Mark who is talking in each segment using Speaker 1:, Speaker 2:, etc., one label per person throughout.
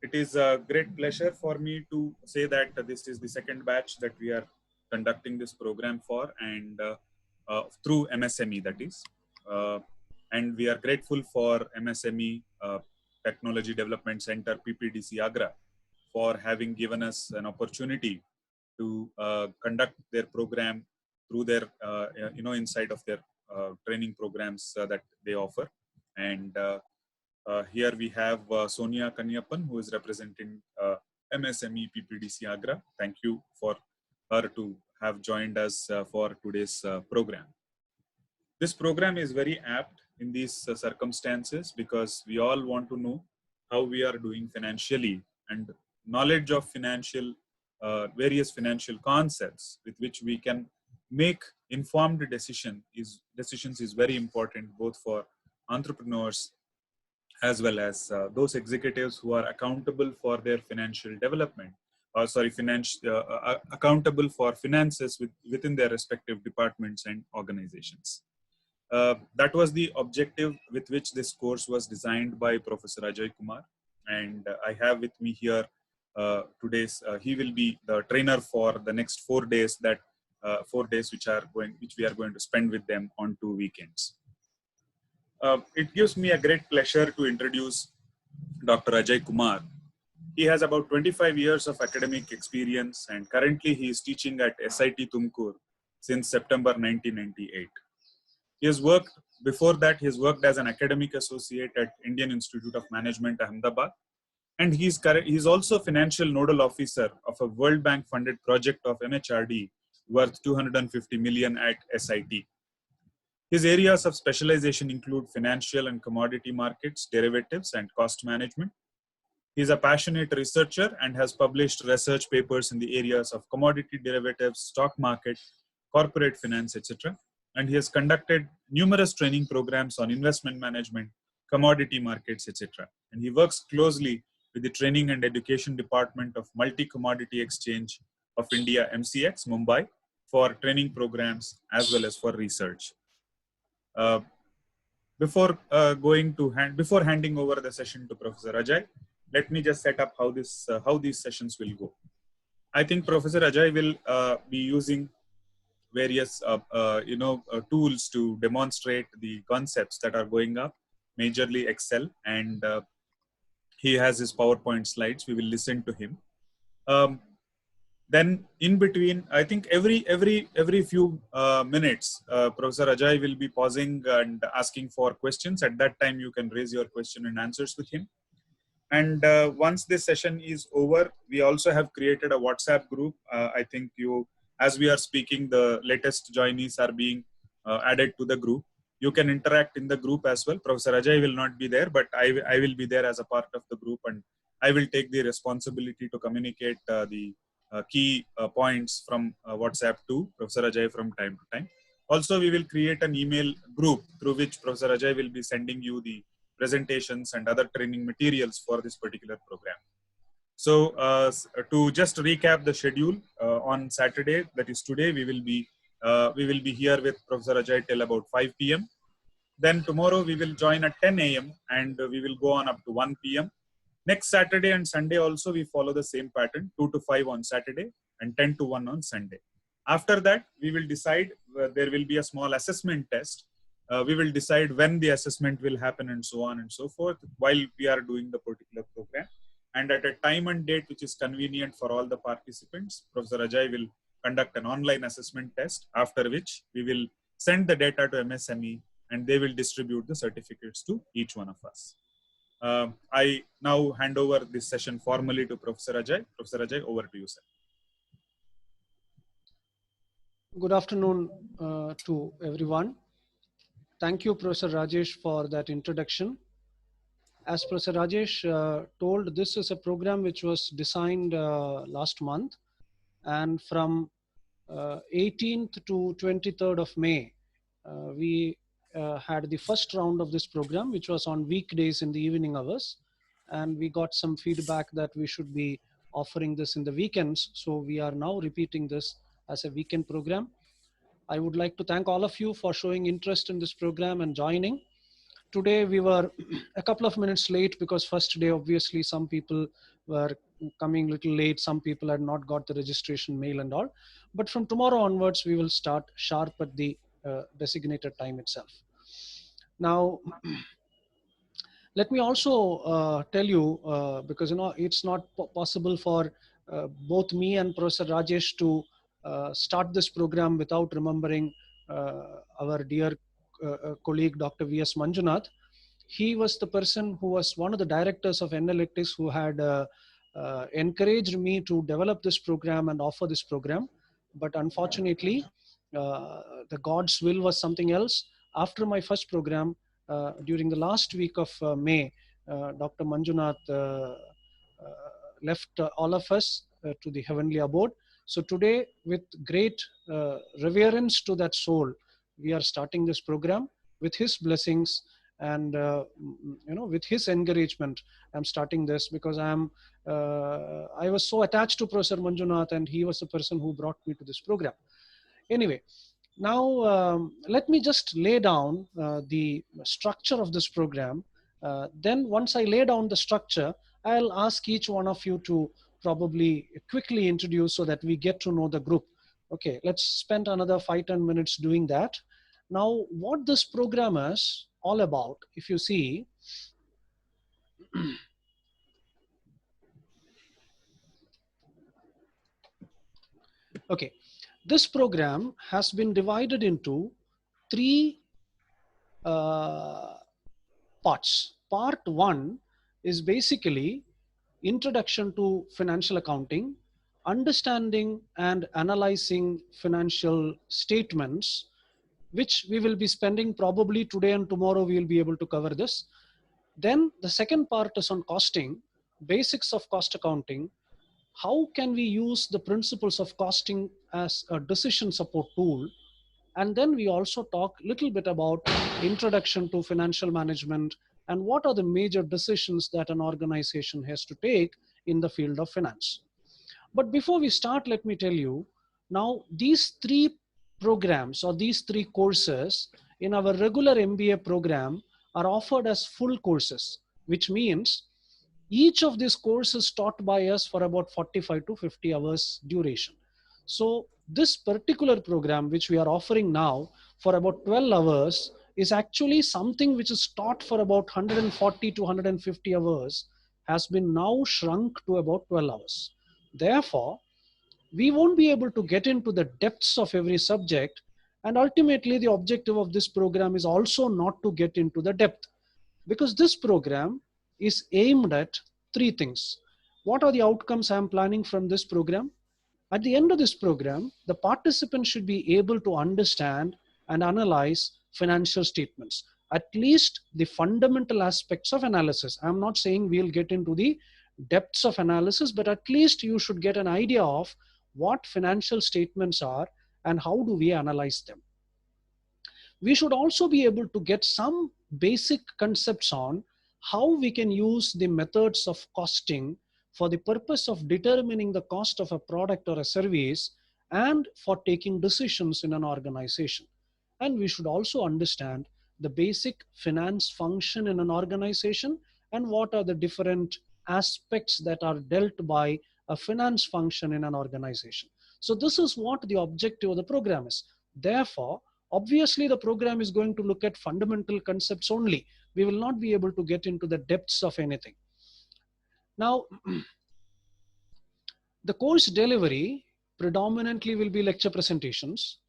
Speaker 1: It is a great pleasure for me to say that this is the second batch that we are conducting this program for, and through MSME, that is. And we are grateful for MSME Technology Development Center, PPDC Agra, for having given us an opportunity to conduct their program through their, inside of their training programs that they offer. And here we have Sonia Kanyapan, who is representing MSME PPDC Agra. Thank you for her to have joined us for today's program. This program is very apt in these circumstances because we all want to know how we are doing financially, and knowledge of various financial concepts with which we can make informed decisions is very important, both for entrepreneurs as well as those executives who are accountable for their financial development, accountable for finances within their respective departments and organizations. That was the objective with which this course was designed by Professor Ajay Kumar. And I have with me here he will be the trainer for the next 4 days, which we are going to spend with them on 2 weekends. It gives me a great pleasure to introduce Dr. Ajay Kumar. He has about 25 years of academic experience, and currently he is teaching at SIT Tumkur since September 1998. Before that, he has worked as an academic associate at Indian Institute of Management, Ahmedabad. And he's also financial nodal officer of a World Bank funded project of MHRD worth 250 million at SIT. His areas of specialization include financial and commodity markets, derivatives, and cost management. He is a passionate researcher and has published research papers in the areas of commodity derivatives, stock market, corporate finance, etc. And he has conducted numerous training programs on investment management, commodity markets, etc. And he works closely with the Training and Education Department of Multi-Commodity Exchange of India, MCX, Mumbai, for training programs as well as for research. Before handing over the session to Professor Ajay, let me just set up how these sessions will go. I think Professor Ajay will be using various tools to demonstrate the concepts that are going up, majorly Excel, and he has his PowerPoint slides. We will listen to him. Then in between, I think every few minutes, Professor Ajay will be pausing and asking for questions. At that time, you can raise your question and answers with him. And once this session is over, we also have created a WhatsApp group. I think as we are speaking, the latest joinees are being added to the group. You can interact in the group as well. Professor Ajay will not be there, but I will be there as a part of the group, and I will take the responsibility to communicate the key points from WhatsApp to Professor Ajay from time to time. Also, we will create an email group through which Professor Ajay will be sending you the presentations and other training materials for this particular program. So to just recap the schedule, on Saturday, that is today, we will be here with Professor Ajay till about 5 p.m. Then tomorrow we will join at 10 a.m. and we will go on up to 1 p.m. Next Saturday and Sunday also we follow the same pattern, 2 to 5 on Saturday and 10 to 1 on Sunday. After that, we will decide there will be a small assessment test. We will decide when the assessment will happen and so on and so forth while we are doing the particular program. And at a time and date which is convenient for all the participants, Professor Ajay will conduct an online assessment test, after which we will send the data to MSME and they will distribute the certificates to each one of us. I now hand over this session formally to Professor Ajay. Professor Ajay, over to you, sir.
Speaker 2: Good afternoon to everyone. Thank you, Professor Rajesh, for that introduction. As Professor Rajesh told, this is a program which was designed last month, and from 18th to 23rd of May, we had the first round of this program, which was on weekdays in the evening hours, and we got some feedback that we should be offering this in the weekends. So we are now repeating this as a weekend program. I would like to thank all of you for showing interest in this program and joining. Today we were a couple of minutes late because first day, obviously, some people were coming a little late. Some people had not got the registration mail and all. But from tomorrow onwards, we will start sharp at the designated time itself. Now, let me also tell you, because it's not possible for both me and Professor Rajesh to start this program without remembering our dear colleague Dr. V.S. Manjunath. He was the person who was one of the directors of Analytics who had encouraged me to develop this program and offer this program. But unfortunately, the God's will was something else. After my first program, during the last week of May, Dr. Manjunath left all of us to the heavenly abode. So today, with great reverence to that soul, we are starting this program with his blessings and with his encouragement. I'm starting this because I was so attached to Professor Manjunath, and he was the person who brought me to this program. Anyway, now let me just lay down the structure of this program. Then once I lay down the structure, I'll ask each one of you to probably quickly introduce so that we get to know the group. Okay, let's spend another 5-10 minutes doing that. Now, what this program is all about, if you see, okay, this program has been divided into 3 parts. Part 1 is basically introduction to financial accounting, understanding and analyzing financial statements, which we will be spending probably today and tomorrow. We will be able to cover this. Then the second part is on costing, basics of cost accounting. How can we use the principles of costing as a decision support tool? And then we also talk a little bit about introduction to financial management and what are the major decisions that an organization has to take in the field of finance. But before we start, let me tell you, now these 3 programs or these 3 courses in our regular MBA program are offered as full courses, which means each of these courses taught by us for about 45 to 50 hours duration. So this particular program, which we are offering now for about 12 hours, is actually something which is taught for about 140 to 150 hours, has been now shrunk to about 12 hours. Therefore, we won't be able to get into the depths of every subject. And ultimately, the objective of this program is also not to get into the depth, because this program is aimed at 3 things. What are the outcomes I'm planning from this program? At the end of this program, the participants should be able to understand and analyze financial statements, at least the fundamental aspects of analysis. I'm not saying we'll get into the depths of analysis, but at least you should get an idea of what financial statements are and how do we analyze them. We should also be able to get some basic concepts on how we can use the methods of costing for the purpose of determining the cost of a product or a service and for taking decisions in an organization. And we should also understand the basic finance function in an organization and what are the different aspects that are dealt by a finance function in an organization. So this is what the objective of the program is. Therefore, obviously, the program is going to look at fundamental concepts only. We will not be able to get into the depths of anything. Now, the course delivery predominantly will be lecture presentations.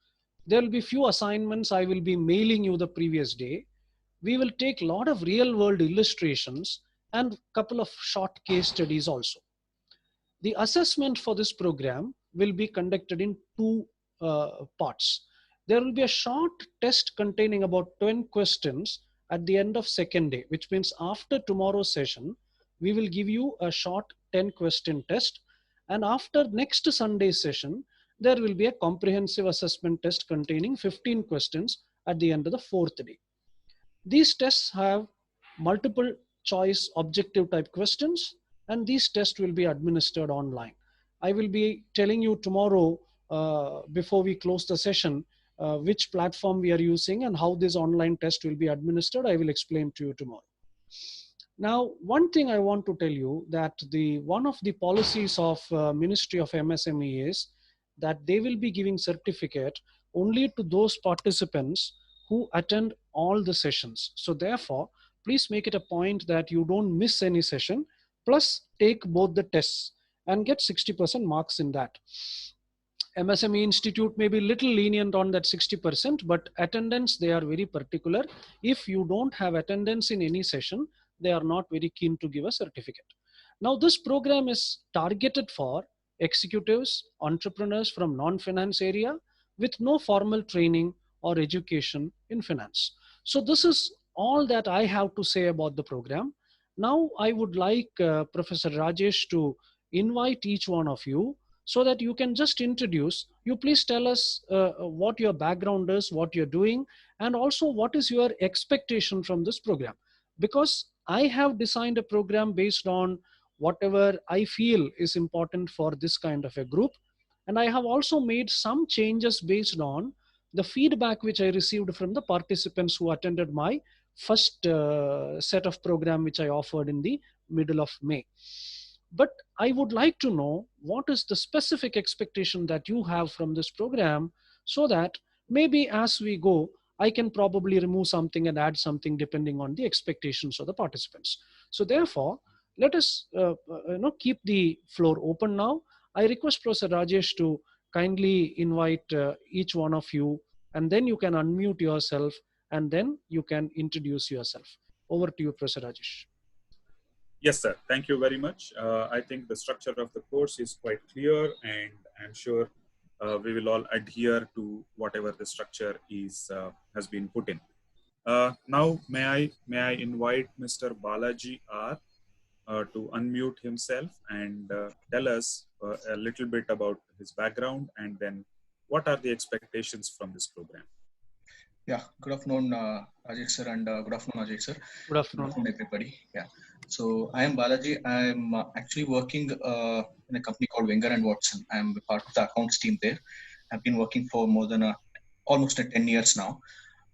Speaker 2: There will be few assignments I will be mailing you the previous day. We will take a lot of real world illustrations and a couple of short case studies also. The assessment for this program will be conducted in 2 parts. There will be a short test containing about 10 questions at the end of second day, which means after tomorrow's session, we will give you a short 10 question test. And after next Sunday's session, there will be a comprehensive assessment test containing 15 questions at the end of the 4th day. These tests have multiple choice objective type questions, and these tests will be administered online. I will be telling you tomorrow before we close the session which platform we are using, and how this online test will be administered, I will explain to you tomorrow. Now, one thing I want to tell you that one of the policies of Ministry of MSME is that they will be giving certificate only to those participants who attend all the sessions. So therefore, please make it a point that you don't miss any session, plus take both the tests and get 60% marks in that. MSME Institute may be little lenient on that 60%, but attendance, they are very particular. If you don't have attendance in any session, they are not very keen to give a certificate. Now, this program is targeted for executives, entrepreneurs from non-finance area with no formal training or education in finance. So this is all that I have to say about the program. Now, I would like Professor Rajesh to invite each one of you so that you can just introduce. You please tell us what your background is, what you're doing, and also what is your expectation from this program. Because I have designed a program based on whatever I feel is important for this kind of a group. And I have also made some changes based on the feedback which I received from the participants who attended my first set of program, which I offered in the middle of May. But I would like to know what is the specific expectation that you have from this program, so that maybe as we go, I can probably remove something and add something depending on the expectations of the participants. So therefore, let us keep the floor open now. I request Professor Rajesh to kindly invite each one of you, and then you can unmute yourself, and then you can introduce yourself. Over to you, Professor Rajesh.
Speaker 1: Yes, sir. Thank you very much. I think the structure of the course is quite clear, and I'm sure we will all adhere to whatever the structure is has been put in. Now, may I invite Mr. Balaji R to unmute himself and tell us a little bit about his background, and then what are the expectations from this program?
Speaker 3: Yeah, good afternoon, Rajesh sir, and good afternoon, Ajay sir.
Speaker 2: Good afternoon.
Speaker 3: Good afternoon, everybody. Yeah, so I am Balaji. I am actually working in a company called Wenger and Watson. I am part of the accounts team there. I've been working for more than almost 10 years now.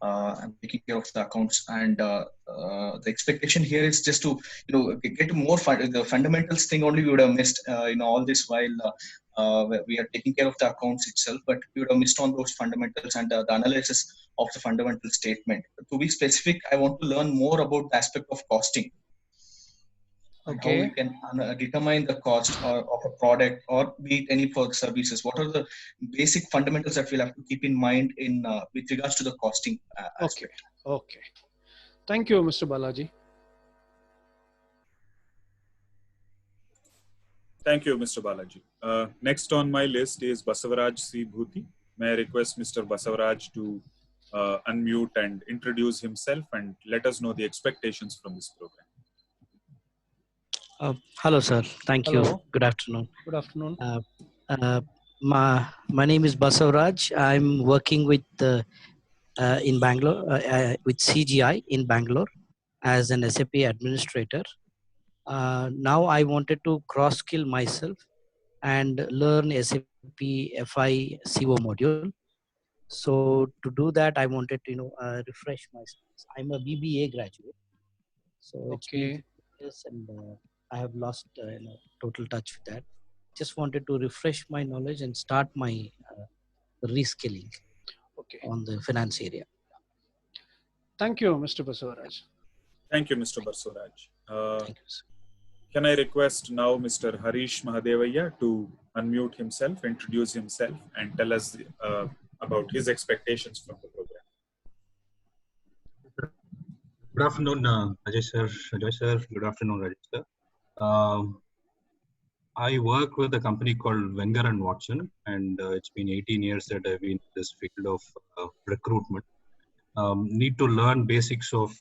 Speaker 3: I'm taking care of the accounts, and the expectation here is just to get more the fundamentals thing only we would have missed all this while we are taking care of the accounts itself, but we would have missed on those fundamentals and the analysis of the fundamental statement. To be specific, I want to learn more about the aspect of costing. And how we can determine the cost of a product or be it any for services. What are the basic fundamentals that we'll have to keep in mind in with regards to the costing aspect?
Speaker 2: Okay. Thank you, Mr. Balaji.
Speaker 1: Thank you, Mr. Balaji. Next on my list is Basavaraj C. Bhuti. May I request Mr. Basavaraj to unmute and introduce himself and let us know the expectations from this program.
Speaker 4: Hello, sir. Thank you. Good afternoon.
Speaker 2: Good afternoon.
Speaker 4: My name is Basavaraj. I'm working with in Bangalore with CGI in Bangalore as an SAP administrator. Now I wanted to cross skill myself and learn SAP FI CO module. So to do that, I wanted to refresh my skills. I'm a BBA graduate, so it's been years and I have lost total touch with that. Just wanted to refresh my knowledge and start my reskilling on the finance area.
Speaker 2: Thank you, Mr. Basavaraj.
Speaker 1: Thank you, Mr. Basavaraj.
Speaker 4: Thank you, sir.
Speaker 1: Can I request now Mr. Harish Mahadevaya to unmute himself, introduce himself, and tell us about his expectations from the program?
Speaker 5: Good afternoon, Ajay sir, Ajay sir. Good afternoon, Rajesh sir. I work with a company called Wenger and Watson, and it's been 18 years that I've been in this field of recruitment. Need to learn basics of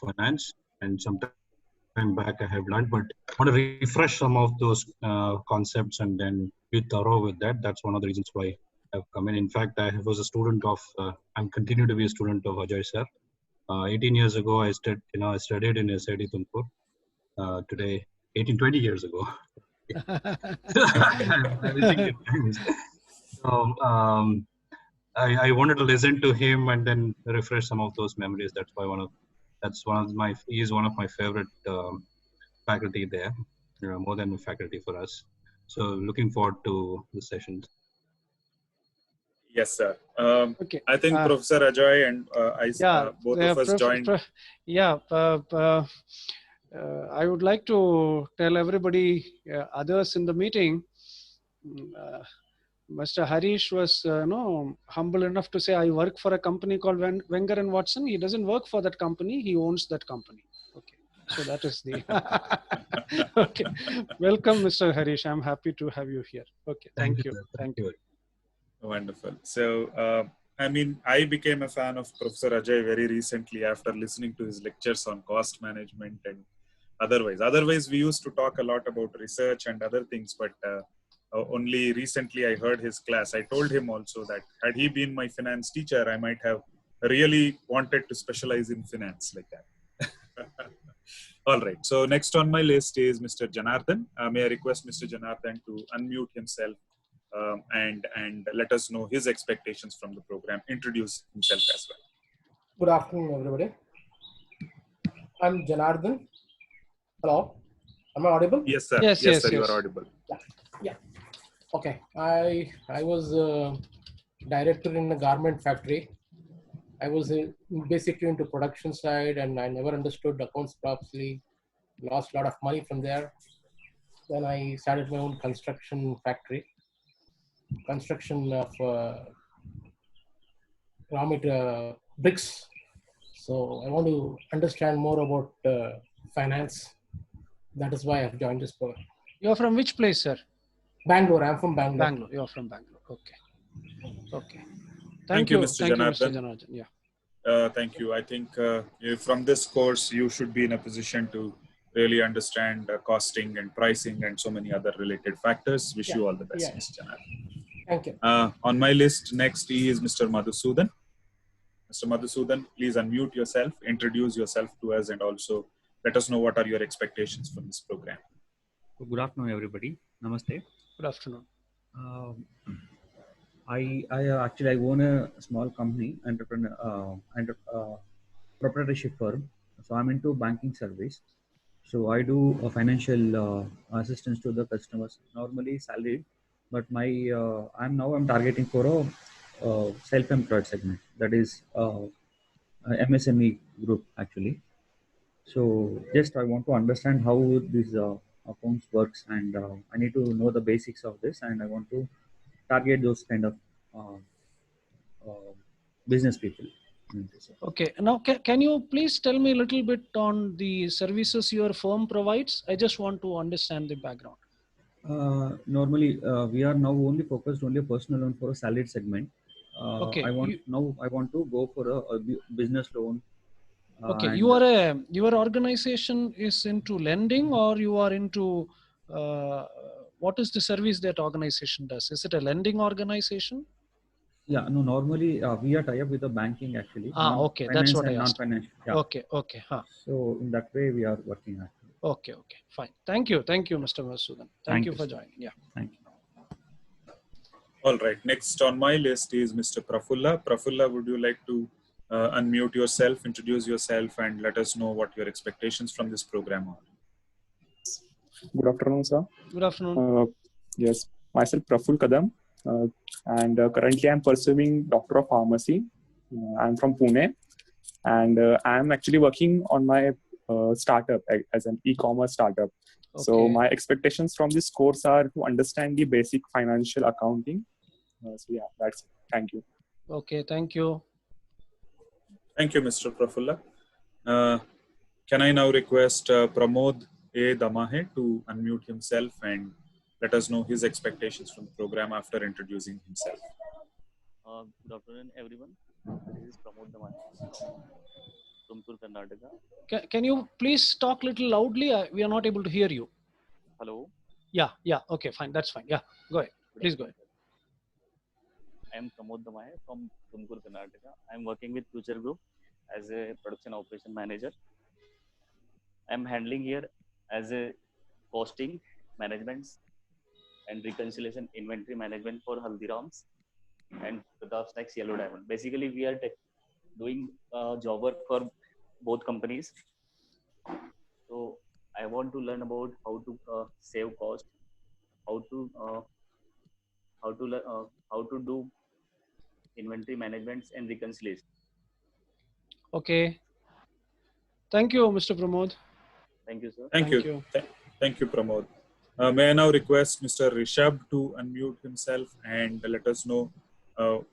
Speaker 5: finance, and some time back I have learned, but I want to refresh some of those concepts and then be thorough with that. That's one of the reasons why I've come in. In fact, I was a student of, I'm continue to be a student of Ajay sir. 18 years ago, I studied in SID Tumkur. Today, 20 years ago. So, I wanted to listen to him and then refresh some of those memories. That's why he is one of my favorite faculty there, more than a faculty for us. So looking forward to the sessions.
Speaker 1: Yes, sir.
Speaker 2: Okay.
Speaker 1: I think Professor Ajay and both of us joined.
Speaker 2: I would like to tell everybody, others in the meeting, Mr. Harish was humble enough to say, I work for a company called Wenger and Watson. He doesn't work for that company. He owns that company. Okay. So that is the... Okay. Welcome, Mr. Harish. I'm happy to have you here. Okay. Thank you. Thank you.
Speaker 1: Wonderful. So, I became a fan of Professor Ajay very recently after listening to his lectures on cost management and Otherwise, we used to talk a lot about research and other things, but only recently I heard his class. I told him also that had he been my finance teacher, I might have really wanted to specialize in finance like that. All right. So next on my list is Mr. Janardhan. May I request Mr. Janardhan to unmute himself and let us know his expectations from the program. Introduce himself as well.
Speaker 6: Good afternoon, everybody. I'm Janardhan. Hello. Am I audible?
Speaker 1: Yes, sir.
Speaker 2: Yes,
Speaker 1: sir. You are audible.
Speaker 6: Yeah. Okay. I was a director in a garment factory. I was basically into production side, and I never understood accounts properly. Lost a lot of money from there. Then I started my own construction factory. Construction of raw material bricks. So I want to understand more about finance. That is why I've joined this program.
Speaker 2: You're from which place, sir?
Speaker 6: Bangalore. I'm from Bangalore.
Speaker 2: Bangalore. You're from Bangalore. Okay. Okay.
Speaker 1: Thank you, Mr.
Speaker 2: Thank you,
Speaker 1: Janardhan.
Speaker 2: Mr. Janardhan. Yeah.
Speaker 1: Thank you. I think from this course, you should be in a position to really understand costing and pricing and so many other related factors. Wish you all the best, Mr. Janardhan.
Speaker 6: Thank you.
Speaker 1: On my list next is Mr. Madhusudan. Mr. Madhusudan, please unmute yourself, introduce yourself to us, and also let us know what are your expectations from this program.
Speaker 7: Good afternoon, everybody. Namaste.
Speaker 2: Good afternoon.
Speaker 7: I own a small company, proprietorship firm. So I'm into banking service. So I do financial assistance to the customers, normally salaried, but I'm targeting for a self-employed segment, that is MSME group actually. So just I want to understand how this accounts works, and I need to know the basics of this, and I want to target those kind of business people.
Speaker 2: Okay. Now, can you please tell me a little bit on the services your firm provides? I just want to understand the background.
Speaker 7: Normally, we are now only focused only a personal loan for a salaried segment.
Speaker 2: Okay.
Speaker 7: I want to go for a business loan.
Speaker 2: Okay. Your organization is into lending, or you are into what is the service that organization does? Is it a lending organization?
Speaker 7: Yeah, no, normally we are tied up with the banking actually.
Speaker 2: Okay, that's what I asked.
Speaker 7: Non-financial. Yeah.
Speaker 2: Okay.
Speaker 7: So in that way we are working actually.
Speaker 2: Okay, fine. Thank you, Mr. Madhusudan. Thank you for joining. Yeah.
Speaker 7: Thank you.
Speaker 1: All right. Next on my list is Mr. Prafulla. Prafulla, would you like to unmute yourself, introduce yourself, and let us know what your expectations from this program are?
Speaker 8: Good afternoon, sir.
Speaker 2: Good afternoon.
Speaker 8: Yes, myself Praful Kadam, and currently I'm pursuing Doctor of Pharmacy. I'm from Pune, and I'm actually working on my startup as an e-commerce startup. Okay. So my expectations from this course are to understand the basic financial accounting. So yeah, that's it. Thank you.
Speaker 2: Okay, thank you.
Speaker 1: Thank you, Mr. Prafulla. Can I now request Pramod A. Damahe to unmute himself and let us know his expectations from the program after introducing himself.
Speaker 9: Good afternoon, everyone. This is Pramod Damahe from Tumkur, Karnataka.
Speaker 2: Can you please talk a little loudly? We are not able to hear you.
Speaker 9: Hello?
Speaker 2: Yeah. Okay, fine. That's fine. Yeah, go ahead. Please go ahead.
Speaker 9: I am Pramod Damahe from Tumkur, Karnataka. I am working with Future Group as a production operation manager. I am handling here as a costing, management, and reconciliation inventory management for Haldiram's. and Pratap's next yellow diamond. Basically, we are doing job work for both companies. So I want to learn about how to save cost, how to how to do inventory management and reconciliation.
Speaker 2: Okay. Thank you, Mr. Pramod.
Speaker 9: Thank you, sir.
Speaker 1: Thank you. Thank you, Pramod. May I now request Mr. Rishabh to unmute himself and let us know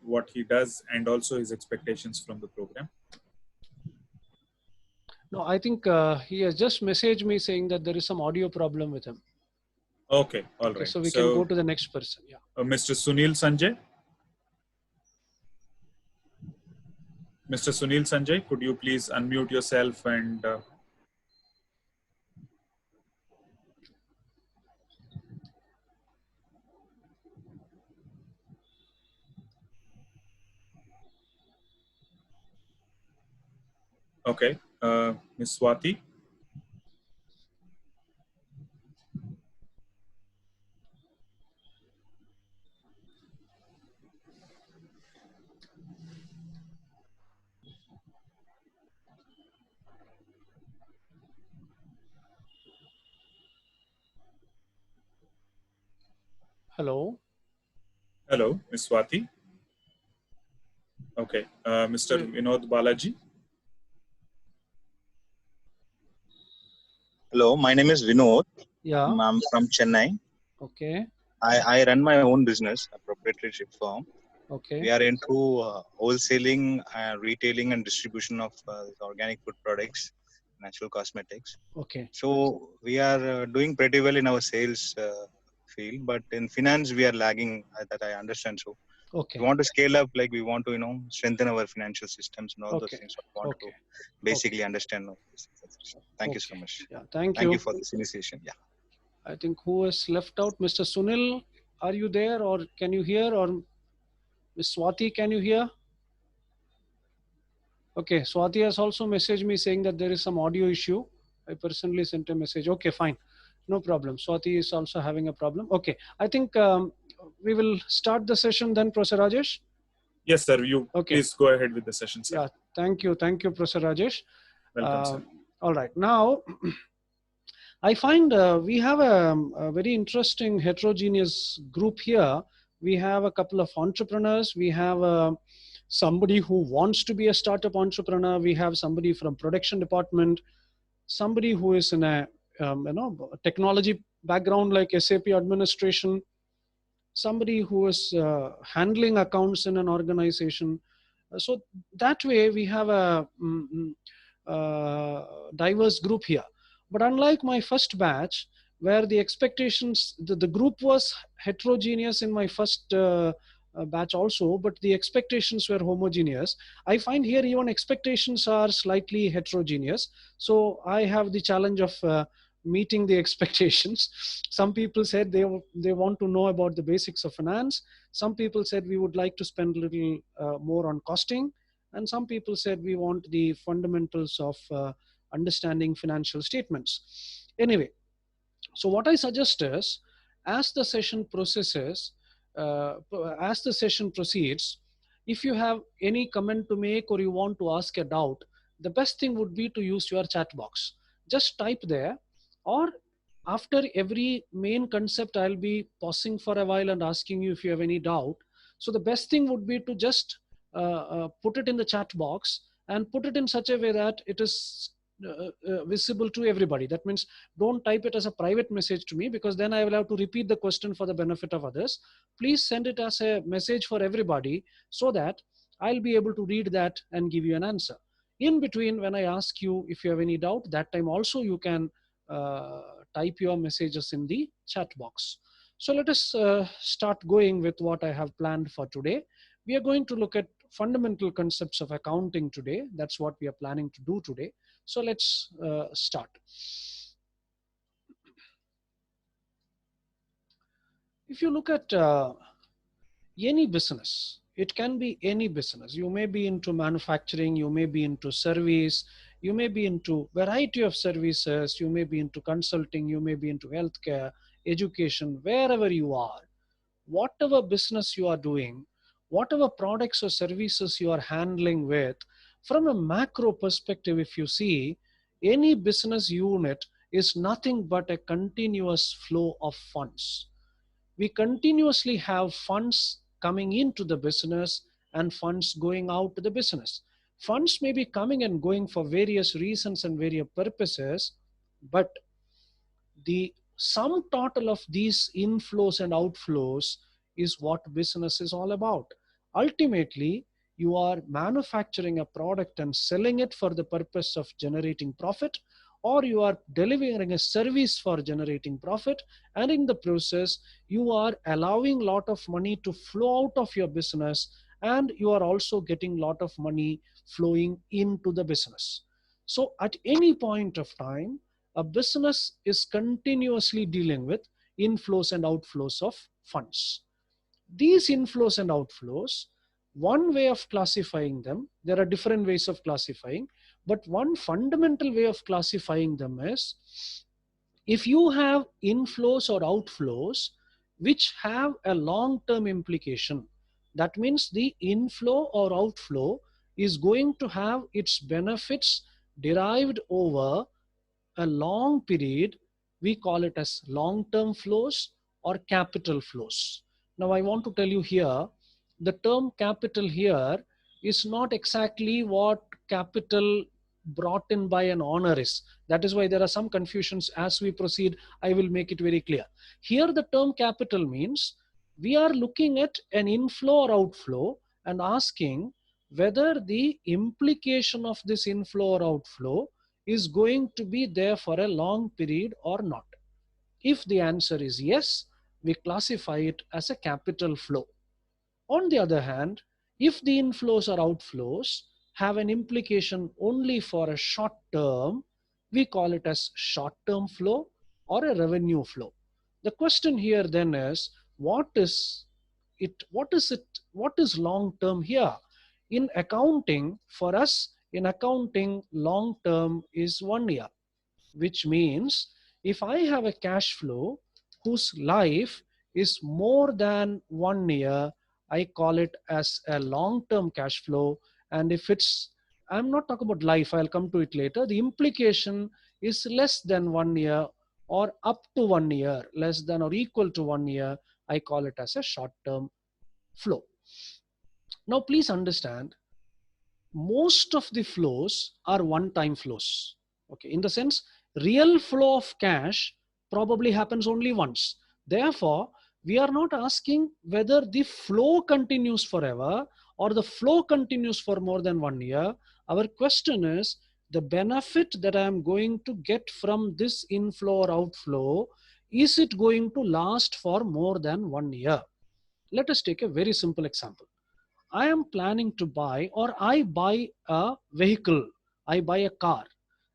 Speaker 1: what he does and also his expectations from the program.
Speaker 2: No, I think he has just messaged me saying that there is some audio problem with him.
Speaker 1: Okay, all right.
Speaker 2: So we can go to the next person. Yeah.
Speaker 1: Mr. Sunil Sanjay. Mr. Sunil Sanjay, could you please unmute yourself and okay, Ms. Swati.
Speaker 2: Hello.
Speaker 1: Hello, Ms. Swati. Okay, Mr. Vinod Balaji.
Speaker 10: Hello, my name is Vinod.
Speaker 2: Yeah.
Speaker 10: I'm from Chennai.
Speaker 2: Okay.
Speaker 10: I run my own business, a proprietorship firm.
Speaker 2: Okay.
Speaker 10: We are into wholesaling, retailing, and distribution of organic food products, natural cosmetics.
Speaker 2: Okay.
Speaker 10: So we are doing pretty well in our sales field, but in finance we are lagging. That I understand. So
Speaker 2: okay.
Speaker 10: we want to scale up, like we want to strengthen our financial systems and all
Speaker 2: okay.
Speaker 10: those things. So we want
Speaker 2: okay.
Speaker 10: to basically understand all this. Thank you so much.
Speaker 2: Yeah. Thank
Speaker 10: you. Thank you
Speaker 2: you
Speaker 10: for this initiation. Yeah.
Speaker 2: I think who is left out? Mr. Sunil, are you there or can you hear? Or Ms. Swati, can you hear? Okay, Swati has also messaged me saying that there is some audio issue. I personally sent a message. Okay, fine. No problem. Swati is also having a problem. Okay, I think we will start the session then, Professor Rajesh.
Speaker 1: Yes, sir. You please go ahead with the session, sir.
Speaker 2: Yeah, thank you. Thank you, Professor Rajesh.
Speaker 1: Welcome, sir.
Speaker 2: All right. Now, I find we have a very interesting heterogeneous group here. We have a couple of entrepreneurs. We have somebody who wants to be a startup entrepreneur. We have somebody from production department, somebody who is in a technology background like SAP administration, somebody who is handling accounts in an organization. So that way we have a diverse group here. But unlike my first batch, where the expectations, the group was heterogeneous in my first batch also, but the expectations were homogeneous. I find here even expectations are slightly heterogeneous. So I have the challenge of meeting the expectations. Some people said they want to know about the basics of finance. Some people said we would like to spend a little more on costing. And some people said we want the fundamentals of understanding financial statements. Anyway, so what I suggest is, as the session processes, as the session proceeds, if you have any comment to make or you want to ask a doubt, the best thing would be to use your chat box. Just type there, or after every main concept, I'll be pausing for a while and asking you if you have any doubt. So the best thing would be to just put it in the chat box and put it in such a way that it is visible to everybody. That means don't type it as a private message to me, because then I will have to repeat the question for the benefit of others. Please send it as a message for everybody so that I'll be able to read that and give you an answer. In between, when I ask you if you have any doubt, that time also you can type your messages in the chat box. So let us start going with what I have planned for today. We are going to look at fundamental concepts of accounting today. That's what we are planning to do today. So let's start. If you look at any business, it can be any business. You may be into manufacturing, you may be into service, you may be into variety of services, you may be into consulting, you may be into healthcare, education, wherever you are, whatever business you are doing, whatever products or services you are handling with, from a macro perspective, if you see, any business unit is nothing but a continuous flow of funds. We continuously have funds coming into the business and funds going out to the business. Funds may be coming and going for various reasons and various purposes, but the sum total of these inflows and outflows is what business is all about. Ultimately, you are manufacturing a product and selling it for the purpose of generating profit, or you are delivering a service for generating profit, and in the process you are allowing a lot of money to flow out of your business, and you are also getting a lot of money flowing into the business. So at any point of time, a business is continuously dealing with inflows and outflows of funds. These inflows and outflows, one way of classifying them, there are different ways of classifying, but one fundamental way of classifying them is, if you have inflows or outflows which have a long-term implication, that means the inflow or outflow is going to have its benefits derived over a long period, we call it as long-term flows or capital flows. Now I want to tell you here, the term capital here is not exactly what capital brought in by an owner is. That is why there are some confusions. As we proceed, I will make it very clear. Here the term capital means we are looking at an inflow or outflow and asking whether the implication of this inflow or outflow is going to be there for a long period or not. If the answer is yes, we classify it as a capital flow. On the other hand, if the inflows or outflows have an implication only for a short term, we call it as short-term flow or a revenue flow. The question here then is, what is long term here? In accounting, for us, in accounting, long term is 1 year, which means if I have a cash flow whose life is more than 1 year, I call it as a long-term cash flow. And if it's, I'm not talking about life, I'll come to it later, the implication is less than 1 year or up to 1 year, less than or equal to 1 year, I call it as a short-term flow. Now please understand, most of the flows are one-time flows. Okay, in the sense, real flow of cash probably happens only once. Therefore, we are not asking whether the flow continues forever or the flow continues for more than 1 year. Our question is, the benefit that I am going to get from this inflow or outflow, is it going to last for more than 1 year? Let us take a very simple example. I am planning to buy, or I buy a vehicle, I buy a car.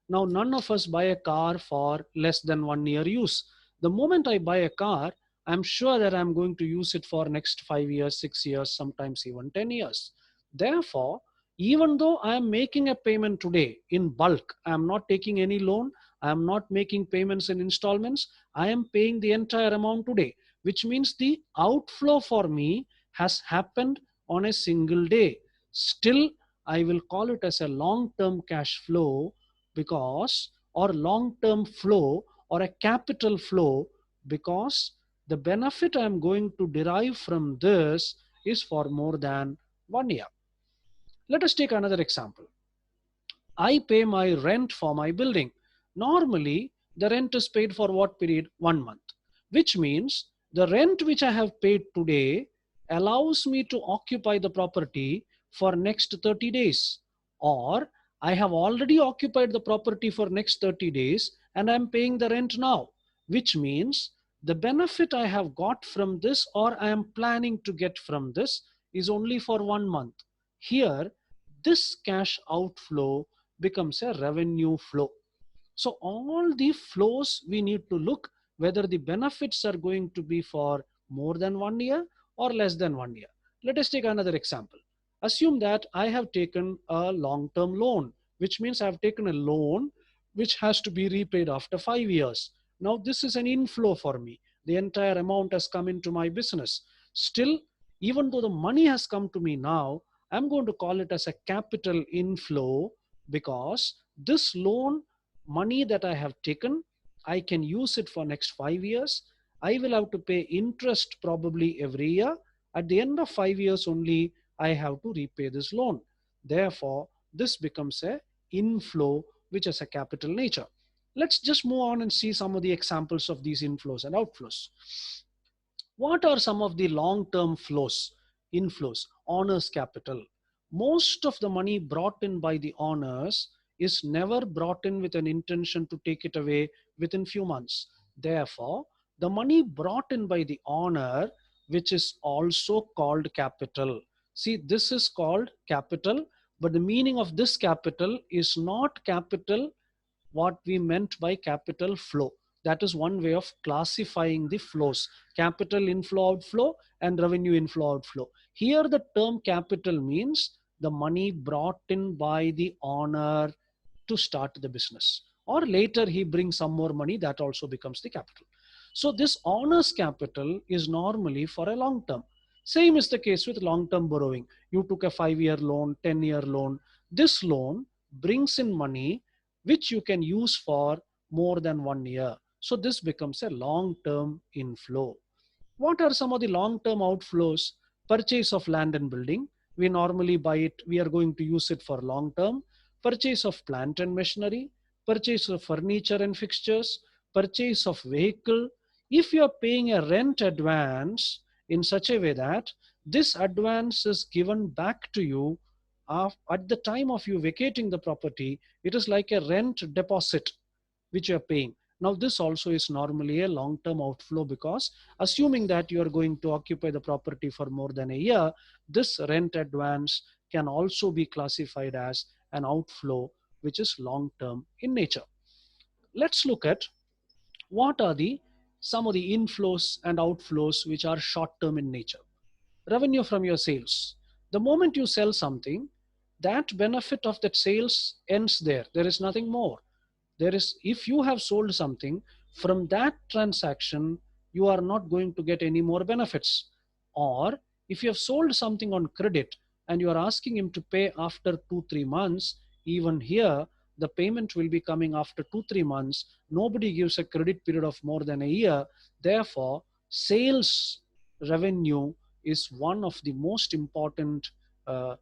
Speaker 2: Now, none of us buy a car for less than 1 year use. The moment I buy a car, I'm sure that I'm going to use it for next 5 years, 6 years, sometimes even 10 years. Therefore, even though I am making a payment today in bulk, I am not taking any loan, I am not making payments in installments, I am paying the entire amount today, which means the outflow for me has happened on a single day. Still, I will call it as a long-term cash flow because, or long-term flow or a capital flow, because the benefit I'm going to derive from this is for more than 1 year. Let us take another example. I pay my rent for my building. Normally, the rent is paid for what period? 1 month, which means the rent which I have paid today allows me to occupy the property for next 30 days. Or I have already occupied the property for next 30 days and I'm paying the rent now, which means the benefit I have got from this or I am planning to get from this is only for 1 month. Here, this cash outflow becomes a revenue flow. So all the flows we need to look whether the benefits are going to be for more than 1 year or less than 1 year. Let us take another example. Assume that I have taken a long-term loan, which means I have taken a loan which has to be repaid after 5 years. Now this is an inflow for me. The entire amount has come into my business. Still, Even though the money has come to me now, I'm going to call it as a capital inflow, because this loan money that I have taken, I can use it for next 5 years. I will have to pay interest probably every year. At the end of 5 years only, I have to repay this loan. Therefore, this becomes a inflow, which is a capital nature. Let's just move on and see some of the examples of these inflows and outflows. What are some of the long-term flows, inflows? Owners' capital. Most of the money brought in by the owners is never brought in with an intention to take it away within few months. Therefore, the money brought in by the owner, which is also called capital. See, this is called capital, but the meaning of this capital is not capital what we meant by capital flow. That is one way of classifying the flows: capital inflow outflow and revenue inflow outflow. Here the term capital means the money brought in by the owner to start the business, or later he brings some more money, that also becomes the capital. So this owner's capital is normally for a long term. Same is the case with long term borrowing. You took a 5-year loan, 10-year loan. This loan brings in money which you can use for more than 1 year. So this becomes a long term inflow. What are some of the long-term outflows? Purchase of land and building. We normally buy it, we are going to use it for long term. Purchase of plant and machinery, purchase of furniture and fixtures, purchase of vehicle. If you are paying a rent advance in such a way that this advance is given back to you at the time of you vacating the property, it is like a rent deposit which you are paying. Now, this also is normally a long-term outflow, because assuming that you are going to occupy the property for more than a year, this rent advance can also be classified as an outflow, which is long-term in nature. Let's look at what are the some of the inflows and outflows which are short-term in nature. Revenue from your sales. The moment you sell something, that benefit of that sales ends there. There is nothing more. There is, if you have sold something, from that transaction you are not going to get any more benefits. Or if you have sold something on credit and you are asking him to pay after 2-3 months, even here the payment will be coming after 2-3 months. Nobody gives a credit period of more than a year. Therefore, sales revenue is one of the most important uh,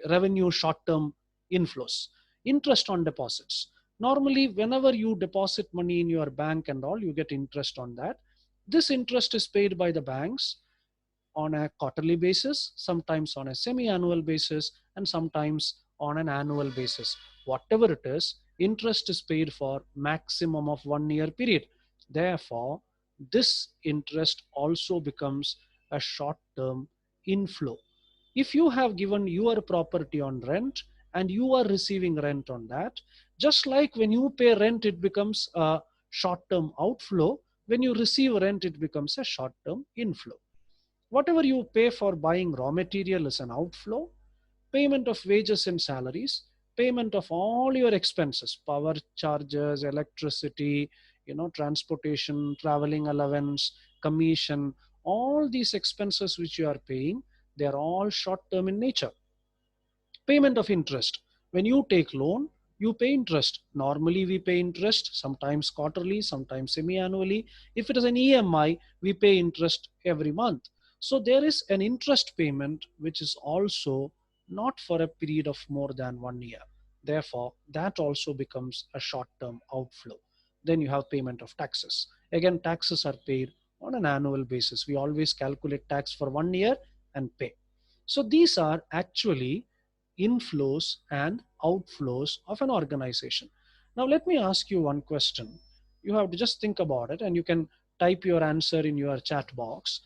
Speaker 2: revenue short term inflows. Interest on deposits. Normally, whenever you deposit money in your bank and all, you get interest on that. This interest is paid by the banks on a quarterly basis, sometimes on a semi-annual basis, and sometimes on an annual basis. Whatever it is, interest is paid for maximum of 1 year period. Therefore, this interest also becomes a short-term inflow. If you have given your property on rent and you are receiving rent on that, just like when you pay rent, it becomes a short-term outflow. When you receive rent, it becomes a short-term inflow. Whatever you pay for buying raw material is an outflow. Payment of wages and salaries, payment of all your expenses, power charges, electricity, transportation, traveling allowance, commission, all these expenses which you are paying, they are all short term in nature. Payment of interest. When you take loan, you pay interest. Normally we pay interest, sometimes quarterly, sometimes semi-annually. If it is an EMI, we pay interest every month. So there is an interest payment which is also not for a period of more than 1 year. Therefore, that also becomes a short-term outflow. Then you have payment of taxes. Again, taxes are paid on an annual basis. We always calculate tax for 1 year and pay. So these are actually inflows and outflows of an organization. Now, let me ask you one question. You have to just think about it and you can type your answer in your chat box.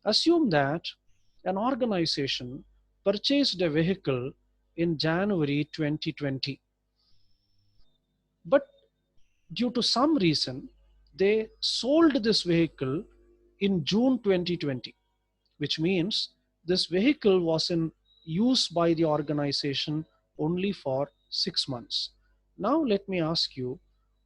Speaker 2: Assume that an organization purchased a vehicle in January 2020, but due to some reason, they sold this vehicle in June 2020, which means this vehicle was in use by the organization only for 6 months. Now, let me ask you,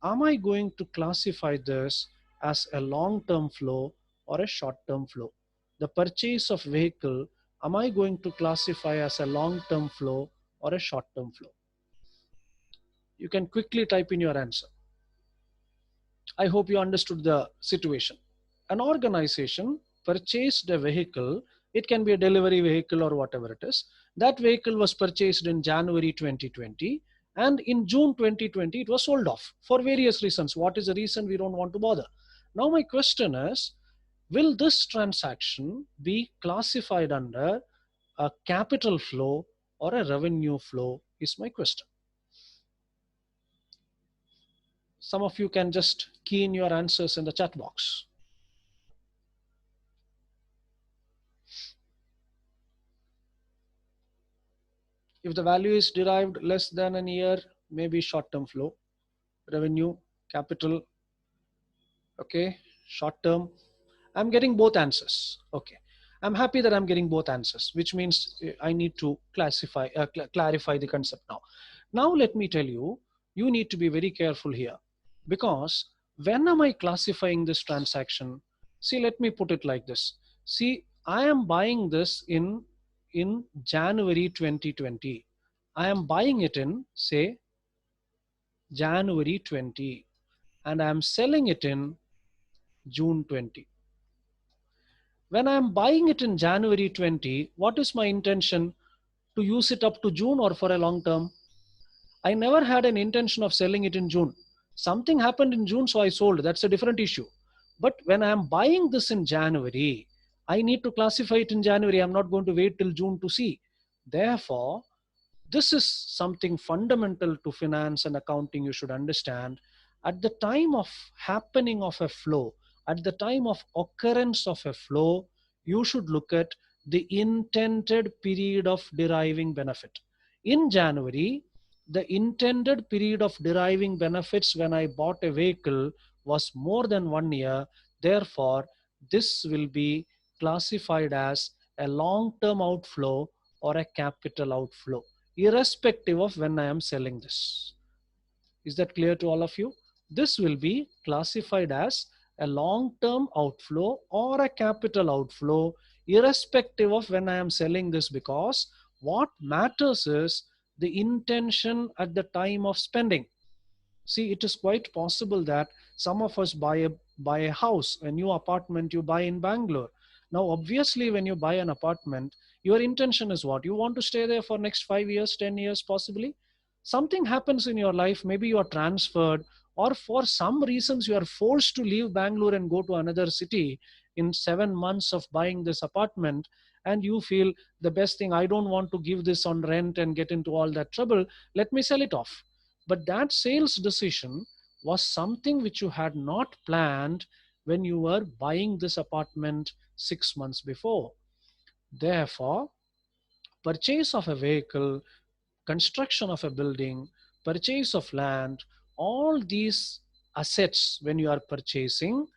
Speaker 2: am I going to classify this as a long term flow or a short term flow? the purchase of vehicle, am I going to classify as a long-term flow or a short-term flow? You can quickly type in your answer. I hope you understood the situation. An organization purchased a vehicle, it can be a delivery vehicle or whatever it is. That vehicle was purchased in January 2020, and in June 2020 it was sold off for various reasons. What is the reason? We don't want to bother. Now my question is, will this transaction be classified under a capital flow or a revenue flow is my question. Some of you can just key in your answers in the chat box. If the value is derived less than a year, maybe short-term flow, revenue, capital, okay, short-term. I'm getting both answers. Okay, I'm happy that I'm getting both answers, which means I need to clarify the concept now. Now let me tell you, you need to be very careful here, because when am I classifying this transaction? See, let me put it like this. See, I am buying this in January 2020. I am buying it in, say, January 20, and I am selling it in June 20. When I am buying it in January 20, what is my intention? To use it up to June or for a long term? I never had an intention of selling it in June. Something happened in June, so I sold. That's a different issue. But when I am buying this in January, I need to classify it in January. I'm not going to wait till June to see. Therefore, this is something fundamental to finance and accounting you should understand. At the time of happening of a flow, at the time of occurrence of a flow, you should look at the intended period of deriving benefit. In January, the intended period of deriving benefits when I bought a vehicle was more than 1 year. Therefore, this will be classified as a long-term outflow or a capital outflow, irrespective of when I am selling this. Is that clear to all of you? This will be classified as a long-term outflow or a capital outflow, irrespective of when I am selling this, because what matters is the intention at the time of spending. See, it is quite possible that some of us buy a house, a new apartment you buy in Bangalore. Now, obviously, when you buy an apartment, your intention is what? You want to stay there for next 5 years, 10 years, possibly. Something happens in your life, maybe you are transferred, or for some reasons you are forced to leave Bangalore and go to another city in 7 months of buying this apartment, and you feel the best thing, I don't want to give this on rent and get into all that trouble, let me sell it off. But that sales decision was something which you had not planned when you were buying this apartment 6 months before. Therefore, purchase of a vehicle, construction of a building, purchase of land, all these assets, when you are purchasing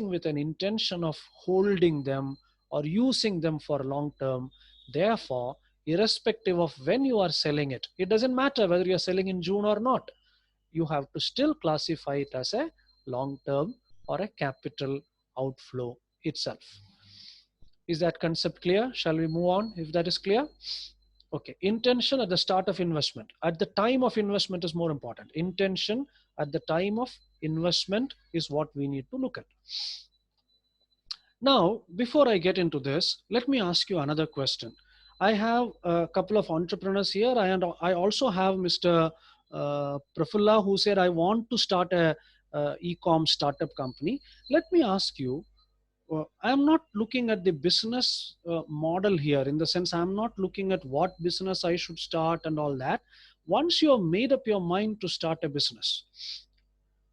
Speaker 2: with an intention of holding them or using them for long term. Therefore, irrespective of when you are selling it, it doesn't matter whether you are selling in June or not, you have to still classify it as a long term or a capital outflow itself. Is that concept clear? Shall we move on if that is clear? Okay, intention at the start of investment. At the time of investment is more important. Intention at the time of investment is what we need to look at. Now, before I get into this, let me ask you another question. I have a couple of entrepreneurs here, and I also have Mr. Prafulla, who said, I want to start a e-com startup company. Let me ask you, I'm not looking at the business model here, in the sense I'm not looking at what business I should start and all that. Once you have made up your mind to start a business,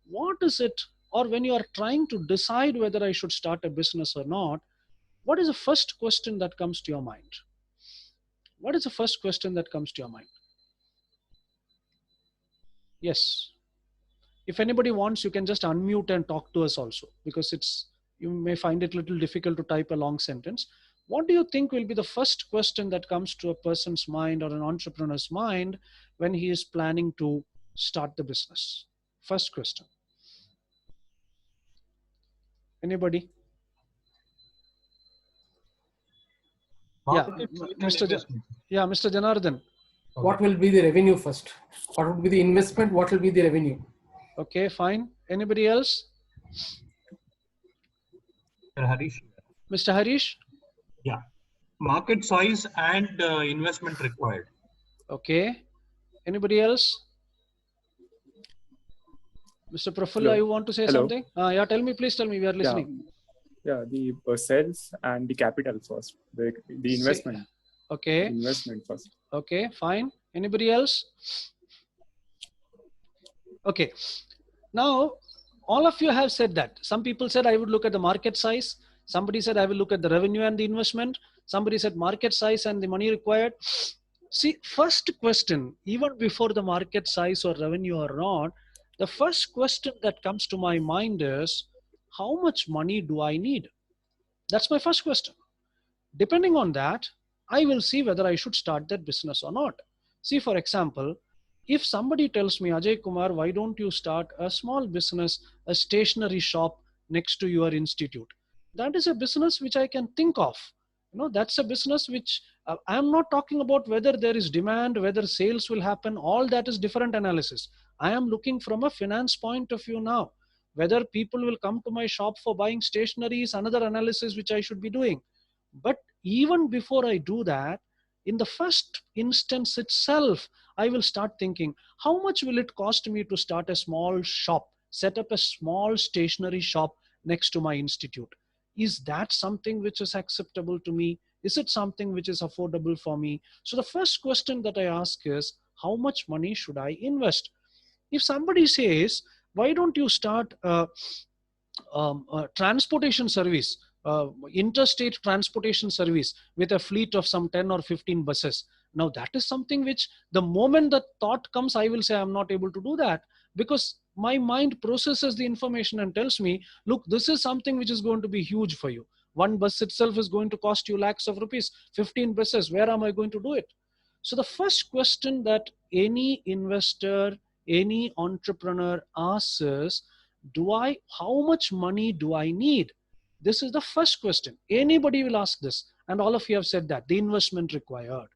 Speaker 2: what is it, or when you are trying to decide whether I should start a business or not, what is the first question that comes to your mind? What is the first question that comes to your mind? Yes. If anybody wants, you can just unmute and talk to us also, because you may find it a little difficult to type a long sentence. What do you think will be the first question that comes to a person's mind or an entrepreneur's mind when he is planning to start the business? First question. Anybody? Yeah,
Speaker 5: Market size and
Speaker 2: Mr.
Speaker 5: investment.
Speaker 2: Yeah, Mr. Janardhan.
Speaker 6: What will be the revenue first? What would be the investment? What will be the revenue?
Speaker 2: Okay, fine. Anybody else?
Speaker 5: Mr. Harish.
Speaker 2: Mr. Harish?
Speaker 5: Yeah. Market size and investment required.
Speaker 2: Okay. Anybody else? Mr. Prafulla,
Speaker 8: Hello.
Speaker 2: you want to say
Speaker 8: Hello.
Speaker 2: something? Yeah, tell me, please tell me. We are listening.
Speaker 8: Yeah, the sales and the capital first. The investment.
Speaker 2: Okay.
Speaker 8: Investment first.
Speaker 2: Okay, fine. Anybody else? Okay. Now, all of you have said that. Some people said I would look at the market size. Somebody said I will look at the revenue and the investment. Somebody said market size and the money required. See, first question, even before the market size or revenue or not, the first question that comes to my mind is, how much money do I need? That's my first question. Depending on that, I will see whether I should start that business or not. See, for example, if somebody tells me, Ajay Kumar, why don't you start a small business, a stationery shop next to your institute? That is a business which I can think of. That's a business which I'm not talking about whether there is demand, whether sales will happen. All that is different analysis. I am looking from a finance point of view now. Whether people will come to my shop for buying stationery is another analysis which I should be doing. But even before I do that, in the first instance itself, I will start thinking, how much will it cost me to start a small shop, set up a small stationery shop next to my institute? Is that something which is acceptable to me? Is it something which is affordable for me? So the first question that I ask is, how much money should I invest? If somebody says, why don't you start transportation service, interstate transportation service with a fleet of some 10 or 15 buses. Now that is something which the moment the thought comes, I will say I'm not able to do that, because my mind processes the information and tells me, look, this is something which is going to be huge for you. One bus itself is going to cost you lakhs of rupees. 15 buses, where am I going to do it? So the first question that any investor, any entrepreneur asks is, how much money do I need? This is the first question. Anybody will ask this, and all of you have said that, the investment required.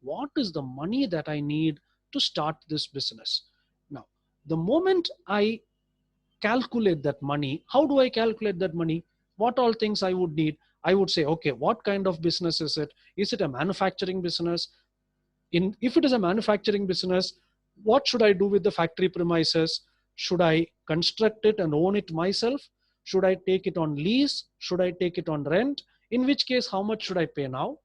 Speaker 2: What is the money that I need to start this business? Now, the moment I calculate that money, how do I calculate that money? What all things I would need? I would say, okay, what kind of business is it? Is it a manufacturing business? If it is a manufacturing business, what should I do with the factory premises? Should I construct it and own it myself? Should I take it on lease? Should I take it on rent? In which case, how much should I pay now?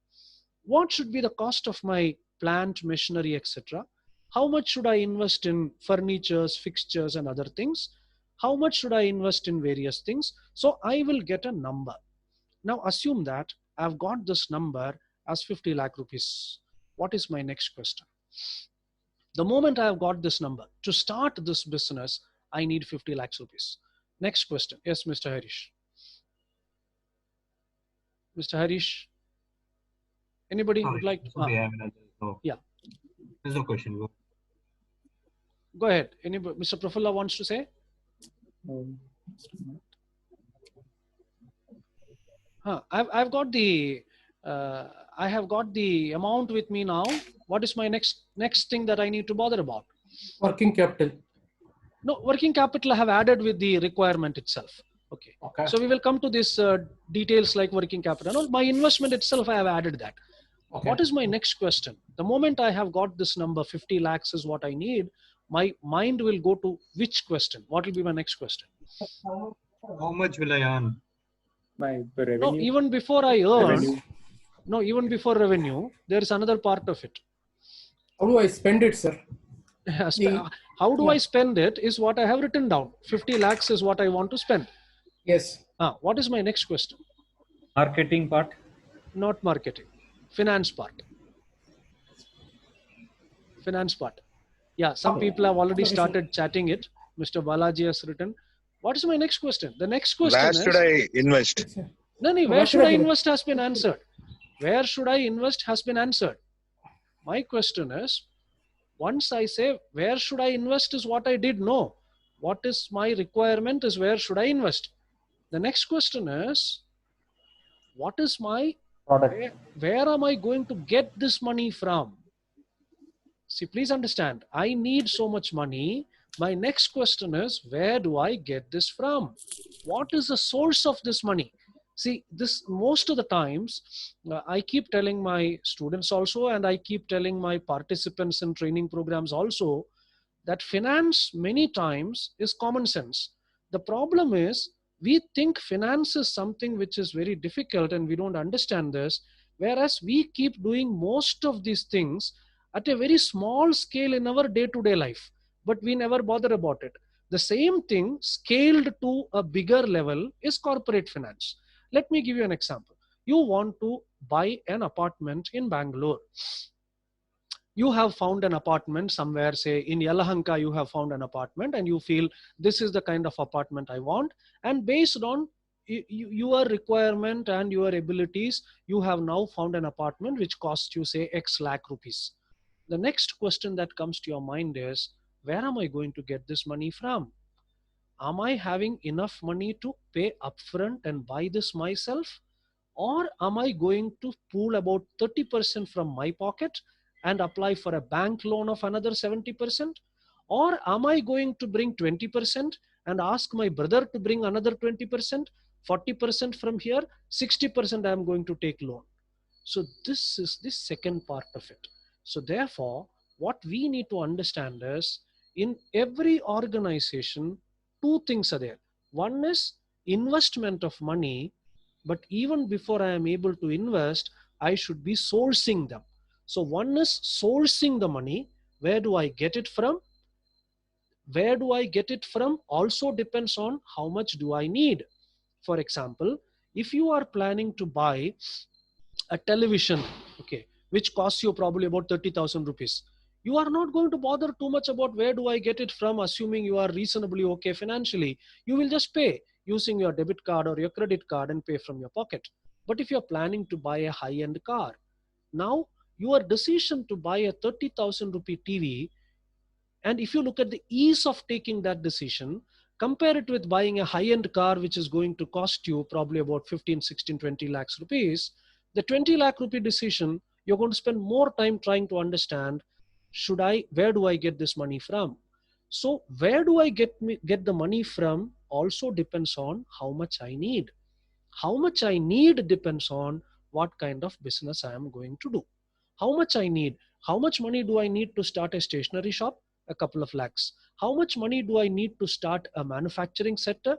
Speaker 2: What should be the cost of my plant, machinery, etc.? How much should I invest in furnitures, fixtures, and other things? How much should I invest in various things? So I will get a number. Now assume that I've got this number as 50 lakh rupees. What is my next question? The moment I have got this number, to start this business, I need 50 lakhs rupees. Next question. Yes, Mr. Harish. Mr. Harish. Anybody would like to? Yeah.
Speaker 5: There's no question.
Speaker 2: Go ahead. Anybody, Mr. Prafulla wants to say? I've got the I have got the amount with me now. What is my next thing that I need to bother about?
Speaker 6: Working capital.
Speaker 2: No, working capital I have added with the requirement itself. Okay. So we will come to this details like working capital. No, my investment itself, I have added that. Okay. What is my next question? The moment I have got this number, 50 lakhs is what I need, my mind will go to which question? What will be my next question?
Speaker 5: How much will I earn?
Speaker 8: My revenue.
Speaker 2: No, even before I earn, no, even before revenue, there is another part of it.
Speaker 6: How do I spend it, sir?
Speaker 2: How do I spend it is what I have written down. 50 lakhs is what I want to spend.
Speaker 6: Yes.
Speaker 2: What is my next question?
Speaker 7: Marketing part?
Speaker 2: Not marketing. Finance part. Finance part. Yeah, some people have already started chatting it. Mr. Balaji has written. What is my next question? The next question
Speaker 10: where
Speaker 2: is...
Speaker 10: should I invest?
Speaker 2: No, where should I invest has been answered. Where should I invest has been answered. My question is, once I say where should I invest is what I did know. What is my requirement is where should I invest. The next question is, what is my Where am I going to get this money from? See, please understand, I need so much money. My next question is, where do I get this from? What is the source of this money? See, this most of the times, I keep telling my students also, and I keep telling my participants in training programs also, that finance many times is common sense. The problem is we think finance is something which is very difficult and we don't understand this, whereas we keep doing most of these things at a very small scale in our day-to-day life, but we never bother about it. The same thing scaled to a bigger level is corporate finance. Let me give you an example. You want to buy an apartment in Bangalore. You have found an apartment somewhere, say in Yelahanka, you have found an apartment and you feel this is the kind of apartment I want. And based on your requirement and your abilities, you have now found an apartment which costs you, say, X lakh rupees. The next question that comes to your mind is, where am I going to get this money from? Am I having enough money to pay upfront and buy this myself? Or am I going to pool about 30% from my pocket and apply for a bank loan of another 70%? Or am I going to bring 20% and ask my brother to bring another 20%, 40% from here, 60% I am going to take loan? So this is the second part of it. So therefore, what we need to understand is, in every organization, two things are there. One is investment of money, but even before I am able to invest, I should be sourcing them. So one is sourcing the money. Where do I get it from? Where do I get it from also depends on how much do I need. For example, if you are planning to buy a television, okay, which costs you probably about 30,000 rupees, you are not going to bother too much about where do I get it from, assuming you are reasonably okay financially. You will just pay using your debit card or your credit card and pay from your pocket. But if you're planning to buy a high-end car, now your decision to buy a 30,000 rupee TV, and if you look at the ease of taking that decision, compare it with buying a high-end car, which is going to cost you probably about 15, 16, 20 lakhs rupees, the 20 lakh rupee decision, you're going to spend more time trying to understand, where do I get this money from? So where do I get the money from also depends on how much I need. How much I need depends on what kind of business I am going to do. How much I need, how much money do I need to start a stationery shop? A couple of lakhs. How much money do I need to start a manufacturing sector?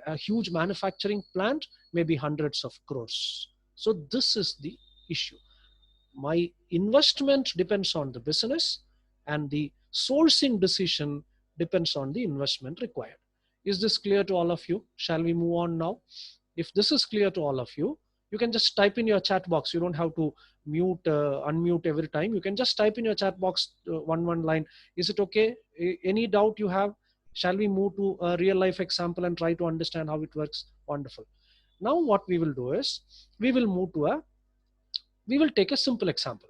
Speaker 2: A huge manufacturing plant? Maybe hundreds of crores. So this is the issue. My investment depends on the business, and the sourcing decision depends on the investment required. Is this clear to all of you? Shall we move on now? If this is clear to all of you, you can just type in your chat box. You don't have to unmute every time. You can just type in your chat box one line. Is it okay? Any doubt you have? Shall we move to a real life example and try to understand how it works? Wonderful. Now what we will do is, we will take a simple example.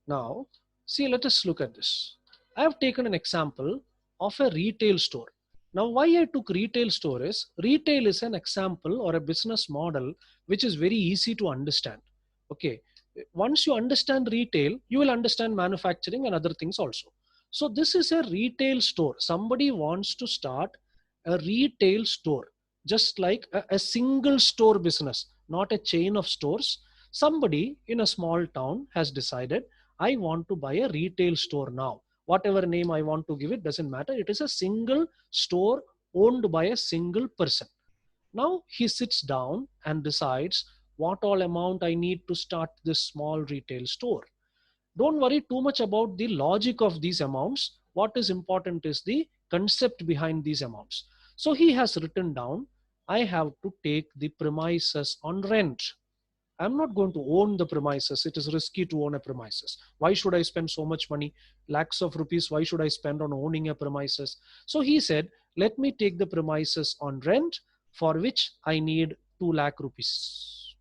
Speaker 2: Now, see, let us look at this. I have taken an example of a retail store. Now, why I took retail store is, retail is an example or a business model which is very easy to understand. Okay, once you understand retail, you will understand manufacturing and other things also. So this is a retail store. Somebody wants to start a retail store, just like a single store business, not a chain of stores. Somebody in a small town has decided, I want to buy a retail store now. Whatever name I want to give it doesn't matter. It is a single store owned by a single person. Now he sits down and decides what all amount I need to start this small retail store. Don't worry too much about the logic of these amounts. What is important is the concept behind these amounts. So he has written down, I have to take the premises on rent. I'm not going to own the premises. It is risky to own a premises. Why should I spend so much money? Lakhs of rupees. Why should I spend on owning a premises? So he said, let me take the premises on rent, for which I need 2 lakh rupees.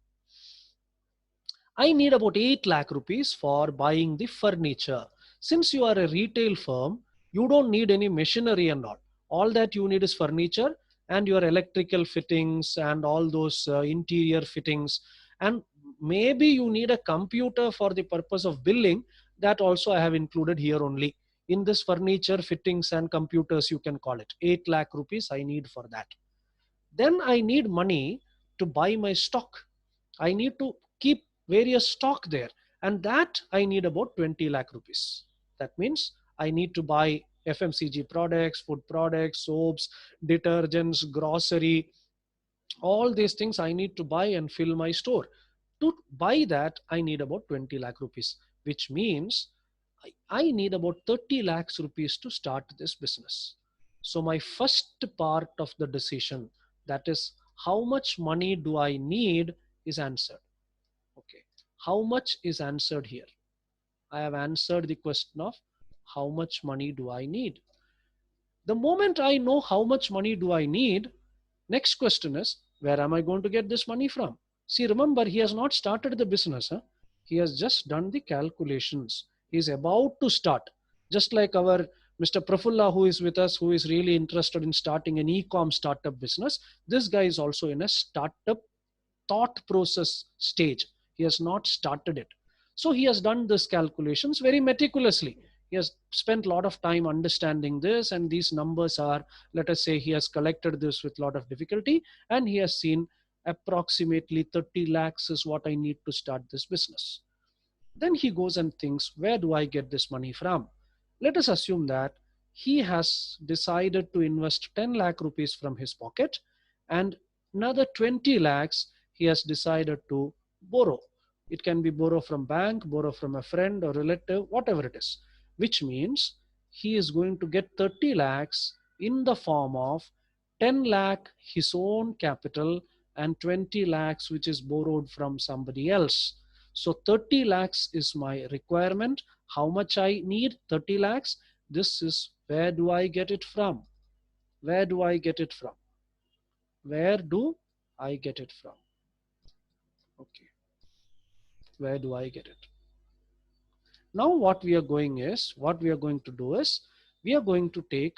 Speaker 2: I need about 8 lakh rupees for buying the furniture. Since you are a retail firm, you don't need any machinery and all. All that you need is furniture and your electrical fittings and all those interior fittings. And maybe you need a computer for the purpose of billing. That also I have included here only. In this furniture, fittings and computers, you can call it 8 lakh rupees I need for that. Then I need money to buy my stock. I need to keep various stock there, and that I need about 20 lakh rupees. That means I need to buy FMCG products, food products, soaps, detergents, grocery, all these things I need to buy and fill my store. To buy that, I need about 20 lakh rupees, which means I need about 30 lakhs rupees to start this business. So my first part of the decision, that is how much money do I need, is answered. Okay. How much is answered here? I have answered the question of how much money do I need. The moment I know how much money do I need, next question is, where am I going to get this money from? See, remember, he has not started the business. Huh? He has just done the calculations. He is about to start. Just like our Mr. Prafulla, who is with us, who is really interested in starting an e-com startup business. This guy is also in a startup thought process stage. He has not started it. So he has done this calculations very meticulously. He has spent a lot of time understanding this, and these numbers are, let us say he has collected this with a lot of difficulty, and he has seen approximately 30 lakhs is what I need to start this business. Then he goes and thinks, where do I get this money from? Let us assume that he has decided to invest 10 lakh rupees from his pocket, and another 20 lakhs he has decided to borrow. It can be borrow from bank, borrow from a friend or relative, whatever it is, which means he is going to get 30 lakhs in the form of 10 lakh his own capital and 20 lakhs which is borrowed from somebody else. So 30 lakhs is my requirement. How much I need? 30 lakhs. This is, where do I get it from? Where do I get it from? Where do I get it from? Okay. Where do I get it? Now what we are going to do is, we are going to take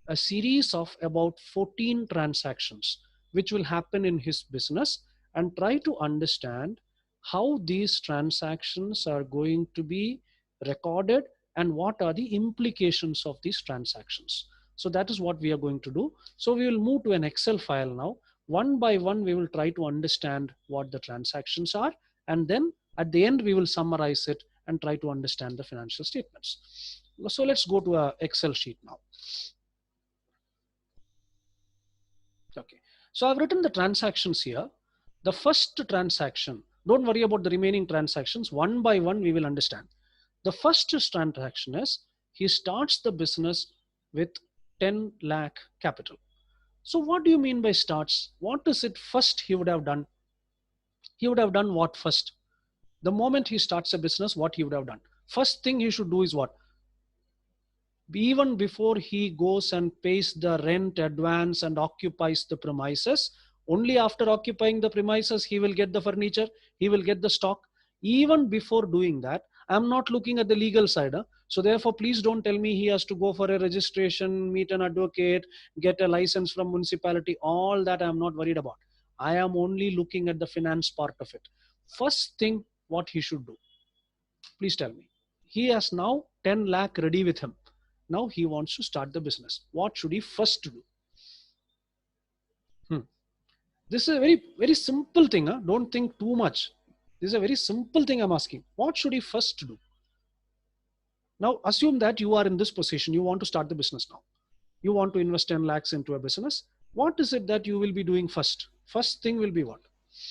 Speaker 2: a series of about 14 transactions which will happen in his business and try to understand how these transactions are going to be recorded and what are the implications of these transactions. So that is what we are going to do. So we will move to an Excel file now. One by one, we will try to understand what the transactions are, and then at the end, we will summarize it and try to understand the financial statements. So let's go to an Excel sheet now. Okay, so I've written the transactions here. The first transaction, don't worry about the remaining transactions. One by one, we will understand. The first transaction is, he starts the business with 10 lakh capital. So what do you mean by starts? What is it first he would have done? He would have done what first? The moment he starts a business, what he would have done? First thing he should do is what? Even before he goes and pays the rent advance and occupies the premises, only after occupying the premises, he will get the furniture, he will get the stock. Even before doing that, I'm not looking at the legal side. So therefore, please don't tell me he has to go for a registration, meet an advocate, get a license from municipality. All that I'm not worried about. I am only looking at the finance part of it. First thing, what he should do? Please tell me. He has now 10 lakh ready with him. Now he wants to start the business. What should he first do? This is a very, very simple thing. Don't think too much. This is a very simple thing I'm asking. What should he first do? Now assume that you are in this position. You want to start the business now. You want to invest 10 lakhs into a business. What is it that you will be doing first? First thing will be what?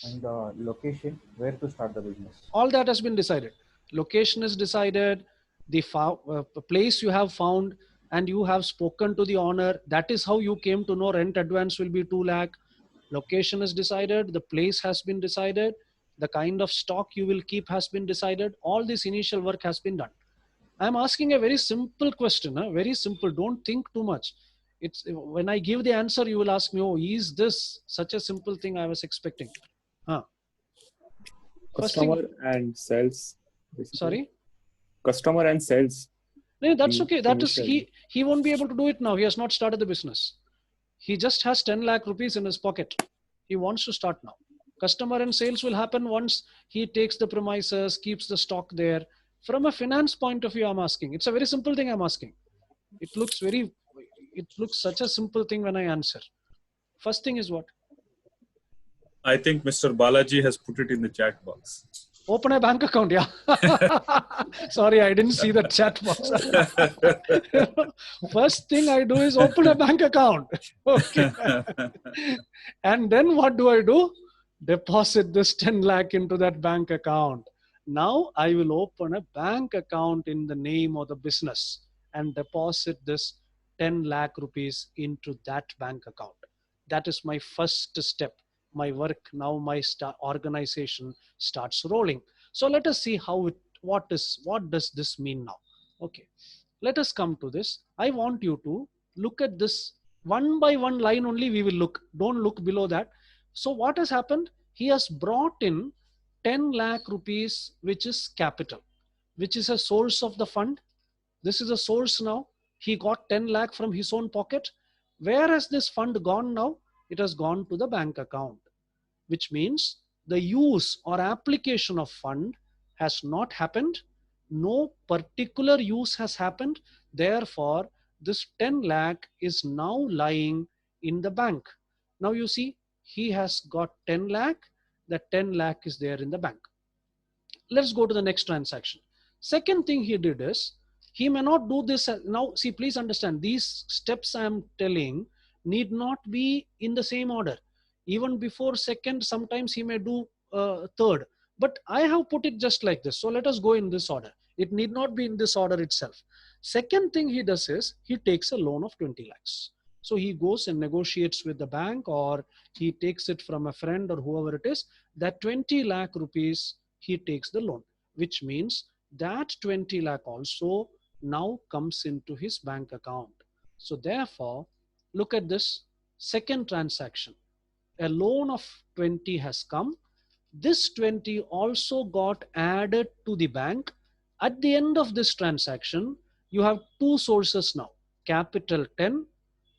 Speaker 7: And location, where to start the business.
Speaker 2: All that has been decided. Location is decided. The place you have found, and you have spoken to the owner. That is how you came to know rent advance will be 2 lakh. Location is decided. The place has been decided. The kind of stock you will keep has been decided. All this initial work has been done. I'm asking a very simple question. Very simple. Don't think too much. It's when I give the answer, you will ask me, oh, is this such a simple thing I was expecting?
Speaker 8: Customer and sales. Basically.
Speaker 2: Sorry?
Speaker 8: Customer and sales.
Speaker 2: No, that's okay. That is, he won't be able to do it now. He has not started the business. He just has 10 lakh rupees in his pocket. He wants to start now. Customer and sales will happen once he takes the premises, keeps the stock there. From a finance point of view, I'm asking. It's a very simple thing I'm asking. It looks such a simple thing when I answer. First thing is what?
Speaker 1: I think Mr. Balaji has put it in the chat box.
Speaker 2: Open a bank account, yeah. Sorry, I didn't see the chat box. First thing I do is open a bank account. Okay. And then what do? Deposit this 10 lakh into that bank account. Now I will open a bank account in the name of the business and deposit this 10 lakh rupees into that bank account. That is my first step. My work now, my organization starts rolling. So let us see what does this mean now? Okay, let us come to this. I want you to look at this one by one line only. We will look. Don't look below that. So what has happened? He has brought in 10 lakh rupees, which is capital, which is a source of the fund. This is a source now. He got 10 lakh from his own pocket. Where has this fund gone now? It has gone to the bank account, which means the use or application of fund has not happened. No particular use has happened. Therefore, this 10 lakh is now lying in the bank. Now you see, he has got 10 lakh. That 10 lakh is there in the bank. Let's go to the next transaction. Second thing he did is, he may not do this now. See, please understand, these steps I am telling need not be in the same order. Even before second, sometimes he may do third, but I have put it just like this. So let us go in this order. It need not be in this order itself. Second thing he does is, he takes a loan of 20 lakhs. So he goes and negotiates with the bank, or he takes it from a friend or whoever it is. That 20 lakh rupees, he takes the loan, which means that 20 lakh also now comes into his bank account. So therefore, look at this second transaction. A loan of 20 has come. This 20 also got added to the bank. At the end of this transaction, you have two sources now. Capital 10,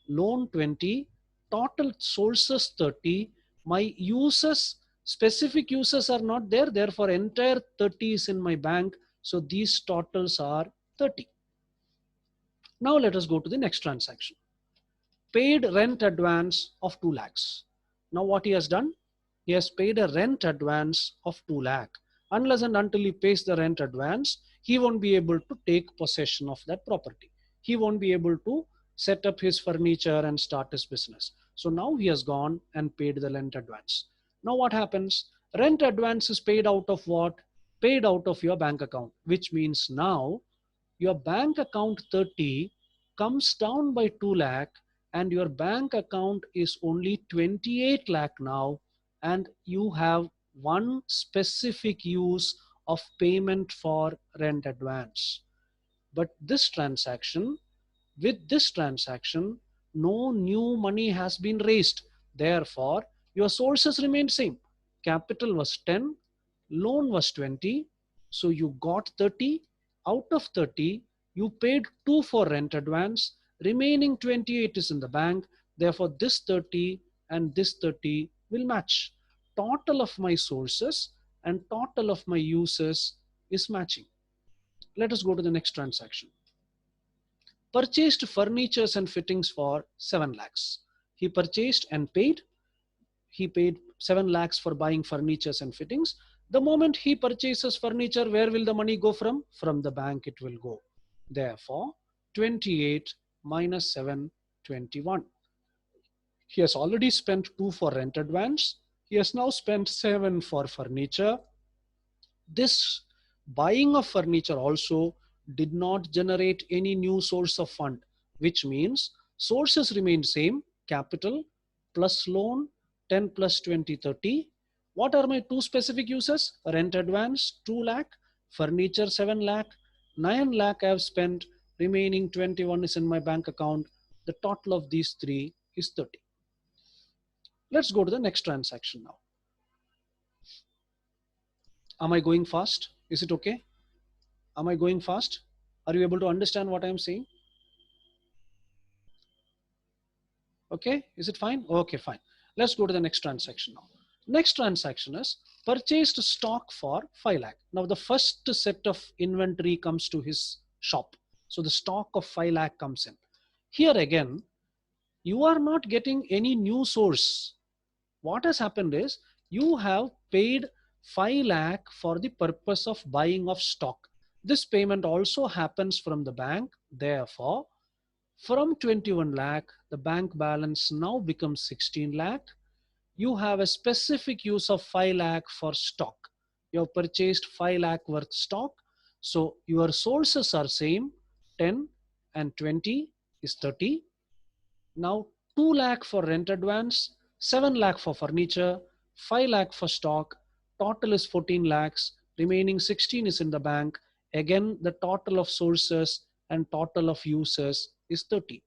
Speaker 2: loan 20, total sources 30. My uses, specific uses are not there. Therefore, entire 30 is in my bank. So these totals are 30. Now let us go to the next transaction. Paid rent advance of 2 lakhs. Now what he has done? He has paid a rent advance of 2 lakh. Unless and until he pays the rent advance, he won't be able to take possession of that property. He won't be able to set up his furniture and start his business. So now he has gone and paid the rent advance. Now what happens? Rent advance is paid out of what? Paid out of your bank account, which means now your bank account 30 comes down by 2 lakh, and your bank account is only 28 lakh now, and you have one specific use of payment for rent advance. But with this transaction, no new money has been raised. Therefore, your sources remain same. Capital was 10, loan was 20. So you got 30. Out of 30, you paid 2 for rent advance. Remaining 28 is in the bank. Therefore, this 30 and this 30 will match. Total of my sources and total of my uses is matching. Let us go to the next transaction. Purchased furnitures and fittings for 7 lakhs. He purchased and paid. He paid 7 lakhs for buying furnitures and fittings. The moment he purchases furniture, where will the money go from? From the bank it will go. Therefore, 28 minus 7, 21. He has already spent 2 for rent advance. He has now spent 7 for furniture. This buying of furniture also did not generate any new source of fund, which means sources remain same. Capital plus loan, 10 plus 20, 30. What are my two specific uses? Rent advance 2 lakh, furniture 7 lakh, 9 lakh I have spent, remaining 21 is in my bank account. The total of these three is 30. Let's go to the next transaction now. Am I going fast? Is it okay? Am I going fast? Are you able to understand what I'm saying? Okay, is it fine? Okay, fine. Let's go to the next transaction now. Next transaction is purchased stock for 5 lakh. Now the first set of inventory comes to his shop. So the stock of 5 lakh comes in. Here again, you are not getting any new source. What has happened is you have paid 5 lakh for the purpose of buying of stock. This payment also happens from the bank. Therefore, from 21 lakh, the bank balance now becomes 16 lakh. You have a specific use of 5 lakh for stock. You have purchased 5 lakh worth stock. So your sources are same, 10 and 20 is 30. Now 2 lakh for rent advance, 7 lakh for furniture, 5 lakh for stock. Total is 14 lakhs. Remaining 16 is in the bank. Again, the total of sources and total of uses is 30.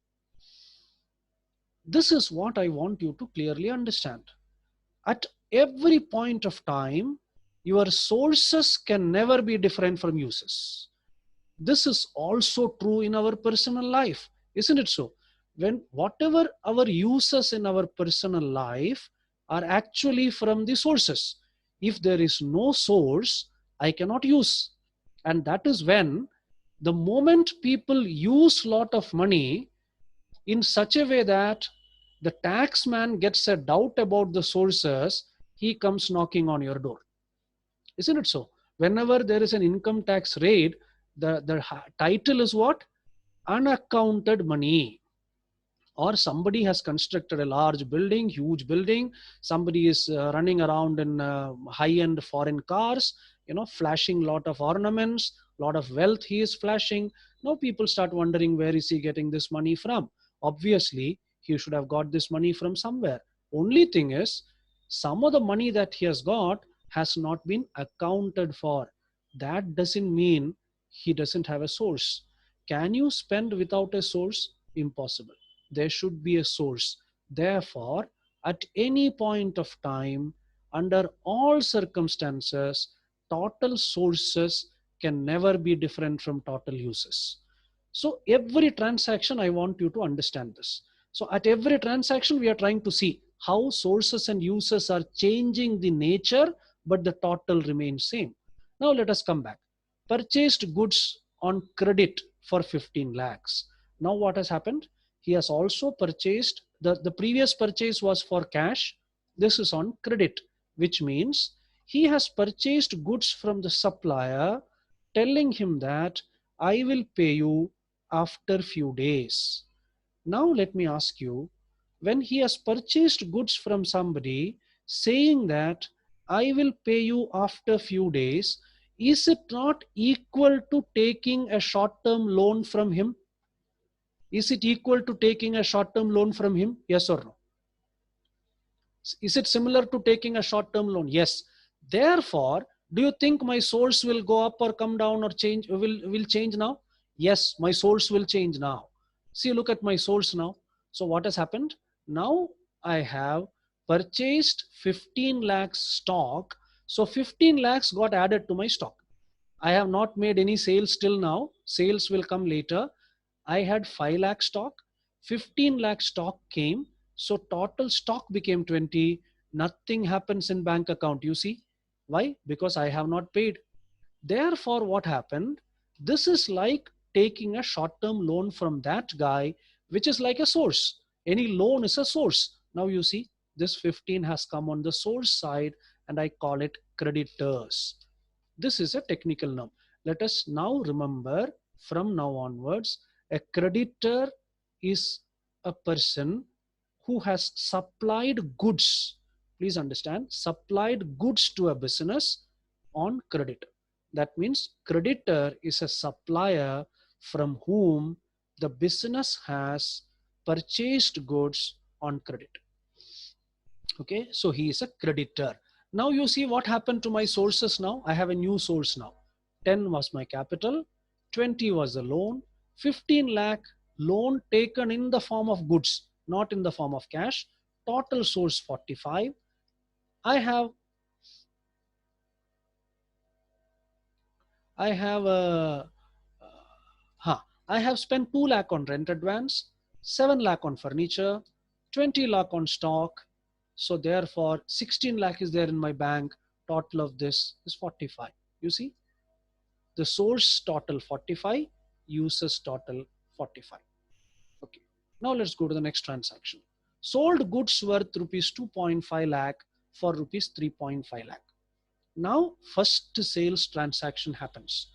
Speaker 2: This is what I want you to clearly understand. At every point of time, your sources can never be different from uses. This is also true in our personal life, isn't it so? When whatever our uses in our personal life are actually from the sources. If there is no source, I cannot use. And that is when the moment people use lot of money in such a way that the tax man gets a doubt about the sources, he comes knocking on your door. Isn't it so? Whenever there is an income tax raid, the title is what? Unaccounted money. Or somebody has constructed a large building, huge building. Somebody is running around in high-end foreign cars, flashing lot of ornaments, lot of wealth he is flashing. Now people start wondering, where is he getting this money from? Obviously, he should have got this money from somewhere. Only thing is, some of the money that he has got has not been accounted for. That doesn't mean he doesn't have a source. Can you spend without a source? Impossible. There should be a source. Therefore, at any point of time, under all circumstances, total sources can never be different from total uses. So every transaction, I want you to understand this. So at every transaction, we are trying to see how sources and uses are changing the nature, but the total remains same. Now let us come back. Purchased goods on credit for 15 lakhs. Now what has happened? He has also purchased, the previous purchase was for cash. This is on credit, which means he has purchased goods from the supplier, telling him that I will pay you after few days. Now let me ask you, when he has purchased goods from somebody saying that I will pay you after few days, is it not equal to taking a short-term loan from him? Is it equal to taking a short-term loan from him? Yes or no? Is it similar to taking a short-term loan? Yes. Therefore, do you think my source will go up or come down or change, will change now? Yes, my source will change now. See, look at my source now. So what has happened? Now I have purchased 15 lakhs stock. So 15 lakhs got added to my stock. I have not made any sales till now. Sales will come later. I had 5 lakh stock, 15 lakh stock came. So total stock became 20. Nothing happens in bank account. You see why? Because I have not paid. Therefore, what happened? This is like taking a short-term loan from that guy, which is like a source. Any loan is a source. Now you see this 15 has come on the source side and I call it creditors. This is a technical term. Let us now remember from now onwards, a creditor is a person who has supplied goods. Please understand, supplied goods to a business on credit. That means creditor is a supplier from whom the business has purchased goods on credit. Okay, so he is a creditor. Now you see what happened to my sources now. I have a new source now. 10 was my capital, 20 was the loan, 15 lakh loan taken in the form of goods, not in the form of cash. Total source 45. I have I have spent 2 lakh on rent advance, 7 lakh on furniture, 20 lakh on stock, So therefore 16 lakh is there in my bank. Total of this is 45. You see, the source total 45, users total 45. Okay. Now let's go to the next transaction. Sold goods worth rupees 2.5 lakh for rupees 3.5 lakh. Now first sales transaction happens.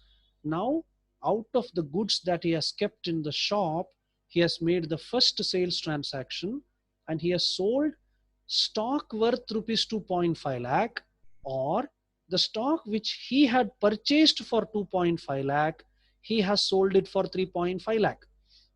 Speaker 2: Now out of the goods that he has kept in the shop, he has made the first sales transaction and he has sold stock worth rupees 2.5 lakh, or the stock which he had purchased for 2.5 lakh, he has sold it for 3.5 lakh.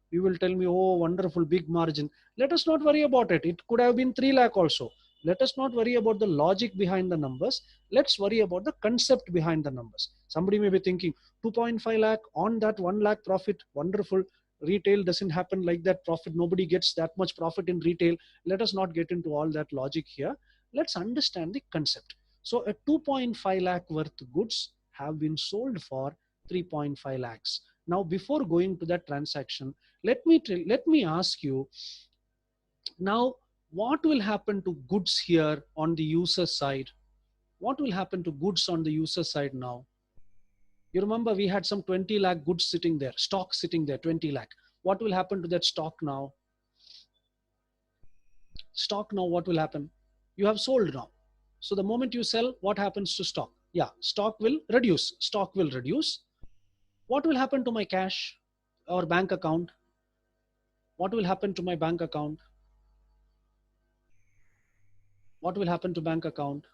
Speaker 2: You will tell me, oh, wonderful, big margin. Let us not worry about it. It could have been 3 lakh also. Let us not worry about the logic behind the numbers. Let's worry about the concept behind the numbers. Somebody may be thinking 2.5 lakh on that 1 lakh profit. Wonderful. Retail doesn't happen like that. Profit. Nobody gets that much profit in retail. Let us not get into all that logic here. Let's understand the concept. So a 2.5 lakh worth goods have been sold for 3.5 lakhs. Now, before going to that transaction, let me ask you now, what will happen to goods here on the user side? What will happen to goods on the user side now? You remember we had some 20 lakh goods sitting there, stock sitting there, 20 lakh. What will happen to that stock now? Stock now, what will happen? You have sold now. So the moment you sell, what happens to stock? Yeah, stock will reduce. Stock will reduce. What will happen to my cash or bank account? What will happen to my bank account? What will happen to bank account?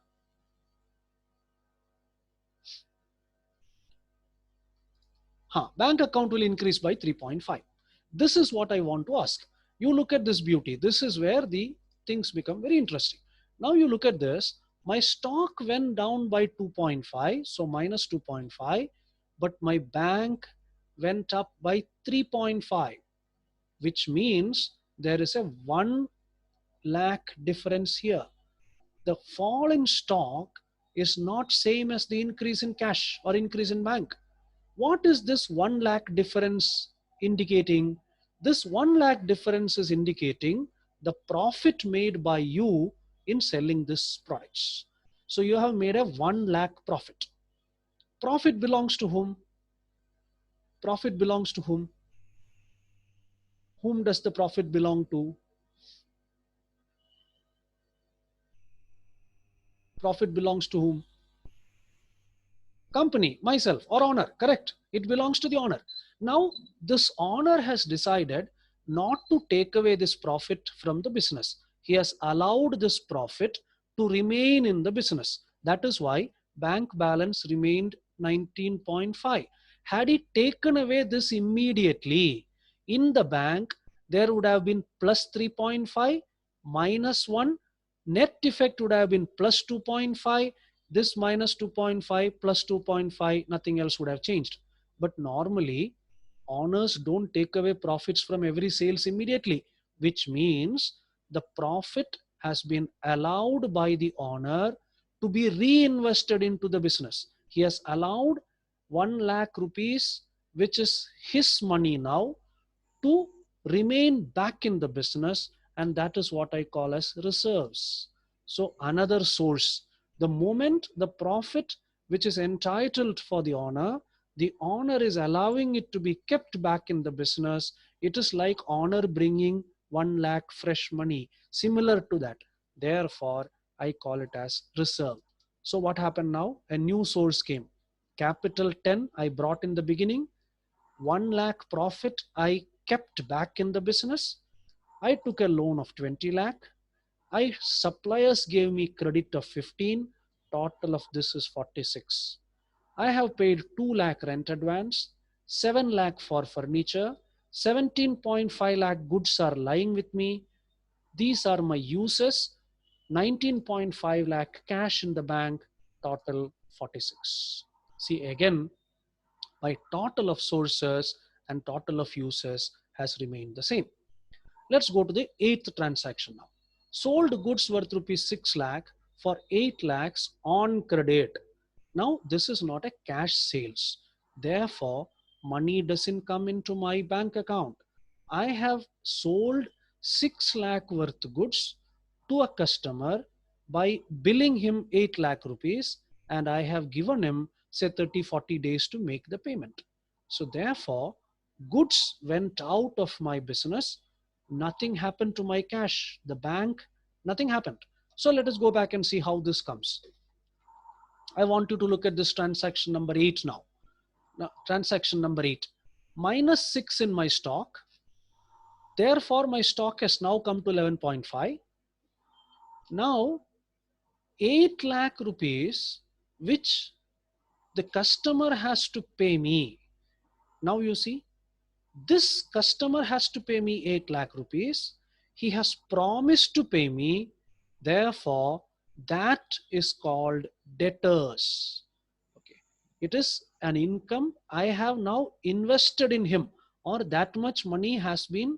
Speaker 2: Bank account will increase by 3.5. This is what I want to ask. You look at this beauty. This is where the things become very interesting. Now you look at this. My stock went down by 2.5, so minus 2.5, but my bank went up by 3.5, which means there is a 1 lakh difference here. The fall in stock is not same as the increase in cash or increase in bank. What is this 1 lakh difference indicating? This 1 lakh difference is indicating the profit made by you in selling these products. So you have made a 1 lakh profit. Profit belongs to whom? Profit belongs to whom? Whom does the profit belong to? Profit belongs to whom? Company, myself, or owner. Correct. It belongs to the owner. Now this owner has decided not to take away this profit from the business. He has allowed this profit to remain in the business. That is why bank balance remained 19.5. Had he taken away this immediately, in the bank there would have been plus 3.5 minus 1. Net effect would have been plus 2.5. This minus 2.5 plus 2.5, nothing else would have changed. But normally owners don't take away profits from every sales immediately, which means the profit has been allowed by the owner to be reinvested into the business. He has allowed 1 lakh rupees, which is his money now, to remain back in the business, and that is what I call as reserves. So another source, the moment the profit which is entitled for the owner is allowing it to be kept back in the business. It is like owner bringing 1 lakh fresh money, similar to that. Therefore I call it as reserve. So what happened now? A new source came. Capital 10 I brought in the beginning. 1 lakh profit I kept back in the business. I took a loan of 20 lakh. Suppliers gave me credit of 15. Total of this is 46. I have paid 2 lakh rent advance, 7 lakh for furniture, 17.5 lakh goods are lying with me. These are my uses. 19.5 lakh cash in the bank, total 46. See again, my total of sources and total of users has remained the same. Let's go to the 8th transaction now. Sold goods worth rupees 6 lakh for 8 lakhs on credit. Now this is not a cash sales. Therefore, money doesn't come into my bank account. I have sold 6 lakh worth goods to a customer by billing him 8 lakh rupees, and I have given him say 30-40 days to make the payment. So therefore, goods went out of my business, nothing happened to my cash, the bank, nothing happened. So let us go back and see how this comes. I want you to look at this transaction number 8 now. Now, transaction number 8, minus 6 in my stock. Therefore, my stock has now come to 11.5. Now, 8 lakh rupees, which the customer has to pay me. Now you see, this customer has to pay me 8 lakh rupees. He has promised to pay me. Therefore, that is called debtors. Okay. It is an income I have now invested in him, or that much money has been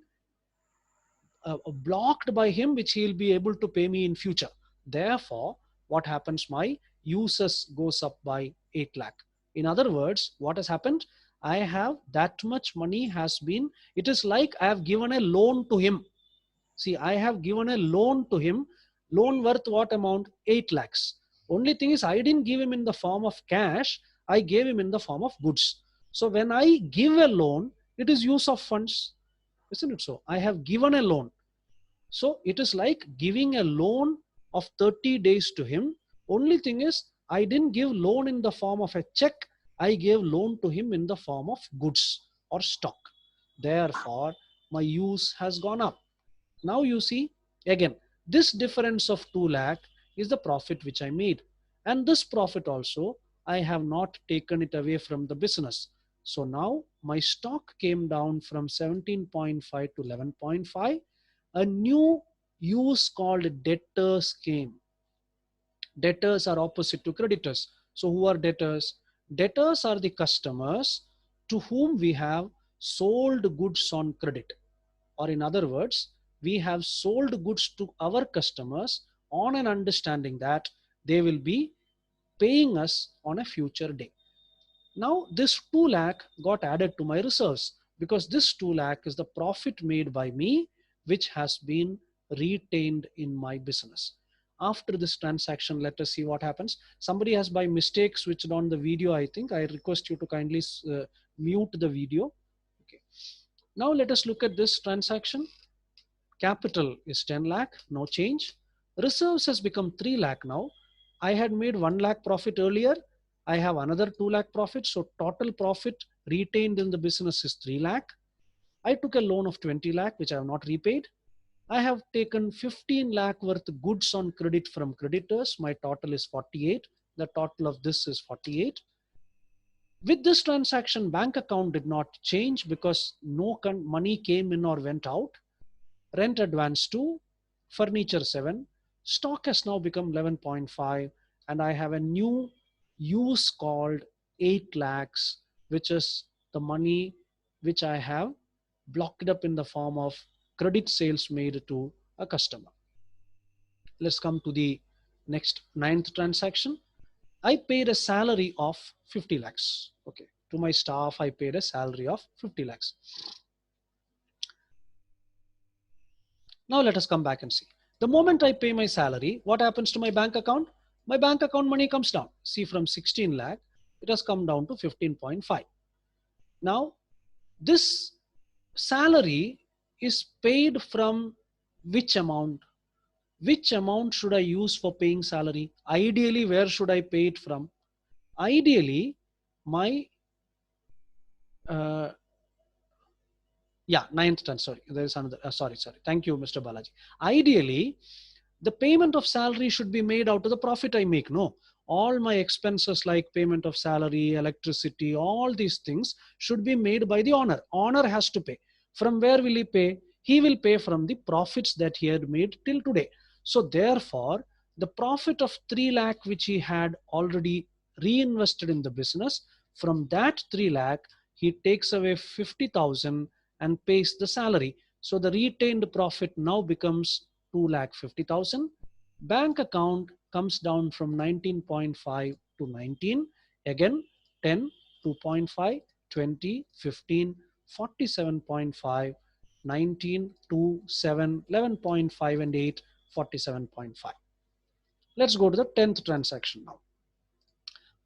Speaker 2: blocked by him, which he'll be able to pay me in future. Therefore, what happens? My uses goes up by 8 lakh. In other words, what has happened? I have that much money has been, it is like I have given a loan to him. See, I have given a loan to him, loan worth what amount? 8 lakhs. Only thing is, I didn't give him in the form of cash, I gave him in the form of goods. So when I give a loan, it is use of funds, isn't it so? I have given a loan. So it is like giving a loan of 30 days to him. Only thing is, I didn't give loan in the form of a check. I gave loan to him in the form of goods or stock. Therefore, my use has gone up. Now you see, again, this difference of 2 lakh is the profit which I made. And this profit also, I have not taken it away from the business. So now my stock came down from 17.5 to 11.5. A new use called debtors came. Debtors are opposite to creditors. So who are debtors? Debtors are the customers to whom we have sold goods on credit. Or in other words, we have sold goods to our customers on an understanding that they will be paying us on a future day. Now this 2 lakh got added to my reserves, because this 2 lakh is the profit made by me, which has been retained in my business. After this transaction, let us see what happens. Somebody has by mistake switched on the video, I think. I request you to kindly mute the video. Okay. Now let us look at this transaction. Capital is 10 lakh, no change. Reserves has become 3 lakh now. I had made 1 lakh profit earlier. I have another 2 lakh profit. So total profit retained in the business is 3 lakh. I took a loan of 20 lakh, which I have not repaid. I have taken 15 lakh worth goods on credit from creditors. My total is 48. The total of this is 48. With this transaction, bank account did not change because no money came in or went out. Rent advance 2, furniture 7, stock has now become 11.5, and I have a new use called 8 lakhs, which is the money which I have blocked up in the form of credit sales made to a customer. Let's come to the next 9th transaction. I paid a salary of 50 lakhs. Okay, to my staff, I paid a salary of 50 lakhs. Now let us come back and see. The moment I pay my salary, what happens to my bank account? My bank account money comes down. See, from 16 lakh, it has come down to 15.5. Now, this salary is paid from which amount? Which amount should I use for paying salary? Ideally, where should I pay it from? Ideally, my yeah, 9th turn, sorry, there is another, sorry. Thank you, Mr. Balaji. Ideally, the payment of salary should be made out of the profit I make. No, all my expenses like payment of salary, electricity, all these things should be made by the owner. Owner has to pay. From where will he pay? He will pay from the profits that he had made till today. So therefore, the profit of 3 lakh which he had already reinvested in the business, from that 3 lakh, he takes away 50,000 and pays the salary. So the retained profit now becomes 2,50,000. Bank account comes down from 19.5 to 19. Again, 10, 2.5, 20, 15, 47.5, 19, 2, 7, 11.5 and 8, 47.5. Let's go to the 10th transaction now.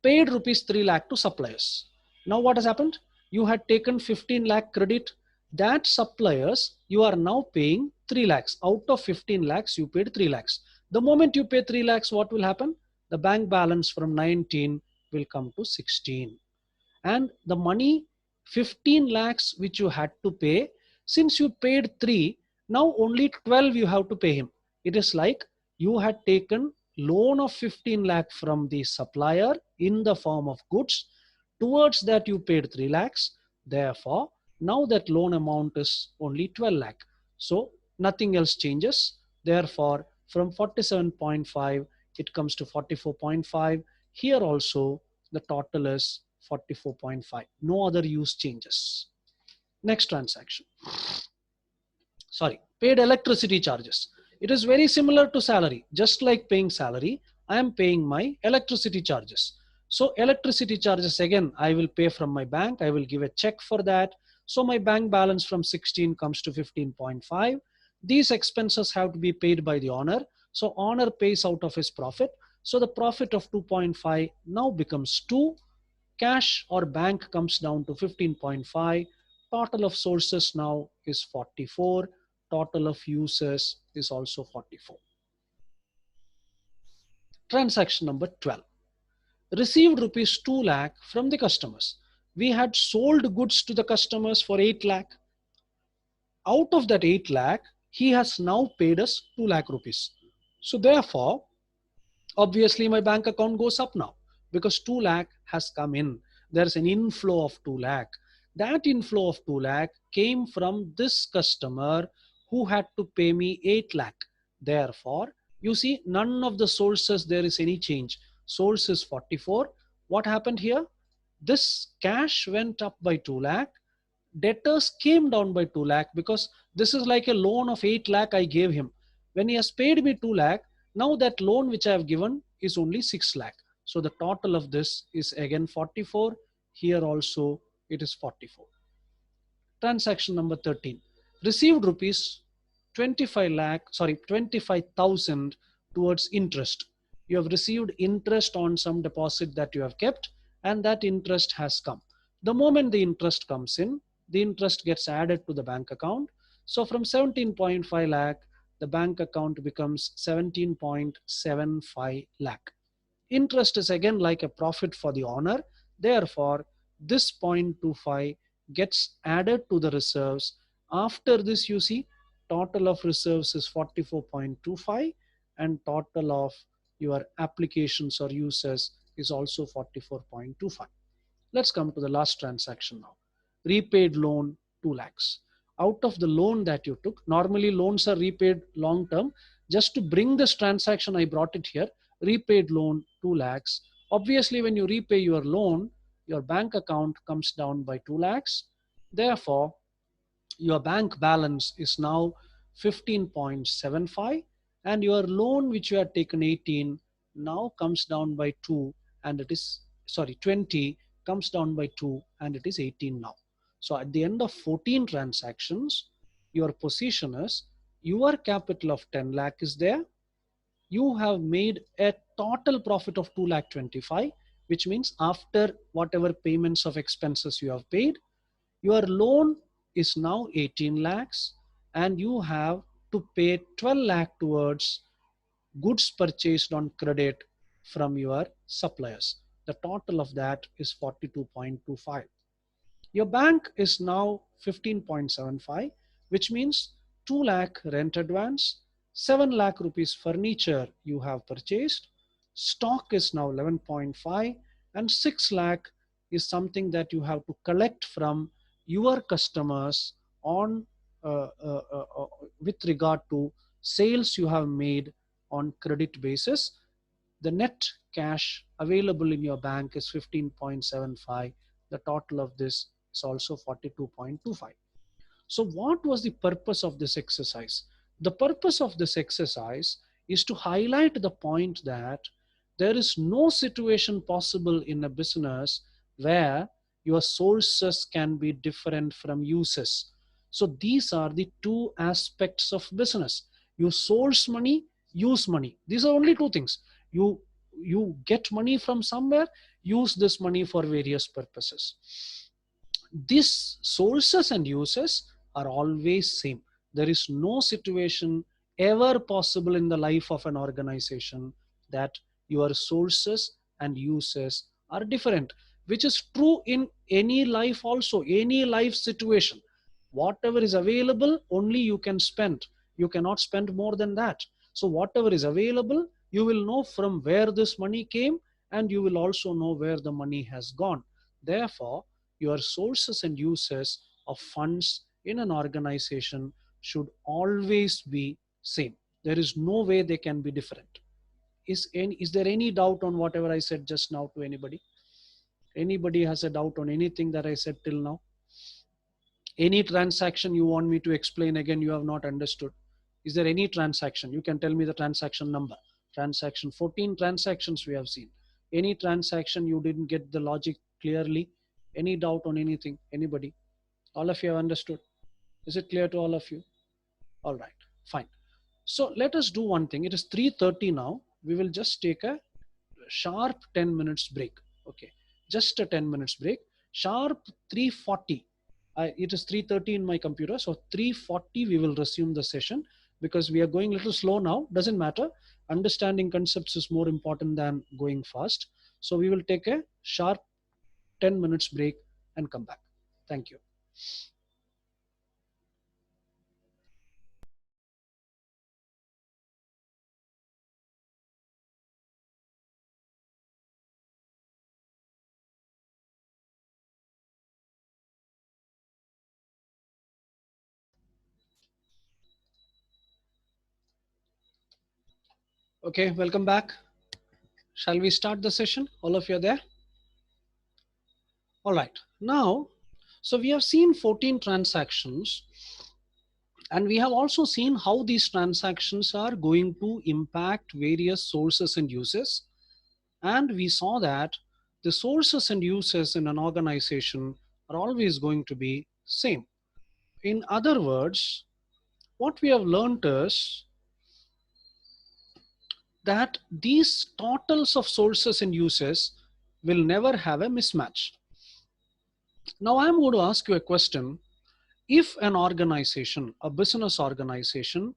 Speaker 2: Paid rupees 3 lakh to suppliers. Now what has happened? You had taken 15 lakh credit. That suppliers, you are now paying 3 lakhs. Out of 15 lakhs, you paid 3 lakhs. The moment you pay 3 lakhs, what will happen? The bank balance from 19 will come to 16. And the money 15 lakhs which you had to pay, since you paid 3, now only 12 you have to pay him. It is like you had taken loan of 15 lakh from the supplier in the form of goods. Towards that you paid 3 lakhs. Therefore now that loan amount is only 12 lakh. So nothing else changes. Therefore from 47.5 it comes to 44.5. Here also the total is 44.5. No other use changes. Next transaction. Sorry, paid electricity charges. It is very similar to salary. Just like paying salary, I am paying my electricity charges. So electricity charges, again, I will pay from my bank. I will give a check for that. So my bank balance from 16 comes to 15.5. These expenses have to be paid by the owner. So owner pays out of his profit. So the profit of 2.5 now becomes 2. Cash or bank comes down to 15.5. Total of sources now is 44. Total of uses is also 44. Transaction number 12. Received rupees 2 lakh from the customers. We had sold goods to the customers for 8 lakh. Out of that 8 lakh, he has now paid us 2 lakh rupees. So therefore, obviously my bank account goes up now because 2 lakh has come in. There's an inflow of 2 lakh. That inflow of 2 lakh came from this customer who had to pay me 8 lakh. Therefore, you see none of the sources there is any change. Source is 44. What happened here? This cash went up by 2 lakh. Debtors came down by 2 lakh because this is like a loan of 8 lakh I gave him. When he has paid me 2 lakh, now that loan which I have given is only 6 lakh. So the total of this is again 44. Here also it is 44. Transaction number 13. Received rupees 25,000 towards interest. You have received interest on some deposit that you have kept, and that interest has come. The moment the interest comes in, the interest gets added to the bank account. So from 17.5 lakh, the bank account becomes 17.75 lakh. Interest is again like a profit for the owner. Therefore, this 0.25 gets added to the reserves. After this, you see, total of reserves is 44.25 and total of your applications or uses is also 44.25. Let's come to the last transaction now. Repaid loan 2 lakhs. Out of the loan that you took, normally loans are repaid long term. Just to bring this transaction, I brought it here. Repaid loan 2 lakhs. Obviously, when you repay your loan, your bank account comes down by 2 lakhs. Therefore, your bank balance is now 15.75 and your loan which you had taken 18 now comes down by 2 and it is 20 comes down by 2 and it is 18 now. So at the end of 14 transactions, your position is your capital of 10 lakh is there. You have made a total profit of 2 lakh 25, which means after whatever payments of expenses you have paid, your loan is now 18 lakhs and you have to pay 12 lakh towards goods purchased on credit from your suppliers. The total of that is 42.25. Your bank is now 15.75, which means 2 lakh rent advance, 7 lakh rupees furniture you have purchased, stock is now 11.5 and 6 lakh is something that you have to collect from your customers on with regard to sales you have made on credit basis. The net cash available in your bank is 15.75. The total of this is also 42.25. So what was the purpose of this exercise? The purpose of this exercise is to highlight the point that there is no situation possible in a business where your sources can be different from uses. So these are the two aspects of business. You source money use money. These are only two things. You get money from somewhere, use this money for various purposes. These sources and uses are always same. There is no situation ever possible in the life of an organization that your sources and uses are different, which is true in any life also, any life situation. Whatever is available, only you can spend. You cannot spend more than that. So whatever is available, you will know from where this money came, and you will also know where the money has gone. Therefore, your sources and uses of funds in an organization should always be same. There is no way they can be different. Is there any doubt on whatever I said just now to anybody? Anybody has a doubt on anything that I said till now? Any transaction you want me to explain again you have not understood? Is there any transaction? You can tell me the transaction number. Transaction, 14 transactions we have seen. Any transaction you didn't get the logic clearly? Any doubt on anything? Anybody? All of you have understood? Is it clear to all of you? All right, fine. So let us do one thing. It is 3:30 now. We will just take a sharp 10 minutes break. Okay, just a 10 minutes break. Sharp 3:40. It is 3:30 in my computer. So 3:40 we will resume the session, because we are going a little slow now. Doesn't matter. Understanding concepts is more important than going fast. So we will take a sharp 10 minutes break and come back. Thank you. Okay, welcome back. Shall we start the session? All of you are there? All right. Now, so we have seen 14 transactions, and we have also seen how these transactions are going to impact various sources and uses. And we saw that the sources and uses in an organization are always going to be same. In other words, what we have learned is that these totals of sources and uses will never have a mismatch. Now I'm going to ask you a question. If an organization, a business organization,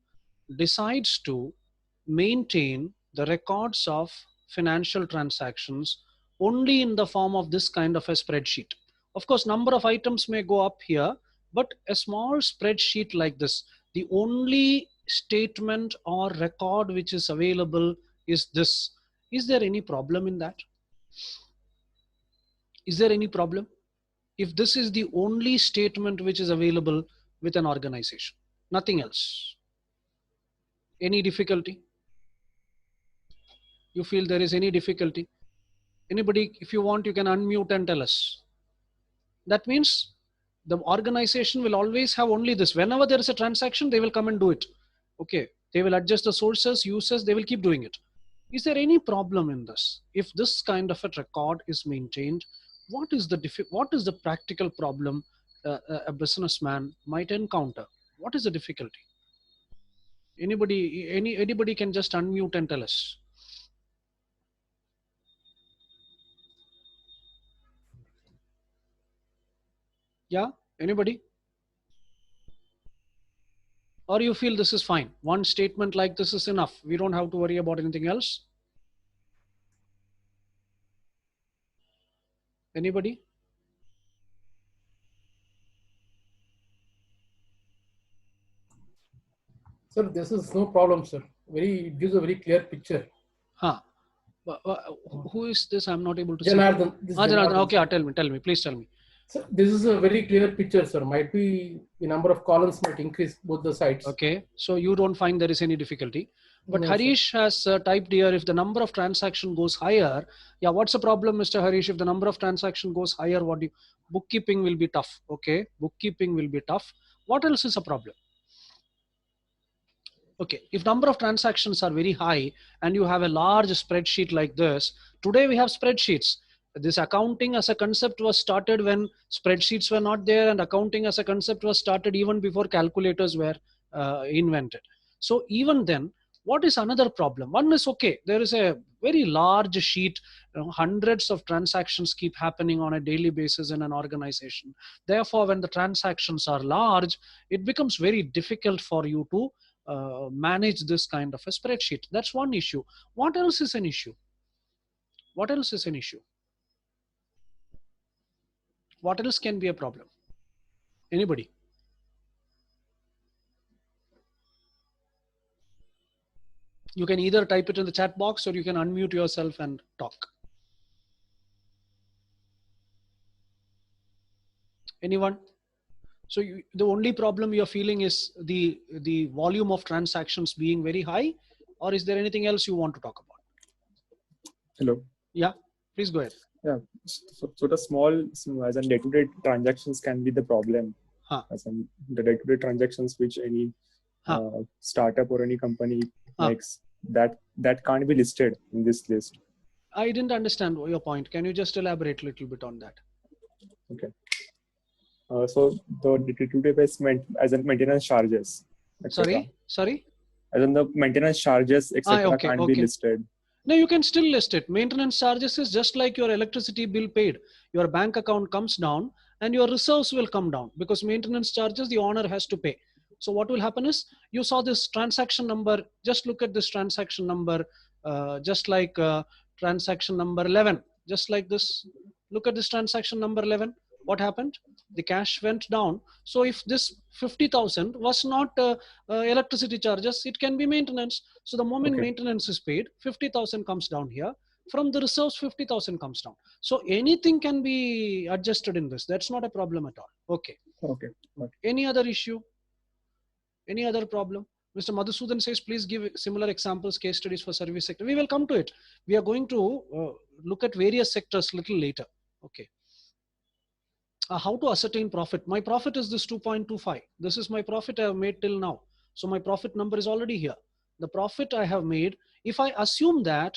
Speaker 2: decides to maintain the records of financial transactions only in the form of this kind of a spreadsheet, of course, number of items may go up here, but a small spreadsheet like this, the only statement or record which is available is this. Is there any problem in that? Is there any problem if this is the only statement which is available with an organization, nothing else? Any difficulty? You feel there is any difficulty? Anybody, if you want, you can unmute and tell us. That means the organization will always have only this. Whenever there is a transaction, they will come and do it. Okay, they will adjust the sources, uses, they will keep doing it. Is there any problem in this? If this kind of a record is maintained, what is the practical problem a businessman might encounter? What is the difficulty? Anybody can just unmute and tell us. Yeah, anybody? Or you feel this is fine? One statement like this is enough. We don't have to worry about anything else. Anybody?
Speaker 6: Sir, this is no problem, sir. It gives a very clear picture.
Speaker 2: Huh. Who is this? I'm not able to
Speaker 6: Janardhan,
Speaker 2: see. Janardhan. Okay, tell me, please tell me.
Speaker 6: So this is a very clear picture, sir. Might be the number of columns might increase both the sides.
Speaker 2: Okay, so you don't find there is any difficulty. But
Speaker 6: No,
Speaker 2: Harish has typed here, if the number of transaction goes higher, yeah, what's the problem, Mr. Harish? If the number of transaction goes higher, bookkeeping will be tough. Okay, bookkeeping will be tough. What else is a problem? Okay, if number of transactions are very high and you have a large spreadsheet like this, today we have spreadsheets. This accounting as a concept was started when spreadsheets were not there, and accounting as a concept was started even before calculators were invented. So even then, What is another problem? One is, okay, there is a very large sheet, hundreds of transactions keep happening on a daily basis in an organization. Therefore, when the transactions are large, it becomes very difficult for you to manage this kind of a spreadsheet. That's one issue. What else is an issue? What else is an issue? What else can be a problem? Anybody? You can either type it in the chat box or you can unmute yourself and talk. Anyone? So the only problem you're feeling is the volume of transactions being very high, or is there anything else you want to talk about?
Speaker 8: Hello.
Speaker 2: Yeah, please go ahead.
Speaker 8: Yeah. So the small, as in day-to-day transactions can be the problem. As in the day-to-day transactions which any startup or any company makes, that can't be listed in this list.
Speaker 2: I didn't understand your point. Can you just elaborate a little bit on that?
Speaker 8: Okay. So the day-to-day basement as in maintenance charges, etc.
Speaker 2: Sorry.
Speaker 8: As in the maintenance charges, etc. can't be listed.
Speaker 2: No, you can still list it. Maintenance charges is just like your electricity bill paid. Your bank account comes down and your reserves will come down, because maintenance charges the owner has to pay. So what will happen is, you saw this transaction number. Just look at this transaction number, just like transaction number 11. Just like this. Look at this transaction number 11. What happened? The cash went down. So if this 50,000 was not electricity charges, it can be maintenance. So the moment maintenance is paid, 50,000 comes down here. From the reserves, 50,000 comes down. So anything can be adjusted in this. That's not a problem at all. Okay. Any other issue? Any other problem? Mr. Madhusudan says, please give similar examples, case studies for service sector. We will come to it. We are going to look at various sectors little later. Okay. How to ascertain profit? My profit is this 2.25. This is my profit I have made till now. So my profit number is already here. The profit I have made, if I assume that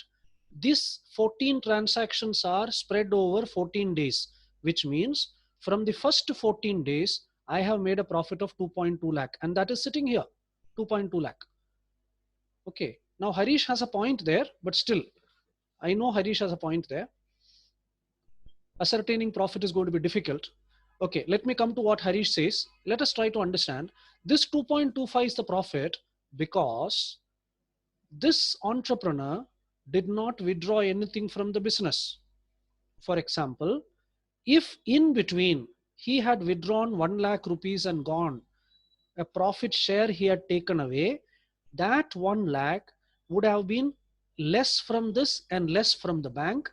Speaker 2: these 14 transactions are spread over 14 days, which means from the first 14 days, I have made a profit of 2.2 lakh, and that is sitting here, 2.2 lakh. Okay. Now Harish has a point there, but still, I know Harish has a point there. Ascertaining profit is going to be difficult. Okay, let me come to what Harish says. Let us try to understand. This 2.25 is the profit because this entrepreneur did not withdraw anything from the business. For example, if in between he had withdrawn 1 lakh rupees and gone, a profit share he had taken away, that 1 lakh would have been less from this and less from the bank.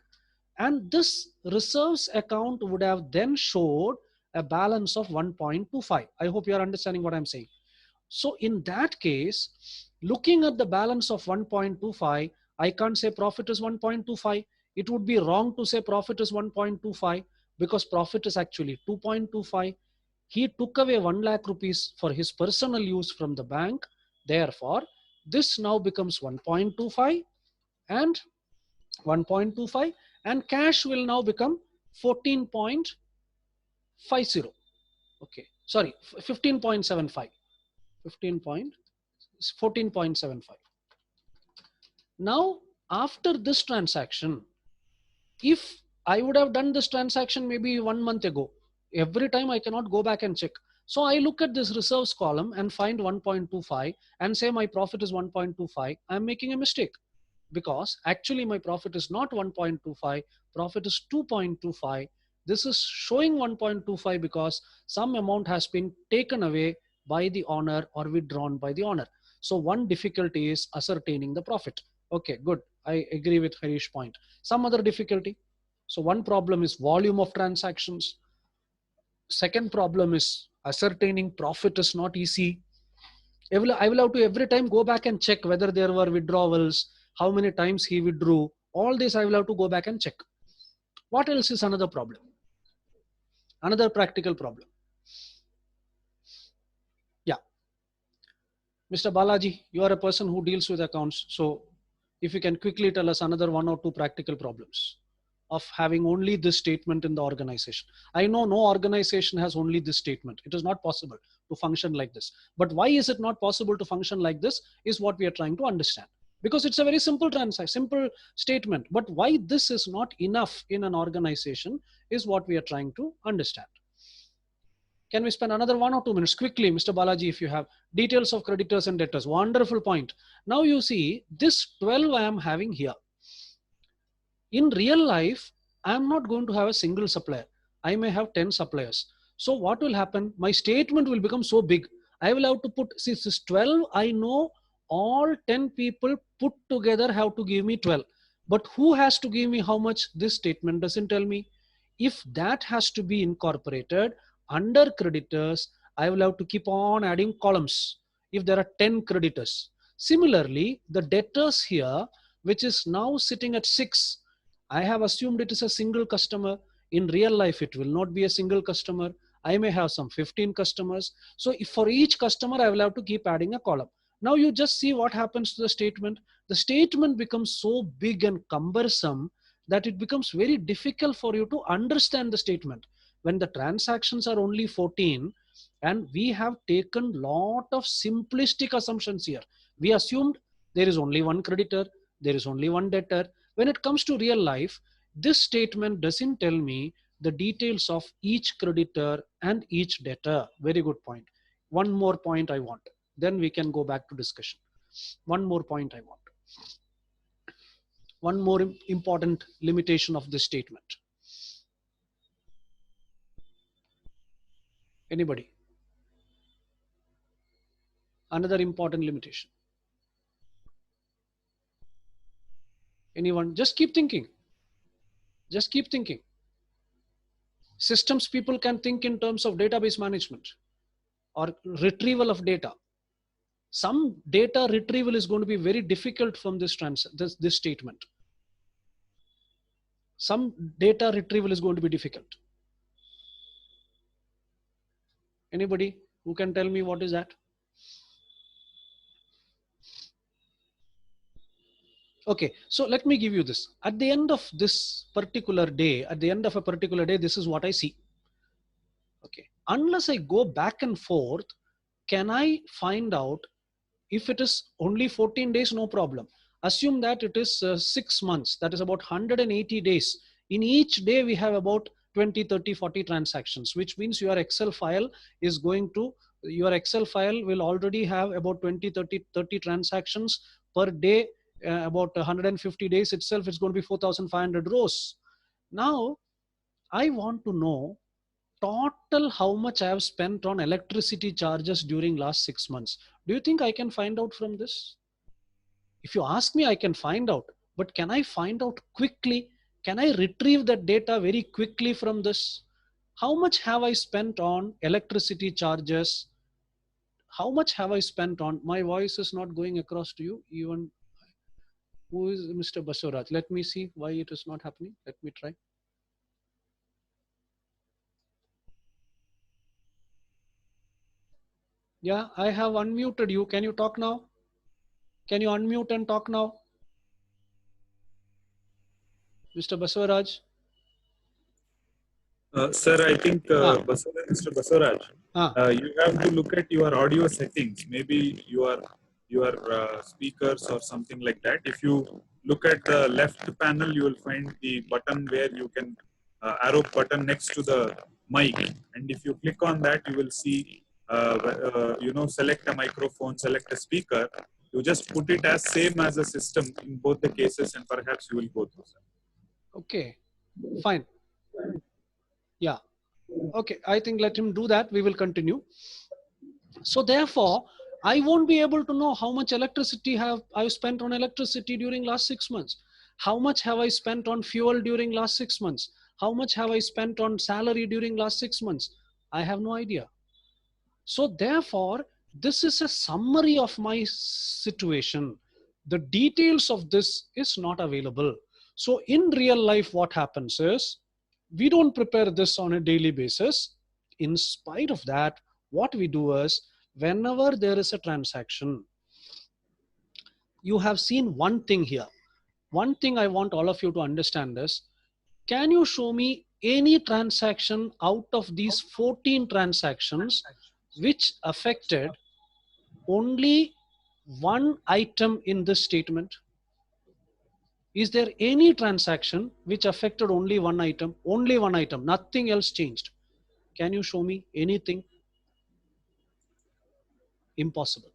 Speaker 2: And this reserves account would have then showed a balance of 1.25. I hope you are understanding what I'm saying. So in that case, looking at the balance of 1.25, I can't say profit is 1.25. It would be wrong to say profit is 1.25 because profit is actually 2.25. He took away 1 lakh rupees for his personal use from the bank. Therefore, this now becomes 1.25 and 1.25, and cash will now become 14.50. Okay, sorry, 15.75. 14.75. Now, after this transaction, if I would have done this transaction maybe 1 month ago, every time I cannot go back and check. So I look at this reserves column and find 1.25 and say my profit is 1.25. I'm making a mistake, because actually my profit is not 1.25, profit is 2.25. This is showing 1.25 because some amount has been taken away by the owner or withdrawn by the owner. So one difficulty is ascertaining the profit. Okay, good. I agree with Harish's point. Some other difficulty. So one problem is volume of transactions. Second problem is ascertaining profit is not easy. I will have to every time go back and check whether there were withdrawals, how many times he withdrew. All this I will have to go back and check. What else is another problem? Another practical problem. Yeah. Mr. Balaji, you are a person who deals with accounts. So if you can quickly tell us another 1 or 2 practical problems. of having only this statement in the organization. I know no organization has only this statement. It is not possible to function like this. But why is it not possible to function like this is what we are trying to understand. Because it's a very simple simple statement. But why this is not enough in an organization is what we are trying to understand. Can we spend another 1 or 2 minutes quickly, Mr. Balaji, if you have details of creditors and debtors? Wonderful point. Now you see this 12 I am having here. In real life, I am not going to have a single supplier. I may have 10 suppliers. So what will happen? My statement will become so big. I will have to put, since this 12, I know all 10 people put together have to give me 12. But who has to give me how much? This statement doesn't tell me. If that has to be incorporated under creditors, I will have to keep on adding columns if there are 10 creditors. Similarly, the debtors here, which is now sitting at 6, I have assumed it is a single customer. In real life, it will not be a single customer. I may have some 15 customers. So if for each customer, I will have to keep adding a column. Now you just see what happens to the statement. The statement becomes so big and cumbersome that it becomes very difficult for you to understand the statement. When the transactions are only 14 and we have taken lot of simplistic assumptions here. We assumed there is only one creditor, there is only one debtor. When it comes to real life, this statement doesn't tell me the details of each creditor and each debtor. Very good point. One more point I want. Then we can go back to discussion. One more point I want. One more important limitation of this statement. Anybody? Another important limitation. Anyone? Just keep thinking. Just keep thinking. Systems people can think in terms of database management or retrieval of data. Some data retrieval is going to be very difficult from this statement. Some data retrieval is going to be difficult. Anybody who can tell me what is that? Okay, so let me give you this. At the end of this particular day, this is what I see. Okay, unless I go back and forth, can I find out if it is only 14 days, no problem. Assume that it is 6 months, that is about 180 days. In each day, we have about 20, 30, 40 transactions, which means your Excel file is going to, your Excel file will already have about 20, 30 transactions per day. About 150 days itself, it's going to be 4,500 rows. Now, I want to know total how much I have spent on electricity charges during last 6 months. Do you think I can find out from this? If you ask me, I can find out, but can I find out quickly? Can I retrieve that data very quickly from this? How much have I spent on electricity charges? How much have I spent on, my voice is not going across to you, even, who is Mr. Basuraj? Let me see why it is not happening. Let me try. Yeah, I have unmuted you. Can you talk now? Can you unmute and talk now? Mr. Basuraj?
Speaker 1: Sir, I think Mr. Basaraj, you have to look at your audio settings. Maybe your speakers or something like that. If you look at the left panel, you will find the button where you can arrow button next to the mic, and if you click on that, you will see select a microphone, select a speaker. You just put it as same as a system in both the cases, and perhaps you will go through. Sir.
Speaker 2: Okay, fine. Yeah. Okay, I think let him do that. We will continue. So therefore, I won't be able to know how much electricity I've spent on electricity during last 6 months. How much have I spent on fuel during last 6 months? How much have I spent on salary during last 6 months? I have no idea. So therefore, this is a summary of my situation. The details of this is not available. So in real life, what happens is, we don't prepare this on a daily basis. In spite of that, what we do is, whenever there is a transaction, you have seen one thing here. One thing I want all of you to understand is, Can you show me any transaction out of these 14 transactions which affected only one item in this statement? Is there any transaction which affected only one item? Only one item, nothing else changed. Can you show me anything? Impossible.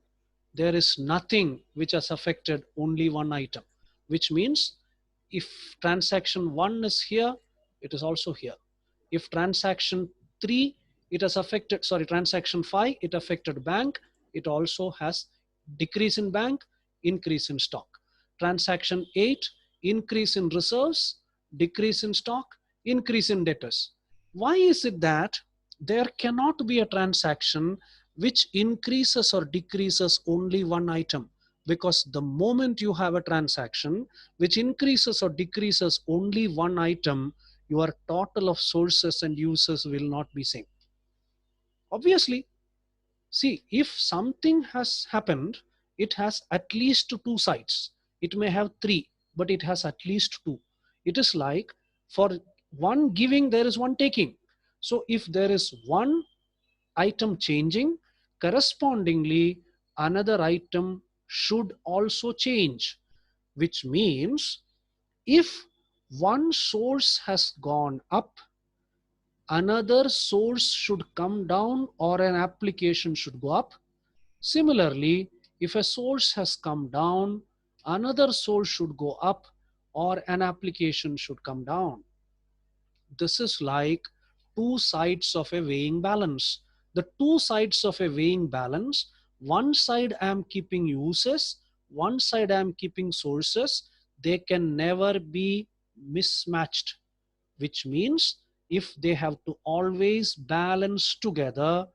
Speaker 2: There is nothing which has affected only one item, which means if transaction 1 is here, it is also here. If transaction 3, it has affected, sorry, transaction 5, it affected bank, it also has decrease in bank, increase in stock. Transaction 8, increase in reserves, decrease in stock, increase in debtors. Why is it that there cannot be a transaction which increases or decreases only one item? Because the moment you have a transaction which increases or decreases only one item, your total of sources and uses will not be same. Obviously, see, if something has happened, it has at least two sides. It may have three, but it has at least two. It is like for one giving, there is one taking. So if there is one item changing, correspondingly, another item should also change, which means if one source has gone up, another source should come down or an application should go up. Similarly, if a source has come down, another source should go up or an application should come down. This is like two sides of a weighing balance. The two sides of a weighing balance, one side I am keeping uses, one side I am keeping sources, they can never be mismatched, which means if they have to always balance together,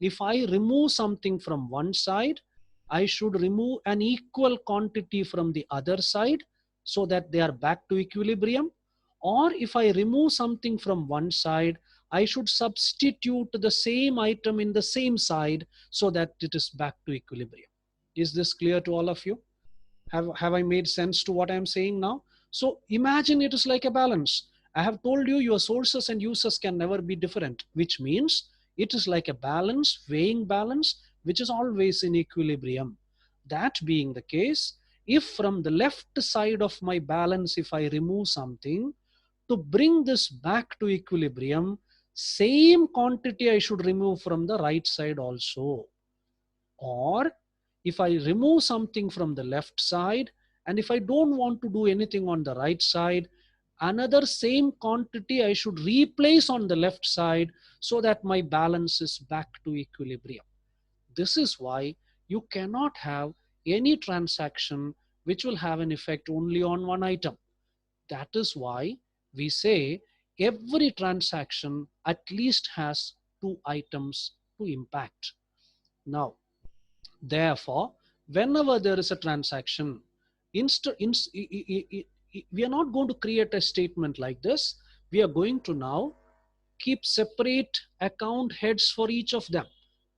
Speaker 2: if I remove something from one side, I should remove an equal quantity from the other side so that they are back to equilibrium. Or if I remove something from one side, I should substitute the same item in the same side so that it is back to equilibrium. Is this clear to all of you? Have I made sense to what I'm saying now? So imagine it is like a balance. I have told you your sources and uses can never be different, which means it is like a balance, weighing balance, which is always in equilibrium. That being the case, if from the left side of my balance, if I remove something, to bring this back to equilibrium, same quantity I should remove from the right side also. Or if I remove something from the left side, and if I don't want to do anything on the right side, another same quantity I should replace on the left side so that my balance is back to equilibrium. This is why you cannot have any transaction which will have an effect only on one item. That is why we say every transaction at least has two items to impact. Now, therefore, whenever there is a transaction, we are not going to create a statement like this. We are going to now keep separate account heads for each of them.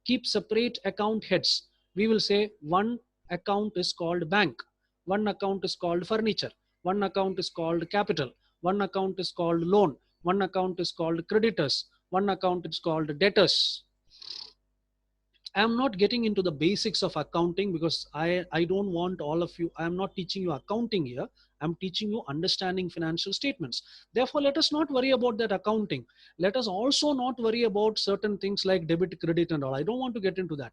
Speaker 2: Keep separate account heads. We will say one account is called bank, one account is called furniture, one account is called capital, one account is called loan, one account is called creditors, one account is called debtors. I'm not getting into the basics of accounting because I don't want all of you, I'm not teaching you accounting here. I'm teaching you understanding financial statements. Therefore, let us not worry about that accounting. Let us also not worry about certain things like debit, credit and all. I don't want to get into that.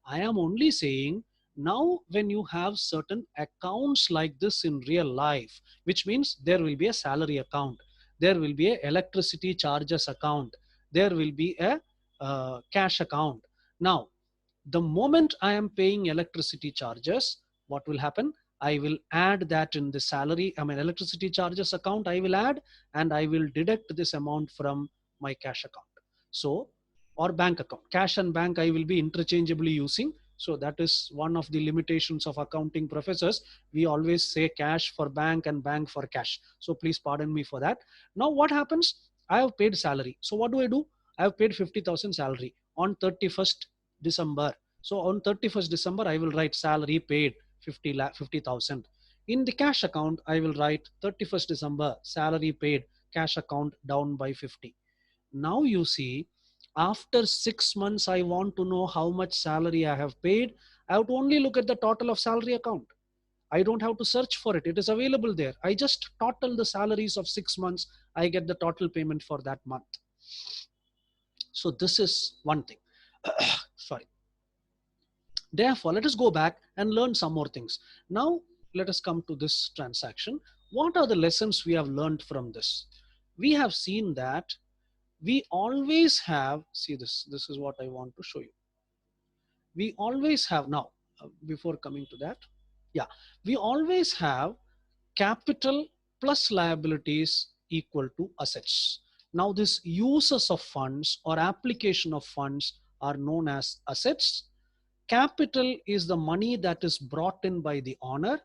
Speaker 2: I am only saying now when you have certain accounts like this in real life, which means there will be a salary account, there will be a electricity charges account, there will be a cash account. Now, the moment I am paying electricity charges, what will happen? I will add that in the salary, I mean electricity charges account, I will add and I will deduct this amount from my cash account. So, or bank account. Cash and bank I will be interchangeably using. So that is one of the limitations of accounting professors. We always say cash for bank and bank for cash. So please pardon me for that. Now what happens? I have paid salary. So what do? I have paid 50,000 salary on 31st December. So on 31st December, I will write salary paid 50,000. In the cash account, I will write 31st December, salary paid cash account down by 50. Now you see, after 6 months, I want to know how much salary I have paid. I have to only look at the total of salary account. I don't have to search for it. It is available there. I just total the salaries of 6 months. I get the total payment for that month. So this is one thing. Sorry. Therefore, let us go back and learn some more things. Now, let us come to this transaction. What are the lessons we have learned from this? We have seen that we always have, see this is what I want to show you. We always have, now, before coming to that, yeah, we always have capital plus liabilities equal to assets. Now, this uses of funds or application of funds are known as assets. Capital is the money that is brought in by the owner,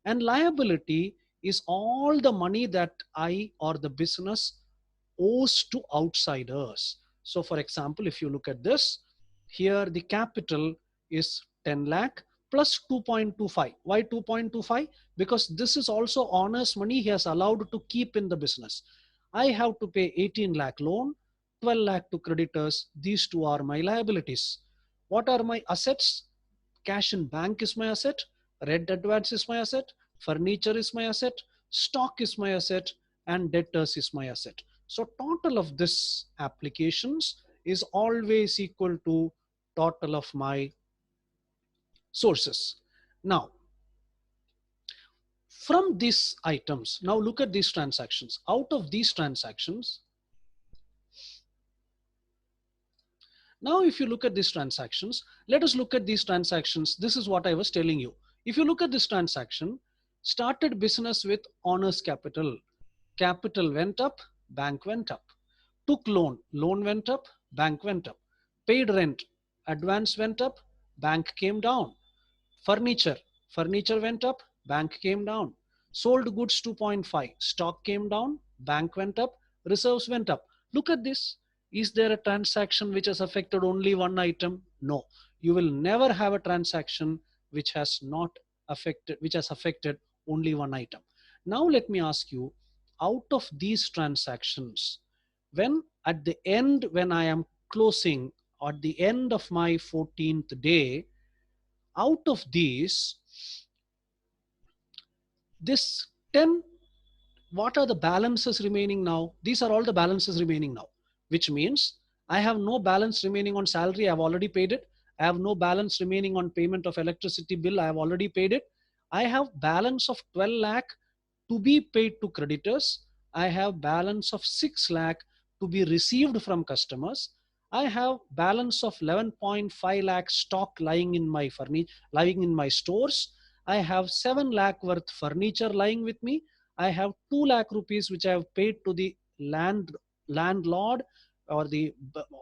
Speaker 2: and liability is all the money that I or the business owes to outsiders. So for example, if you look at this, here the capital is 10 lakh plus 2.25. Why 2.25? Because this is also owner's money he has allowed to keep in the business. I have to pay 18 lakh loan, 12 lakh to creditors. These two are my liabilities. What are my assets? Cash in bank is my asset, rent advance is my asset, furniture is my asset, stock is my asset, and debtors is my asset. So total of this applications is always equal to total of my sources. Now, from these items, now look at these transactions. Out of these transactions, now if you look at these transactions, let us look at these transactions. This is what I was telling you. If you look at this transaction, started business with owner's capital. Capital went up, bank went up. Took loan, loan went up, bank went up. Paid rent, advance went up, bank came down. Furniture, furniture went up, bank came down. Sold goods 2.5, stock came down, bank went up, reserves went up. Look at this. Is there a transaction which has affected only one item? No. You will never have a transaction which has not affected, which has affected only one item. Now let me ask you, out of these transactions, when at the end, when I am closing at the end of my 14th day, out of these, this 10, what are the balances remaining now? These are all the balances remaining now, which means I have no balance remaining on salary. I've already paid it. I have no balance remaining on payment of electricity bill. I have already paid it. I have balance of 12 lakh to be paid to creditors. I have balance of 6 lakh to be received from customers. I have balance of 11.5 lakh stock lying in my lying in my stores. I have 7 lakh worth furniture lying with me. I have 2 lakh rupees which I have paid to the landlord or the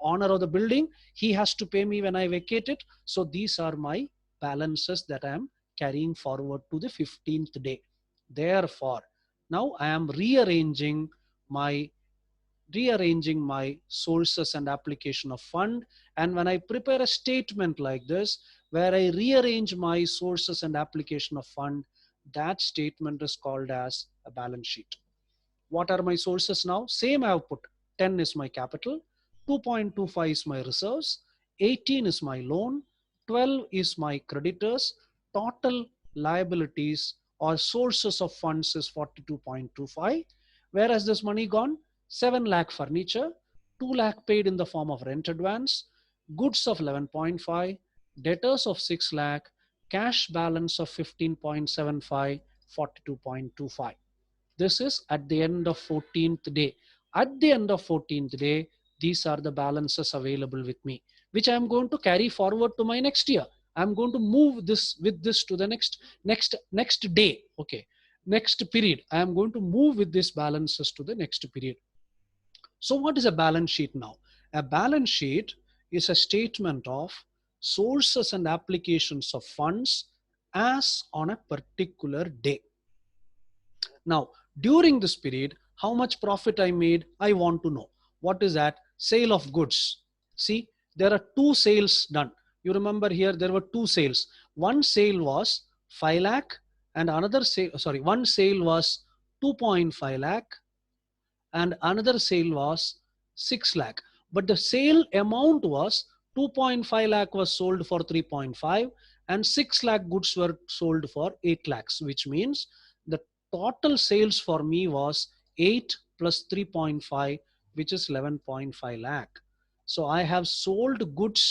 Speaker 2: owner of the building. He has to pay me when I vacate it. So these are my balances that I am carrying forward to the 15th day. Therefore, now I am rearranging my sources and application of fund. And when I prepare a statement like this, where I rearrange my sources and application of fund, that statement is called as a balance sheet. What are my sources now? Same I have put. 10 is my capital, 2.25 is my reserves, 18 is my loan, 12 is my creditors. Total liabilities or sources of funds is 42.25. Where has this money gone? 7 lakh furniture, 2 lakh paid in the form of rent advance, goods of 11.5, debtors of 6 lakh, cash balance of 15.75, 42.25. This is at the end of 14th day. At the end of 14th day, these are the balances available with me, which I'm going to carry forward to my next year. I'm going to move this with this to the next day. Okay. Next period. I am going to move with these balances to the next period. So what is a balance sheet now? A balance sheet is a statement of sources and applications of funds as on a particular day. Now, during this period, how much profit I made, I want to know. What is that? Sale of goods. See, there are 2 sales done. You remember here, there were 2 sales. One sale was 5 lakh and another sale, sorry, one sale was 2.5 lakh and another sale was 6 lakh. But the sale amount was 2.5 lakh was sold for 3.5 and 6 lakh goods were sold for 8 lakhs, which means the total sales for me was 8 plus 3.5, which is 11.5 lakh. So I have sold goods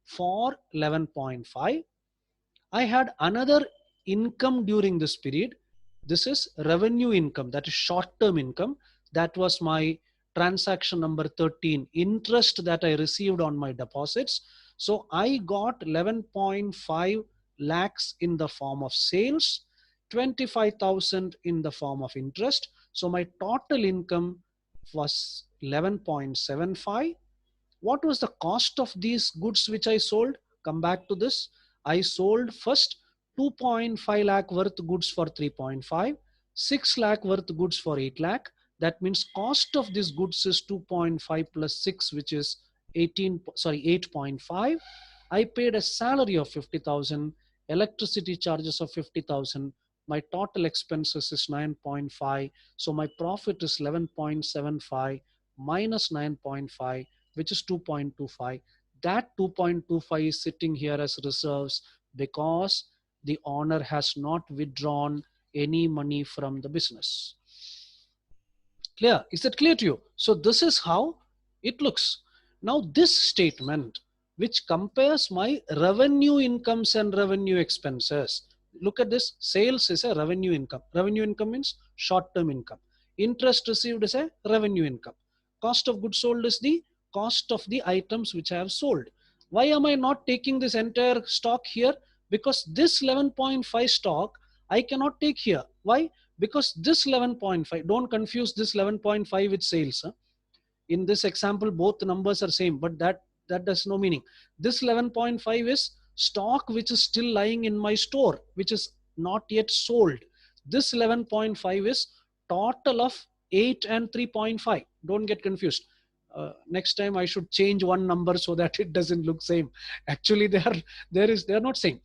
Speaker 2: for 11.5. I had another income during this period. This is revenue income, that is short-term income. That was my transaction number 13, interest that I received on my deposits. So I got 11.5 lakhs in the form of sales, 25,000 in the form of interest. So my total income was 11.75. What was the cost of these goods which I sold? Come back to this. I sold first 2.5 lakh worth goods for 3.5, 6 lakh worth goods for 8 lakh. That means cost of these goods is 2.5 plus 6, which is 8.5. I paid a salary of 50,000, electricity charges of 50,000. My total expenses is 9.5. So my profit is 11.75 minus 9.5, which is 2.25. That 2.25 is sitting here as reserves because the owner has not withdrawn any money from the business. Clear? Is that clear to you? So this is how it looks. Now this statement, which compares my revenue incomes and revenue expenses. Look at this. Sales is a revenue income. Revenue income means short-term income. Interest received is a revenue income. Cost of goods sold is the cost of the items which I have sold. Why am I not taking this entire stock here? Because this 11.5 stock I cannot take here. Why? Because this 11.5, don't confuse this 11.5 with sales. Huh? In this example, both numbers are same, but that does no meaning. This 11.5 is stock which is still lying in my store, which is not yet sold. This 11.5 is total of 8 and 3.5. Don't get confused. Next time I should change one number so that it doesn't look same. Actually, they're not same.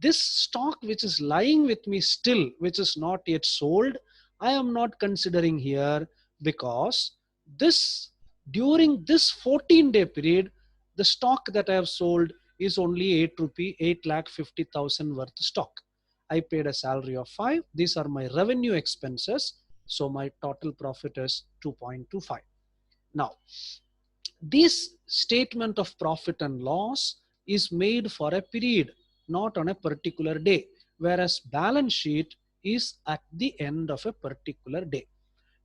Speaker 2: This stock which is lying with me still, which is not yet sold, I am not considering here because this, during this 14-day period, the stock that I have sold is only 8 lakh 50,000 worth stock. I paid a salary of 5. These are my revenue expenses. So my total profit is 2.25. Now, this statement of profit and loss is made for a period, not on a particular day, whereas balance sheet is at the end of a particular day.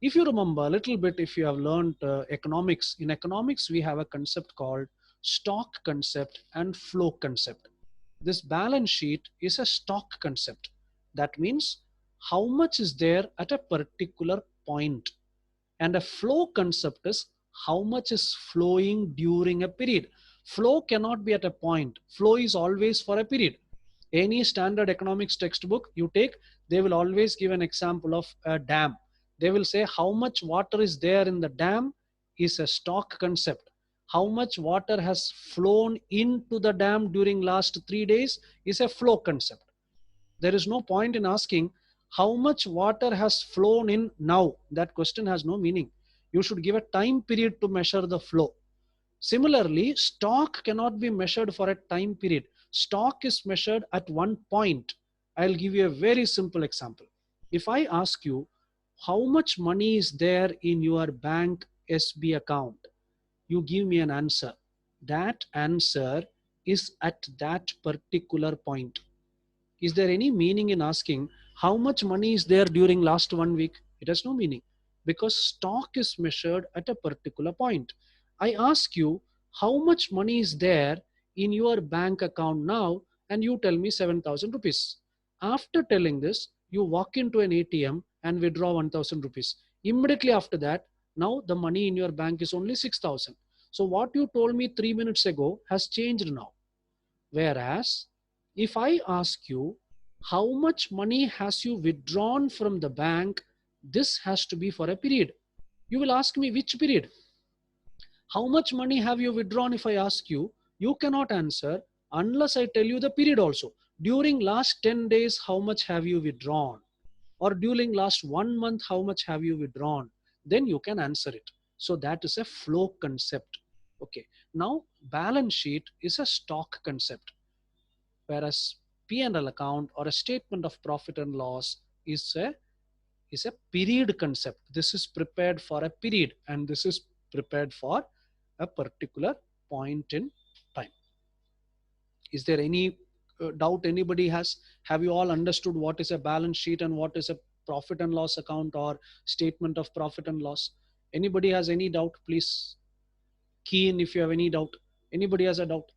Speaker 2: If you remember a little bit, if you have learned economics, in economics we have a concept called stock concept and flow concept. This balance sheet is a stock concept. That means how much is there at a particular point. And a flow concept is how much is flowing during a period. Flow cannot be at a point. Flow is always for a period. Any standard economics textbook you take, they will always give an example of a dam. They will say how much water is there in the dam is a stock concept. How much water has flown into the dam during last 3 days is a flow concept. There is no point in asking how much water has flown in now. That question has no meaning. You should give a time period to measure the flow. Similarly, stock cannot be measured for a time period. Stock is measured at one point. I'll give you a very simple example. If I ask you how much money is there in your bank SB account, you give me an answer. That answer is at that particular point. Is there any meaning in asking how much money is there during last 1 week? It has no meaning because stock is measured at a particular point. I ask you how much money is there in your bank account now and you tell me 7,000 rupees. After telling this, you walk into an ATM and withdraw 1,000 rupees. Immediately after that, now the money in your bank is only 6,000. So what you told me 3 minutes ago has changed now. Whereas if I ask you how much money has you withdrawn from the bank, this has to be for a period. You will ask me which period? How much money have you withdrawn? If I ask you, you cannot answer unless I tell you the period also. During last 10 days, how much have you withdrawn? Or during last 1 month, how much have you withdrawn? then you can answer it. So that is a flow concept. Okay. Now balance sheet is a stock concept, whereas P&L account or a statement of profit and loss is a period concept. This is prepared for a period, and this is prepared for a particular point in time. Is there any doubt anybody has? Have you all understood what is a balance sheet and what is a profit and loss account or statement of profit and loss? Anybody has any doubt? Please key in if you have any doubt. Anybody has a doubt?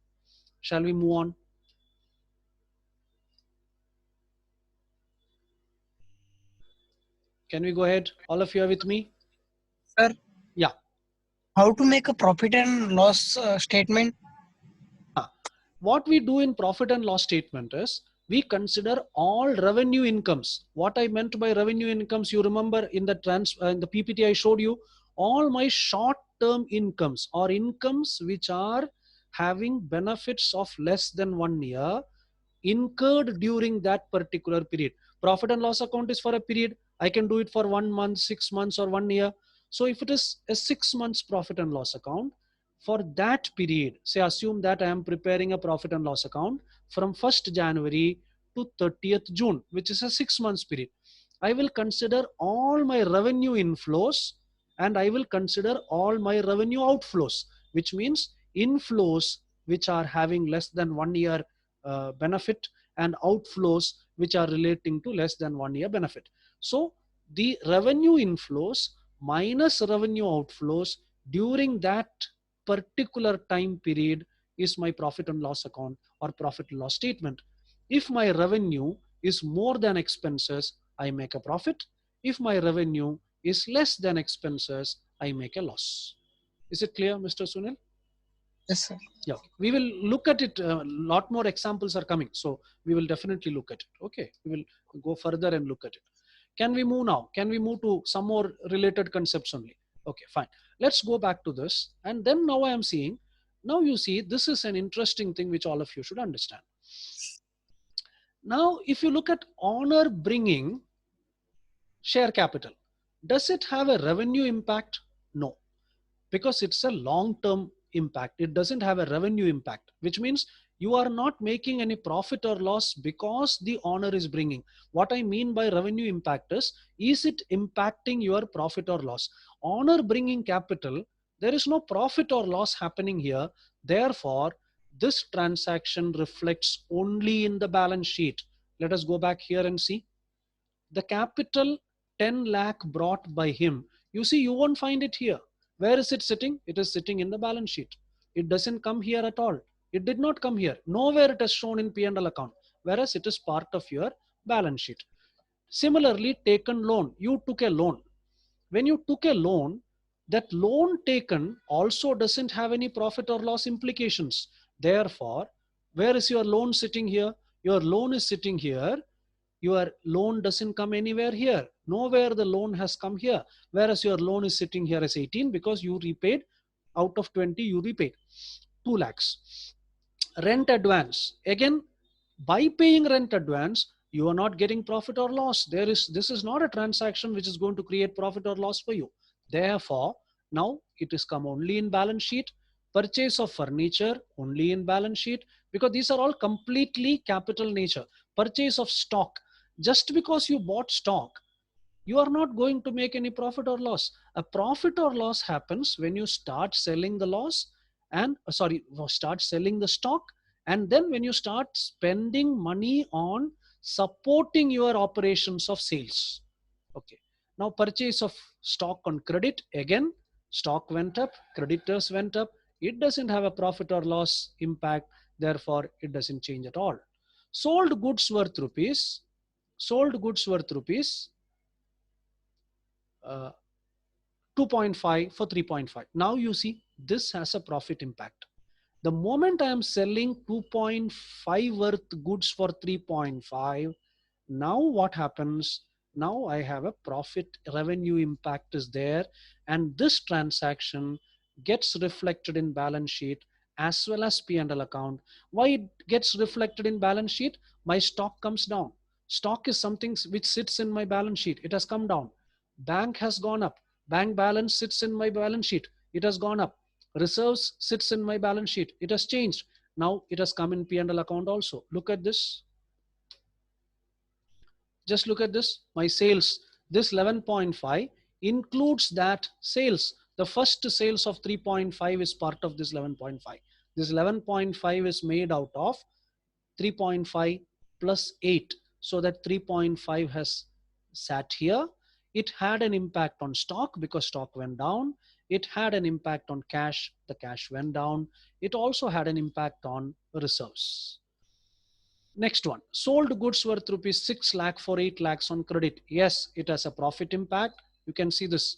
Speaker 2: Shall we move on? Can we go ahead? All of you are with me?
Speaker 11: Sir,
Speaker 2: Yeah.
Speaker 11: how to make a profit and loss statement?
Speaker 2: What we do in profit and loss statement is we consider all revenue incomes. What I meant by revenue incomes, you remember in the in the PPT I showed you, all my short-term incomes or incomes which are having benefits of less than 1 year incurred during that particular period. Profit and loss account is for a period. I can do it for 1 month, 6 months, or 1 year. So if it is a 6 months profit and loss account, for that period, say assume that I am preparing a profit and loss account from 1st January to 30th June, which is a 6 months period. I will consider all my revenue inflows and I will consider all my revenue outflows, which means inflows which are having less than 1 year benefit and outflows which are relating to less than 1 year benefit. So the revenue inflows minus revenue outflows during that particular time period is my profit and loss account or profit and loss statement. If my revenue is more than expenses, I make a profit. If my revenue is less than expenses, I make a loss. Is it clear, Mr. Sunil?
Speaker 11: Yes, sir.
Speaker 2: Yeah, we will look at it. A lot more examples are coming, so we will definitely look at it. Okay, we will go further and look at it. Can we move now? Can we move to some more related concepts only? Okay, fine. Let's go back to this. And then now I am seeing, now you see, this is an interesting thing which all of you should understand. Now, if you look at honor bringing share capital, does it have a revenue impact? No, because it's a long-term impact. It doesn't have a revenue impact, which means you are not making any profit or loss because the honor is bringing. What I mean by revenue impact is it impacting your profit or loss? Honor bringing capital, there is no profit or loss happening here. Therefore, this transaction reflects only in the balance sheet. Let us go back here and see. The capital 10 lakh brought by him, you see, you won't find it here. Where is it sitting? It is sitting in the balance sheet. It doesn't come here at all. It did not come here. Nowhere it is shown in P&L account, whereas it is part of your balance sheet. Similarly, taken loan. You took a loan. When you took a loan, that loan taken also doesn't have any profit or loss implications. Therefore, where is your loan sitting here? Your loan is sitting here. Your loan doesn't come anywhere here. Nowhere the loan has come here. Whereas your loan is sitting here as 18 because you repaid out of 20, you repaid 2 lakhs. Rent advance. Again, by paying rent advance, you are not getting profit or loss. This is not a transaction which is going to create profit or loss for you. Therefore, now it is come only in balance sheet. Purchase of furniture only in balance sheet, because these are all completely capital nature. Purchase of stock, just because you bought stock, you are not going to make any profit or loss. A profit or loss happens when you start selling the loss and start selling the stock, and then when you start spending money on supporting your operations of sales. Okay. Now purchase of stock on credit, again, stock went up, creditors went up. It doesn't have a profit or loss impact. Therefore, it doesn't change at all. Sold goods worth rupees, sold goods worth rupees 2.5 for 3.5. Now you see this has a profit impact. The moment I am selling 2.5 worth goods for 3.5, now what happens? Now I have a profit revenue impact is there, and this transaction gets reflected in balance sheet as well as P&L account. Why it gets reflected in balance sheet? My stock comes down. Stock is something which sits in my balance sheet. It has come down. Bank has gone up. Bank balance sits in my balance sheet. It has gone up. Reserves sits in my balance sheet. It has changed. Now it has come in P&L account also. Look at this. Just look at this. My sales, this 11.5 includes that sales. The first sales of 3.5 is part of this 11.5. This 11.5 is made out of 3.5 plus 8. So that 3.5 has sat here. It had an impact on stock because stock went down. It had an impact on cash. The cash went down. It also had an impact on reserves. Next one, sold goods worth rupees 6 lakh for 8 lakhs on credit. Yes, it has a profit impact. You can see this.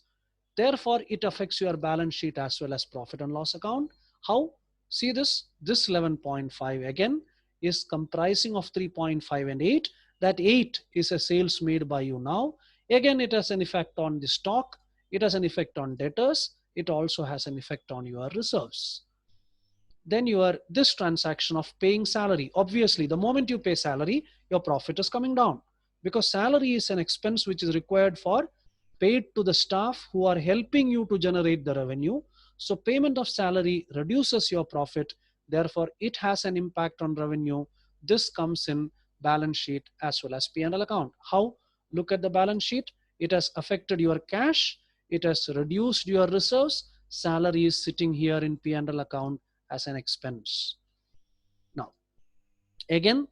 Speaker 2: Therefore, it affects your balance sheet as well as profit and loss account. How? See this, this 11.5 again is comprising of 3.5 and 8. That 8 is a sales made by you now. Again, it has an effect on the stock. It has an effect on debtors. It also has an effect on your reserves. Then your this transaction of paying salary, obviously the moment you pay salary, your profit is coming down, because salary is an expense which is required for paid to the staff who are helping you to generate the revenue. So payment of salary reduces your profit, therefore it has an impact on revenue. This comes in balance sheet as well as P&L account. How? Look at the balance sheet. It has affected your cash, it has reduced your reserves. Salary is sitting here in P&L account as an expense. Now, again,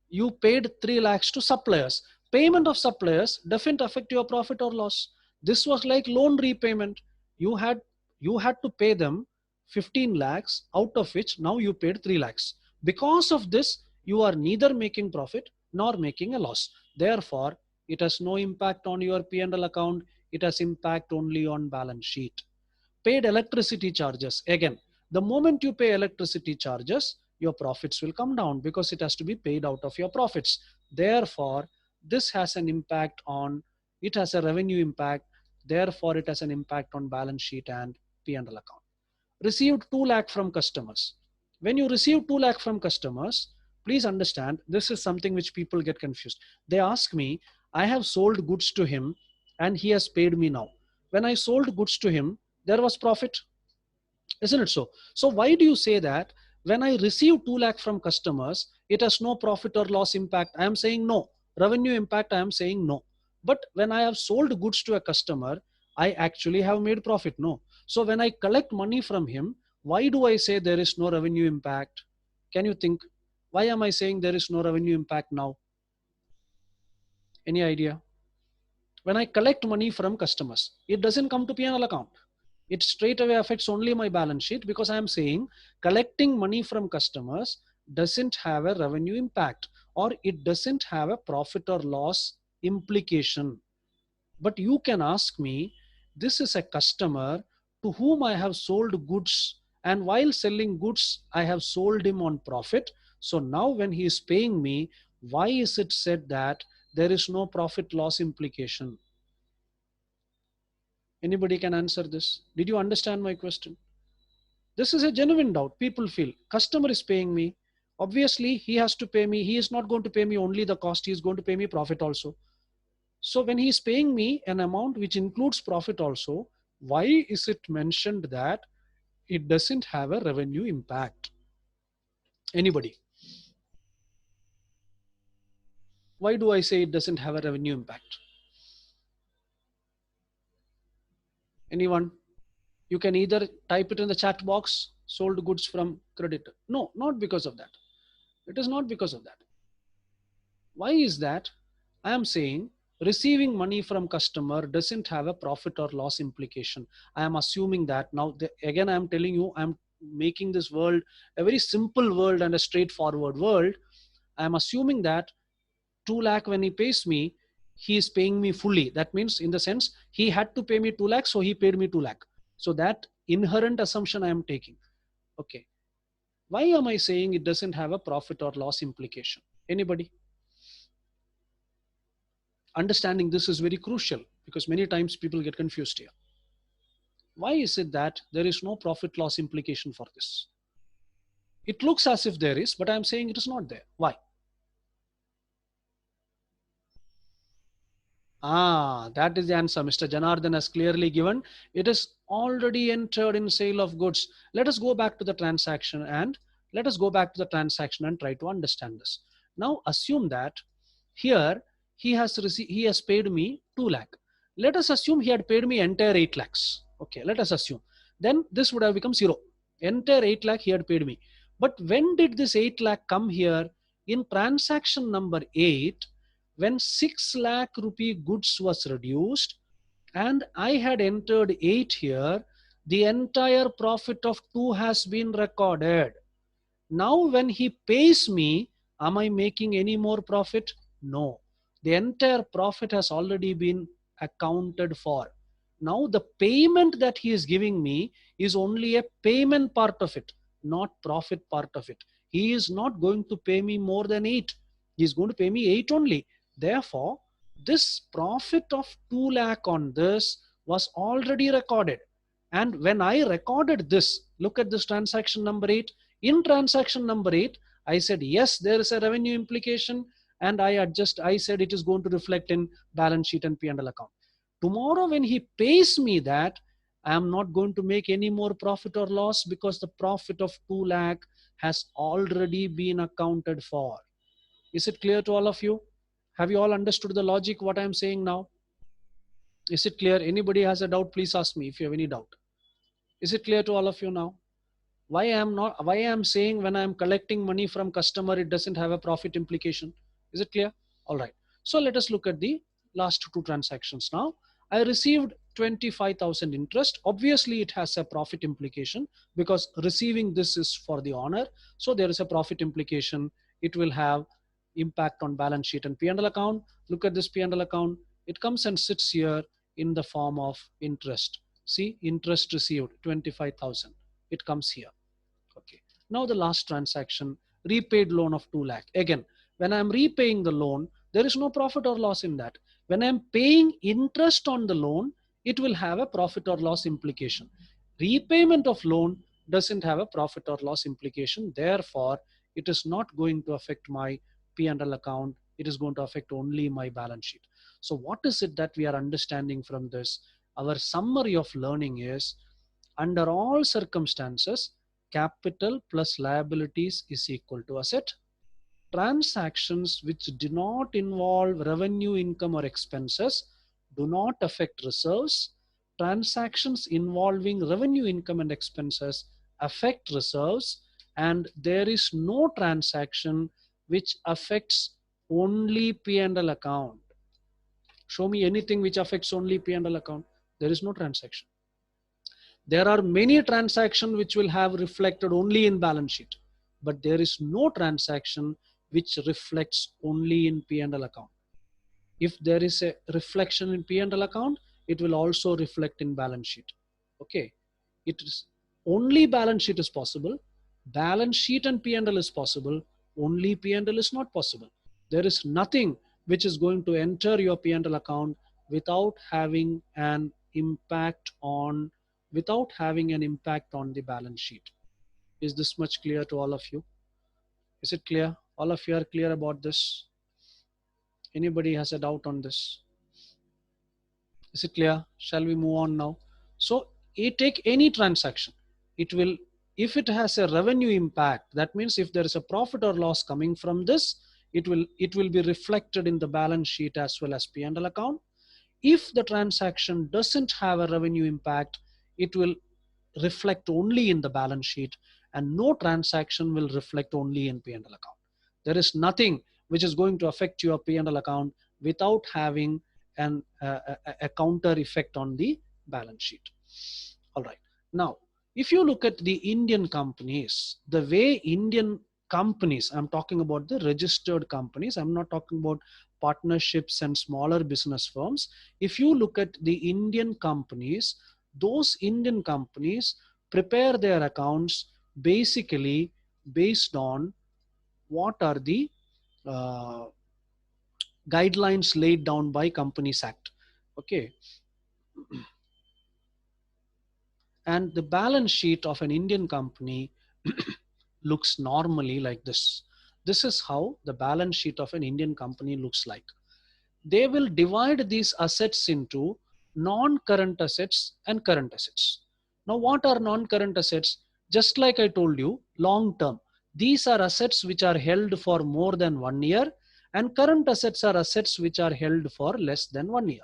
Speaker 2: you paid 3 lakhs to suppliers. Payment of suppliers doesn't affect your profit or loss. This was like loan repayment. You had to pay them 15 lakhs, out of which now you paid 3 lakhs. Because of this, you are neither making profit nor making a loss. Therefore, it has no impact on your P&L account. It has impact only on balance sheet. Paid electricity charges. Again, the moment you pay electricity charges, your profits will come down because it has to be paid out of your profits. Therefore, this has an impact on, it has a revenue impact. Therefore, it has an impact on balance sheet and P&L account. Received 2 lakh from customers. When you receive 2 lakh from customers, please understand, this is something which people get confused. They ask me, I have sold goods to him and he has paid me now. When I sold goods to him, there was profit, isn't it so? So why do you say that when I receive 2 lakh from customers, it has no profit or loss impact? I am saying no. Revenue impact, I am saying no. But when I have sold goods to a customer, I actually have made profit. No. So when I collect money from him, why do I say there is no revenue impact? Can you think? Why am I saying there is no revenue impact now? Any idea? When I collect money from customers, it doesn't come to P&L account. It straight away affects only my balance sheet, because I am saying collecting money from customers doesn't have a revenue impact, or it doesn't have a profit or loss implication. But you can ask me, this is a customer to whom I have sold goods, and while selling goods, I have sold him on profit. So now when he is paying me, why is it said that there is no profit loss implication? Anybody can answer this? Did you understand my question? This is a genuine doubt. People feel customer is paying me. Obviously, he has to pay me. He is not going to pay me only the cost. He is going to pay me profit also. So when he is paying me an amount which includes profit also, why is it mentioned that it doesn't have a revenue impact? Anybody? Why do I say it doesn't have a revenue impact? Anyone? You can either type it in the chat box, sold goods from creditor. No, not because of that. It is not because of that. Why is that? I am saying receiving money from customer doesn't have a profit or loss implication. I am assuming that now. Again, I am telling you, I am making this world a very simple world and a straightforward world. I am assuming that 2 lakh when he pays me, he is paying me fully. That means in the sense he had to pay me 2 lakh, so he paid me 2 lakh. So that inherent assumption I am taking. Okay. Why am I saying it doesn't have a profit or loss implication? Anybody? Understanding this is very crucial, because many times people get confused here. Why is it that there is no profit loss implication for this? It looks as if there is, but I'm saying it is not there. Why? That is the answer. Mr. Janardhan has clearly given. It is already entered in sale of goods. Let us go back to the transaction and try to understand this. Now assume that here he has paid me 2 lakh. Let us assume he had paid me entire 8 lakhs. Okay, let us assume. Then this would have become 0. Entire 8 lakh he had paid me. But when did this 8 lakh come here? In transaction number 8, when 6 lakh rupee goods was reduced and I had entered 8 here, the entire profit of 2 has been recorded. Now when he pays me, am I making any more profit? No. The entire profit has already been accounted for. Now the payment that he is giving me is only a payment part of it, not profit part of it. He is not going to pay me more than 8. He is going to pay me 8 only. Therefore, this profit of 2 lakh on this was already recorded. And when I recorded this, look at this transaction number 8. In transaction number 8, I said, yes, there is a revenue implication, and I said it is going to reflect in balance sheet and P&L account. Tomorrow when he pays me that, I am not going to make any more profit or loss because the profit of 2 lakh has already been accounted for. Is it clear to all of you? Have you all understood the logic, what I am saying now? Is it clear? Anybody has a doubt, please ask me if you have any doubt. Is it clear to all of you now? Why I am saying when I am collecting money from customer, it doesn't have a profit implication. Is it clear? All right. So let us look at the last 2 transactions now. I received 25,000 interest. Obviously, it has a profit implication because receiving this is for the honor. So there is a profit implication. It will have impact on balance sheet and P&L account. Look at this P&L account. It comes and sits here in the form of interest. See, interest received 25,000. It comes here. Okay. Now the last transaction, repaid loan of 2 lakh. Again, when I'm repaying the loan, there is no profit or loss in that. When I'm paying interest on the loan, it will have a profit or loss implication. Repayment of loan doesn't have a profit or loss implication. Therefore, it is not going to affect my P&L account. It is going to affect only my balance sheet. So what is it that we are understanding from this? Our summary of learning is, under all circumstances, capital plus liabilities is equal to asset. Transactions which do not involve revenue, income, or expenses do not affect reserves. Transactions involving revenue, income, and expenses affect reserves. And there is no transaction which affects only P&L account. Show me anything which affects only P&L account. There is no transaction. There are many transactions which will have reflected only in balance sheet, but there is no transaction which reflects only in P&L account. If there is a reflection in P&L account, it will also reflect in balance sheet. Okay, it is only balance sheet is possible. Balance sheet and P&L is possible. Only P&L is not possible. There is nothing which is going to enter your P&L account without having an impact on the balance sheet. Is this much clear to all of you? Is it clear? All of you are clear about this? Anybody has a doubt on this? Is it clear? Shall we move on now? So you take any transaction. It will, if it has a revenue impact, that means if there is a profit or loss coming from this, it will be reflected in the balance sheet as well as P&L account. If the transaction doesn't have a revenue impact, it will reflect only in the balance sheet, and no transaction will reflect only in P&L account. There is nothing which is going to affect your P&L account without having a counter effect on the balance sheet. All right. Now, if you look at the Indian companies, the way Indian companies, I'm talking about the registered companies, I'm not talking about partnerships and smaller business firms. If you look at the Indian companies, those Indian companies prepare their accounts basically based on what are the guidelines laid down by Companies Act. Okay. And the balance sheet of an Indian company looks normally like this. This is how the balance sheet of an Indian company looks like. they will divide these assets into non-current assets and current assets. Now, what are non-current assets? Just like I told you, long term. These are assets which are held for more than 1 year, and current assets are assets which are held for less than 1 year.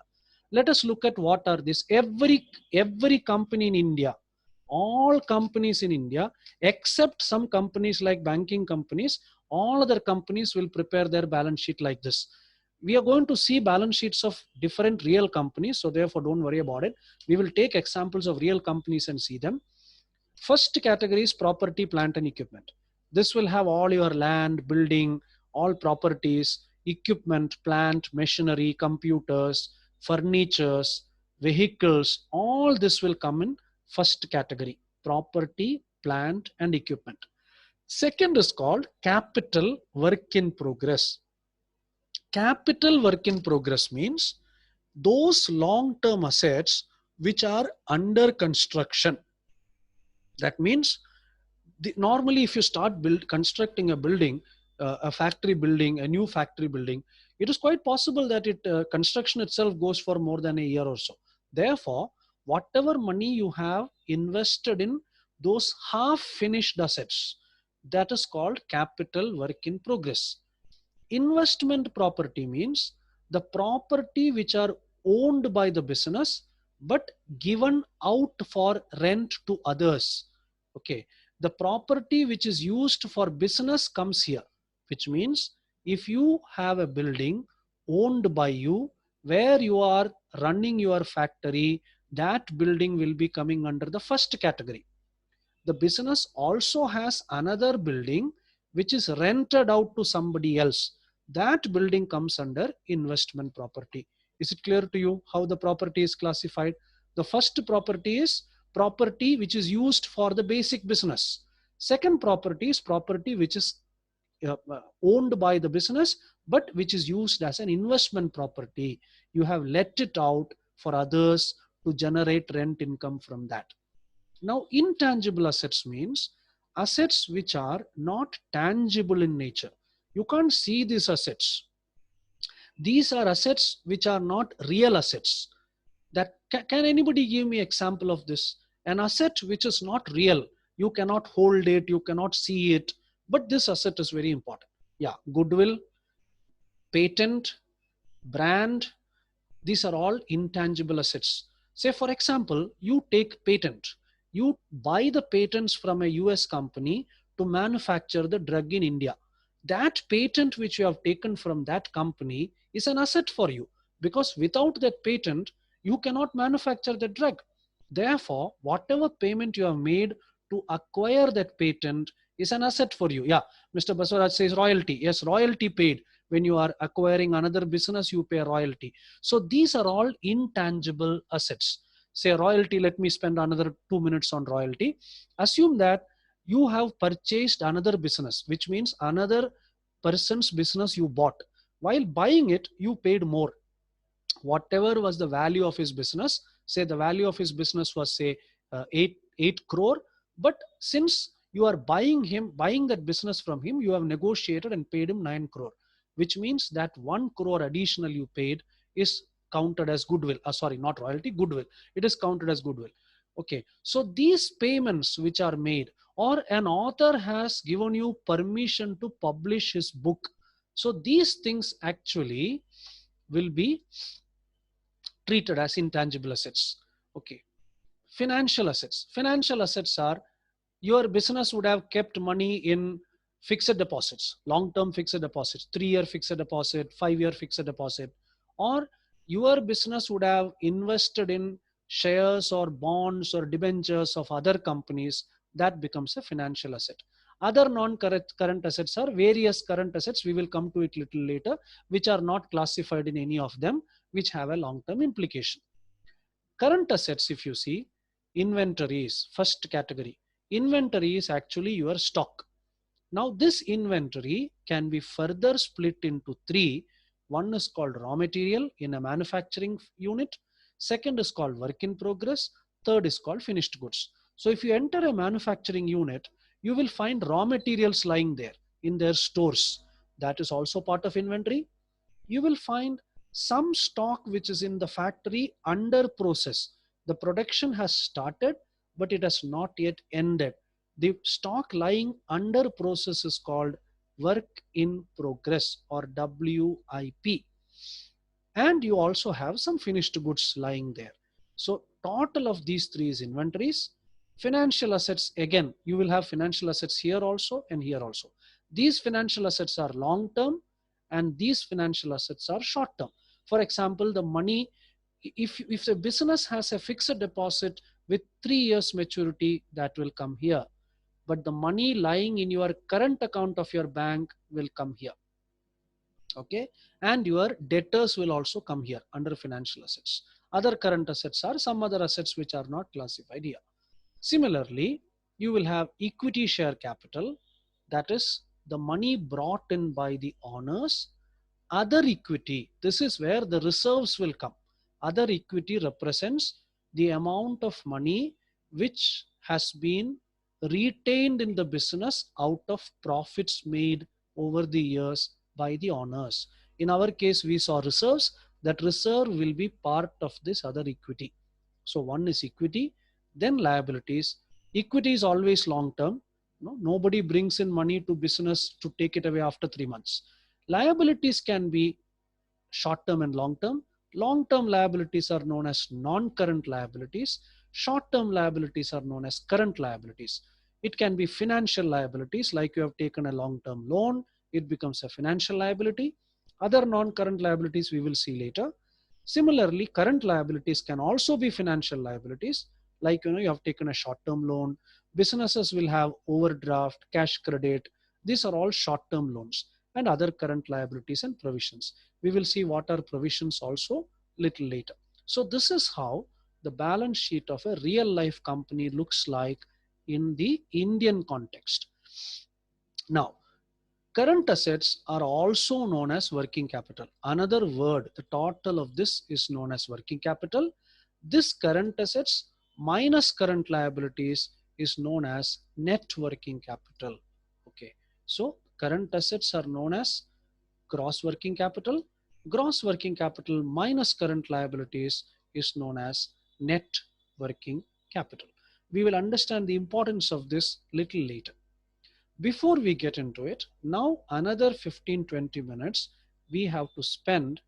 Speaker 2: Let us look at what are these. Every company in India, all companies in India, except some companies like banking companies, all other companies will prepare their balance sheet like this. We are going to see balance sheets of different real companies, so therefore don't worry about it. We will take examples of real companies and see them. First category is property, plant and equipment. This will have all your land, building, all properties, equipment, plant, machinery, computers, furnitures, vehicles, all this will come in first category, property, plant and equipment. Second is called capital work in progress. Capital work in progress means those long-term assets which are under construction. That means normally if you start constructing a building, a factory building, a new factory building, it is quite possible that construction itself goes for more than a year or so. Therefore, whatever money you have invested in those half finished assets, that is called capital work in progress. Investment property means the property which are owned by the business but given out for rent to others. Okay, the property which is used for business comes here, which means if you have a building owned by you where you are running your factory, that building will be coming under the first category. The business also has another building which is rented out to somebody else. That building comes under investment property. Is it clear to you how the property is classified? The first property is property which is used for the basic business. Second property is property which is owned by the business but which is used as an investment property. You have let it out for others to generate rent income from that. Now, intangible assets means assets which are not tangible in nature. You can't see these assets. These are assets which are not real assets. That can anybody give me example of this? An asset which is not real. You cannot hold it, you cannot see it, but this asset is very important. Yeah, goodwill, patent, brand, these are all intangible assets. Say for example, you take patent. You buy the patents from a US company to manufacture the drug in India. That patent which you have taken from that company is an asset for you, because without that patent, you cannot manufacture the drug. Therefore, whatever payment you have made to acquire that patent is an asset for you. Yeah, Mr. Baswaraj says royalty. Yes, royalty paid. When you are acquiring another business, you pay royalty. So these are all intangible assets. Say royalty, let me spend another 2 minutes on royalty. Assume that you have purchased another business, which means another person's business you bought. While buying it, you paid more. Whatever was the value of his business, say the value of his business was say 8 crore, but since you are buying that business from him, you have negotiated and paid him 9 crore, which means that 1 crore additional you paid is counted as goodwill. Sorry, not royalty, goodwill. It is counted as goodwill. Okay, so these payments which are made, or an author has given you permission to publish his book, so these things actually will be treated as intangible assets. Okay, financial assets. Financial assets are, your business would have kept money in fixed deposits, long-term fixed deposits, 3-year fixed deposit, 5-year fixed deposit, or your business would have invested in shares or bonds or debentures of other companies. That becomes a financial asset. Other non-current assets are various current assets. We will come to it little later, which are not classified in any of them, which have a long-term implication. Current assets, if you see, inventory is first category. Inventory is actually your stock. Now this inventory can be further split into 3. One is called raw material in a manufacturing unit. Second is called work in progress. Third is called finished goods. So if you enter a manufacturing unit, you will find raw materials lying there in their stores. That is also part of inventory. You will find some stock which is in the factory under process. The production has started, but it has not yet ended. The stock lying under process is called work in progress, or WIP. And you also have some finished goods lying there. So total of these three is inventories. Financial assets, again, you will have financial assets here also and here also. These financial assets are long term and these financial assets are short term. For example, the money, if the business has a fixed deposit with 3 years maturity, that will come here. But the money lying in your current account of your bank will come here. Okay, and your debtors will also come here under financial assets. Other current assets are some other assets which are not classified here. Similarly, you will have equity share capital, that is the money brought in by the owners. Other equity, this is where the reserves will come. Other equity represents the amount of money which has been retained in the business out of profits made over the years by the owners. In our case, we saw reserves. That reserve will be part of this other equity. So one is equity, then liabilities. Equity is always long term. No, nobody brings in money to business to take it away after 3 months. Liabilities can be short term and long term. Long term liabilities are known as non-current liabilities. Short term liabilities are known as current liabilities. It can be financial liabilities, like you have taken a long term loan, it becomes a financial liability. Other non-current liabilities we will see later. Similarly, current liabilities can also be financial liabilities, like you have taken a short term loan. Businesses will have overdraft, cash credit. These are all short term loans. And other current liabilities and provisions. We will see what are provisions also little later. So this is how the balance sheet of a real life company looks like in the Indian context. Now, current assets are also known as working capital. Another word, the total of this is known as working capital. This current assets minus current liabilities is known as net working capital. Okay, so current assets are known as gross working capital. Gross working capital minus current liabilities is known as net working capital. We will understand the importance of this little later. Before we get into it, now another 15-20 minutes we have to spend.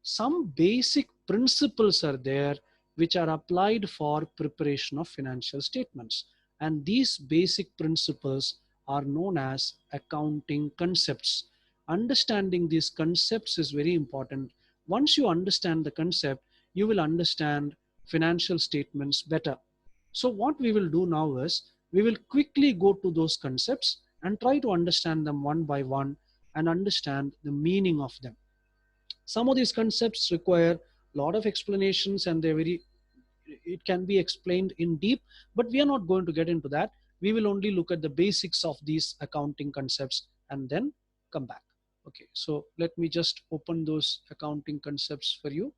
Speaker 2: Some basic principles are there which are applied for preparation of financial statements, and these basic principles are known as accounting concepts. Understanding these concepts is very important. Once you understand the concept, you will understand financial statements better. So what we will do now is we will quickly go to those concepts and try to understand them one by one and understand the meaning of them. Some of these concepts require a lot of explanations and it can be explained in deep, but we are not going to get into that. We will only look at the basics of these accounting concepts and then come back. Okay, so let me just open those accounting concepts for you.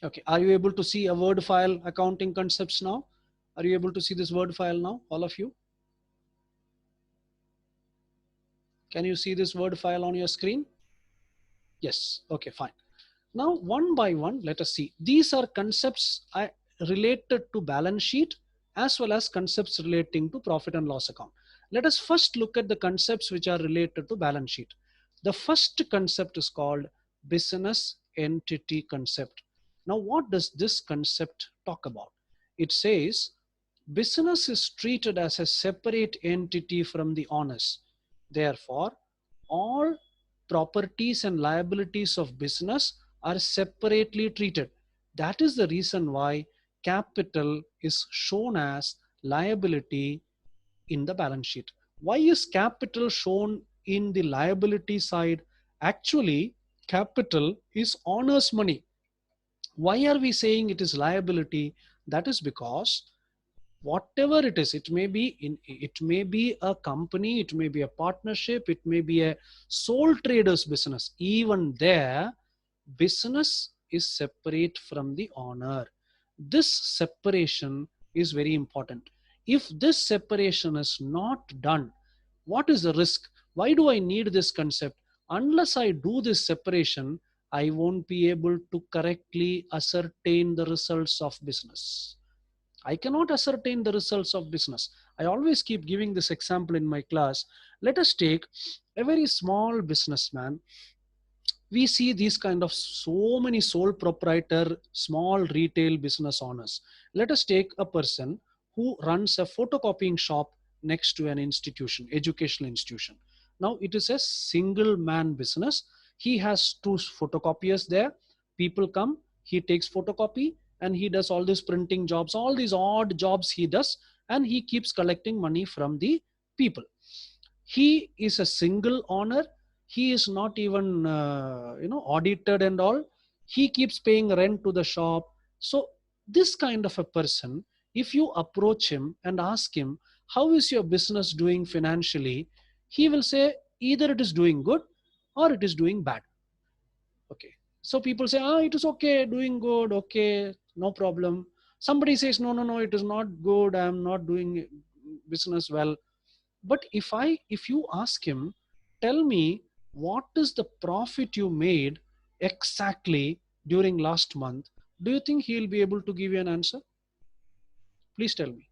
Speaker 2: Okay, are you able to see a Word file, accounting concepts now? Are you able to see this Word file now, all of you? Can you see this Word file on your screen? Yes, okay, fine. Now, one by one, let us see. These are concepts related to balance sheet as well as concepts relating to profit and loss account. Let us first look at the concepts which are related to balance sheet. The first concept is called business entity concept. Now, what does this concept talk about? It says business is treated as a separate entity from the owners. Therefore, all properties and liabilities of business are separately treated. That is the reason why capital is shown as liability in the balance sheet. Why is capital shown in the liability side? Actually, capital is owner's money. Why are we saying it is liability? That is because whatever it is, it may be a company, it may be a partnership, it may be a sole traders business. Even there, business is separate from the owner. This separation is very important. If this separation is not done, what is the risk? Why do I need this concept? Unless I do this separation, I won't be able to correctly ascertain the results of business. I cannot ascertain the results of business. I always keep giving this example in my class. Let us take a very small businessman. We see these kind of so many sole proprietor, small retail business owners. Let us take a person who runs a photocopying shop next to an institution, educational institution. Now it is a single man business. He has two photocopiers there. People come, he takes photocopy, and he does all these printing jobs, all these odd jobs he does, and he keeps collecting money from the people. He is a single owner. He is not even audited and all. He keeps paying rent to the shop. So this kind of a person, if you approach him and ask him, how is your business doing financially, he will say either it is doing good or it is doing bad. Okay, so people say, it is okay, doing good, okay, no problem. Somebody says, no, no, no, it is not good, I am not doing business well. But if you ask him, tell me, what is the profit you made exactly during last month, do you think he'll be able to give you an answer? Please tell me.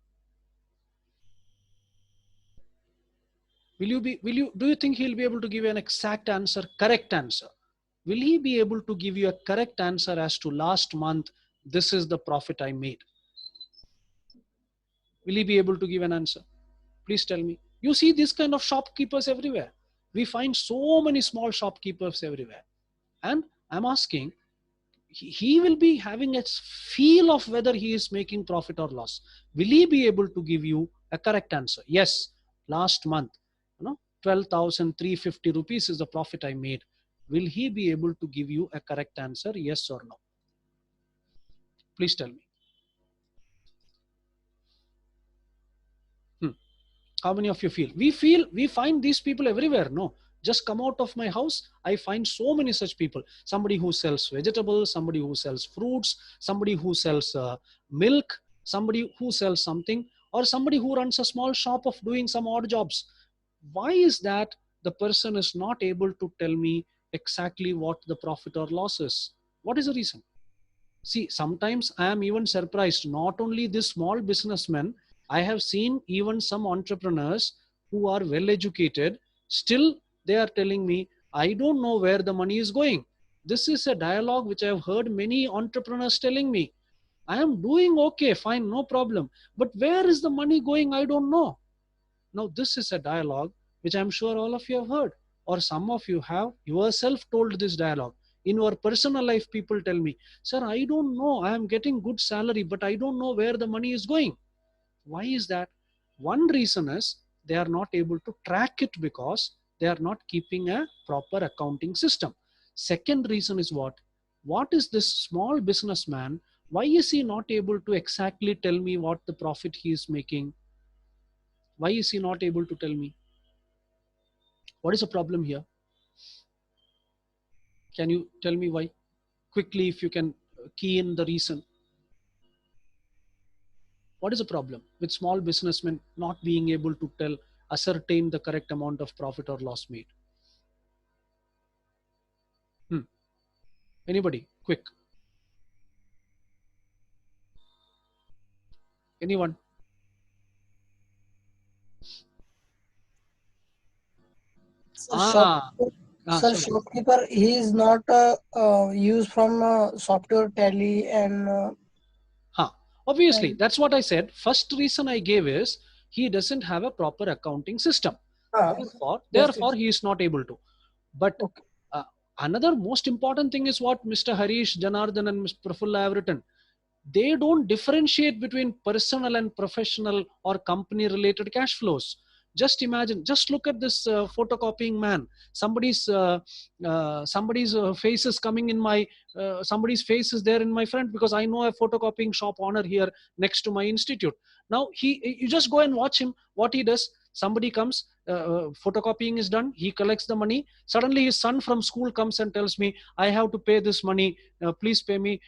Speaker 2: Do you think he'll be able to give you an exact answer, correct answer? Will he be able to give you a correct answer as to last month, this is the profit I made? Will he be able to give an answer? Please tell me. You see this kind of shopkeepers everywhere. We find so many small shopkeepers everywhere. And I'm asking, he will be having a feel of whether he is making profit or loss. Will he be able to give you a correct answer? Yes, last month, 12,350 rupees is the profit I made. Will he be able to give you a correct answer? Yes or no? Please tell me. How many of you feel? We find these people everywhere. No, just come out of my house, I find so many such people. Somebody who sells vegetables, somebody who sells fruits, somebody who sells milk, somebody who sells something, or somebody who runs a small shop of doing some odd jobs. Why is that the person is not able to tell me exactly what the profit or loss is? What is the reason? See, sometimes I am even surprised. Not only this small businessmen, I have seen even some entrepreneurs who are well educated. Still, they are telling me, I don't know where the money is going. This is a dialogue which I have heard many entrepreneurs telling me. I am doing okay, fine, no problem. But where is the money going? I don't know. Now, this is a dialogue which I'm sure all of you have heard, or some of you have yourself told this dialogue. In your personal life, people tell me, sir, I don't know, I am getting good salary, but I don't know where the money is going. Why is that? One reason is they are not able to track it because they are not keeping a proper accounting system. Second reason is what? What is this small businessman? Why is he not able to exactly tell me what the profit he is making? Why is he not able to tell me? What is the problem here? Can you tell me why? Quickly, if you can key in the reason. What is the problem with small businessmen not being able to ascertain the correct amount of profit or loss made? Anybody? Quick. Anyone?
Speaker 11: Sir, shopkeeper, he is not used from software tally and.
Speaker 2: Obviously, that's what I said. First reason I gave is he doesn't have a proper accounting system. Therefore, he is not able to. But another most important thing is what Mr. Harish, Janardhan, and Mr. Prafulla have written. They don't differentiate between personal and professional or company related cash flows. Just imagine, just look at this photocopying man. Somebody's face is coming in my, somebody's face is there in my front, because I know a photocopying shop owner here next to my institute. Now you just go and watch him, what he does. Somebody comes, photocopying is done, he collects the money. Suddenly his son from school comes and tells me, I have to pay this money, please pay me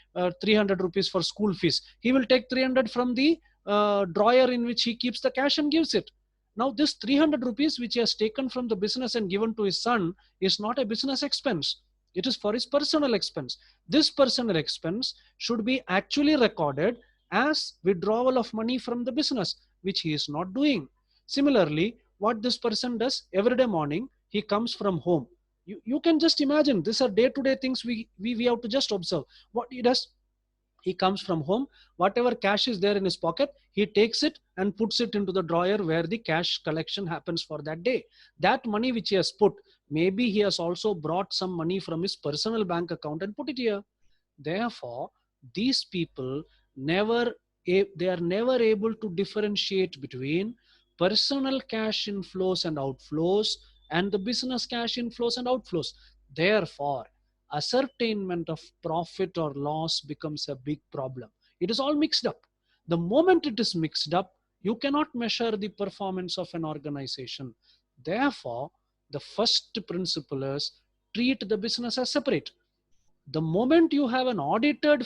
Speaker 2: 300 rupees for school fees. He will take 300 from the drawer in which he keeps the cash and gives it. Now this 300 rupees which he has taken from the business and given to his son is not a business expense. It is for his personal expense. This personal expense should be actually recorded as withdrawal of money from the business, which he is not doing. Similarly, what this person does every day morning, he comes from home. You can just imagine, these are day-to-day things we have to just observe. What he does, he comes from home, whatever cash is there in his pocket, he takes it and puts it into the drawer where the cash collection happens for that day. That money which he has put, maybe he has also brought some money from his personal bank account and put it here. Therefore, these people they are never able to differentiate between personal cash inflows and outflows and the business cash inflows and outflows. Therefore, ascertainment of profit or loss becomes a big problem. It is all mixed up. The moment it is mixed up, you cannot measure the performance of an organization. Therefore, the first principle is treat the business as separate. The moment you have an audited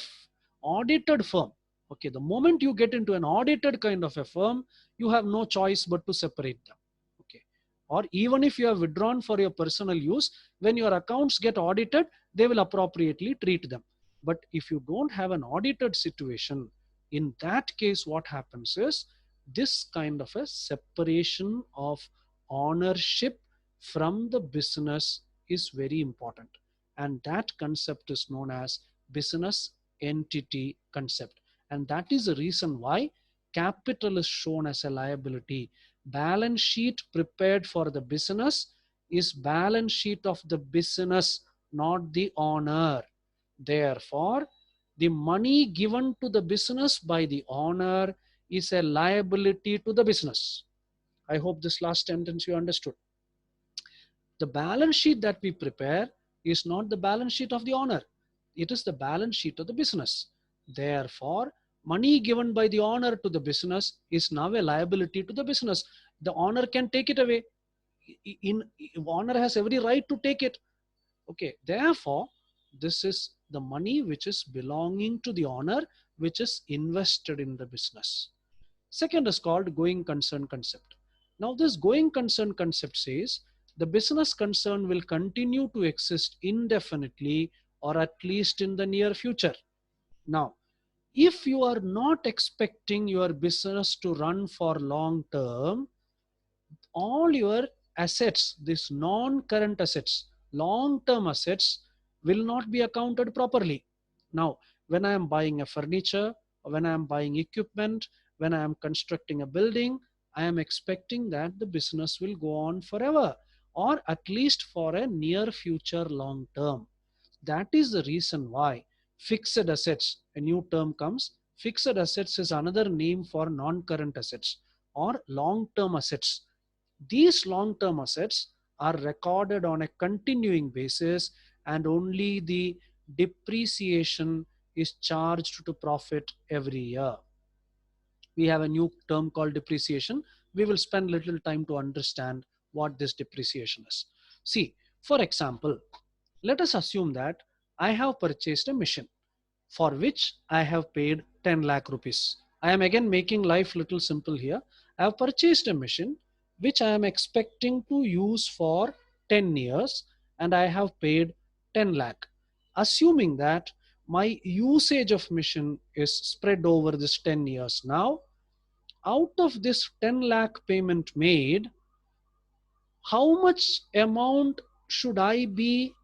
Speaker 2: firm, okay, the moment you get into an audited kind of a firm, you have no choice but to separate them. Okay, or even if you have withdrawn for your personal use, when your accounts get audited, they will appropriately treat them. But if you don't have an audited situation, in that case what happens is this kind of a separation of ownership from the business is very important, and that concept is known as business entity concept. And that is the reason why capital is shown as a liability. Balance sheet prepared for the business is balance sheet of the business, not the owner. Therefore, the money given to the business by the owner is a liability to the business. I hope this last sentence you understood. The balance sheet that we prepare is not the balance sheet of the owner. It is the balance sheet of the business. Therefore, money given by the owner to the business is now a liability to the business. The owner can take it away. Owner has every right to take it. Okay. Therefore, this is the money which is belonging to the owner, which is invested in the business. Second is called going concern concept. Now this going concern concept says the business concern will continue to exist indefinitely or at least in the near future. Now, if you are not expecting your business to run for long term, all your assets, these non-current assets, long-term assets will not be accounted properly. Now, when I am buying a furniture, or when I am buying equipment, when I am constructing a building, I am expecting that the business will go on forever, or at least for a near future long term. That is the reason why fixed assets, a new term comes. Fixed assets is another name for non-current assets or long-term assets. These long-term assets are recorded on a continuing basis, and only the depreciation is charged to profit every year. We have a new term called depreciation. We will spend little time to understand what this depreciation is. See, for example, let us assume that I have purchased a machine for which I have paid 10 lakh rupees. I am again making life little simple here. I have purchased a machine which I am expecting to use for 10 years and I have paid 10 lakh. Assuming that my usage of machine is spread over this 10 years now, out of this 10 lakh payment made, how much amount should I be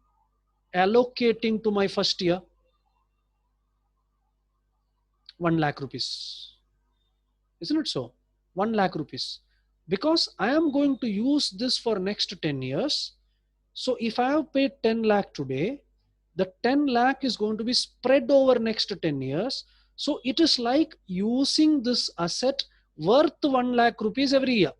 Speaker 2: allocating to my first year? 1 lakh rupees. Isn't it so? 1 lakh rupees. Because I am going to use this for next 10 years. So if I have paid 10 lakh today, the 10 lakh is going to be spread over next 10 years. So it is like using this asset worth 1 lakh rupees every year.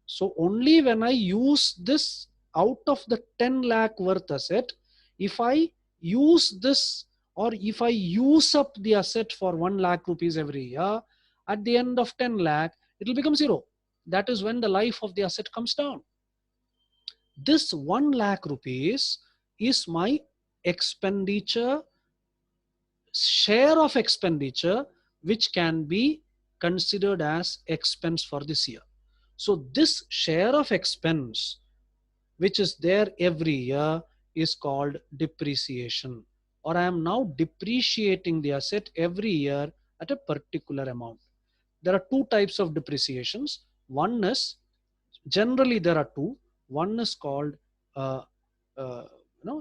Speaker 2: So only when I use this out of the 10 lakh worth asset, if I use this or if I use up the asset for 1 lakh rupees every year, at the end of 10 lakh, it will become zero. That is when the life of the asset comes down. This 1 lakh rupees is my expenditure, share of expenditure, which can be considered as expense for this year. So this share of expense, which is there every year, is called depreciation, or I am now depreciating the asset every year at a particular amount. There are two types of depreciations. One is, generally there are two. One is called uh,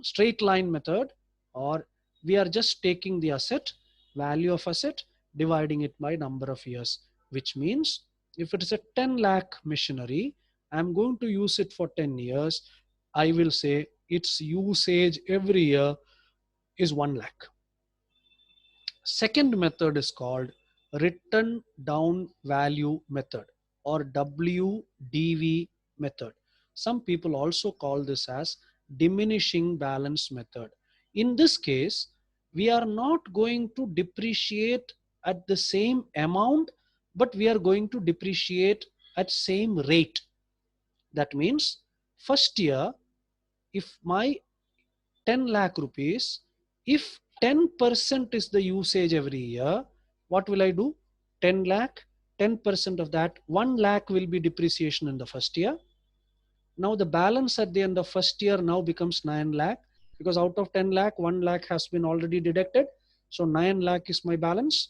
Speaker 2: straight line method, or we are just taking the asset, value of asset, dividing it by number of years, which means if it is a 10 lakh machinery, I'm going to use it for 10 years. I will say its usage every year is 1 lakh. Second method is called written down value method, or WDV method. Some people also call this as diminishing balance method. In this case, we are not going to depreciate at the same amount, but we are going to depreciate at same rate. That means first year, if my 10 lakh rupees, if 10% is the usage every year, what will I do? 10 lakh, 10% of that, 1 lakh will be depreciation in the first year. Now the balance at the end of first year now becomes 9 lakh, because out of 10 lakh, 1 lakh has been already deducted. So 9 lakh is my balance.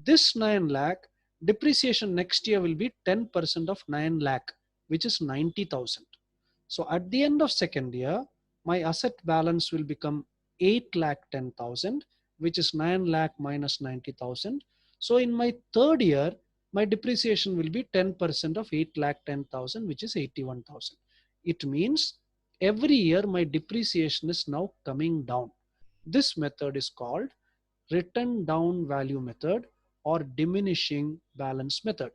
Speaker 2: This 9 lakh, depreciation next year will be 10% of 9 lakh, which is 90,000. So at the end of second year, my asset balance will become 8 lakh 10,000, which is 9 lakh minus 90,000. So in my third year, my depreciation will be 10% of 8 lakh 10,000, which is 81,000. It means every year my depreciation is now coming down. This method is called written down value method, or diminishing balance method.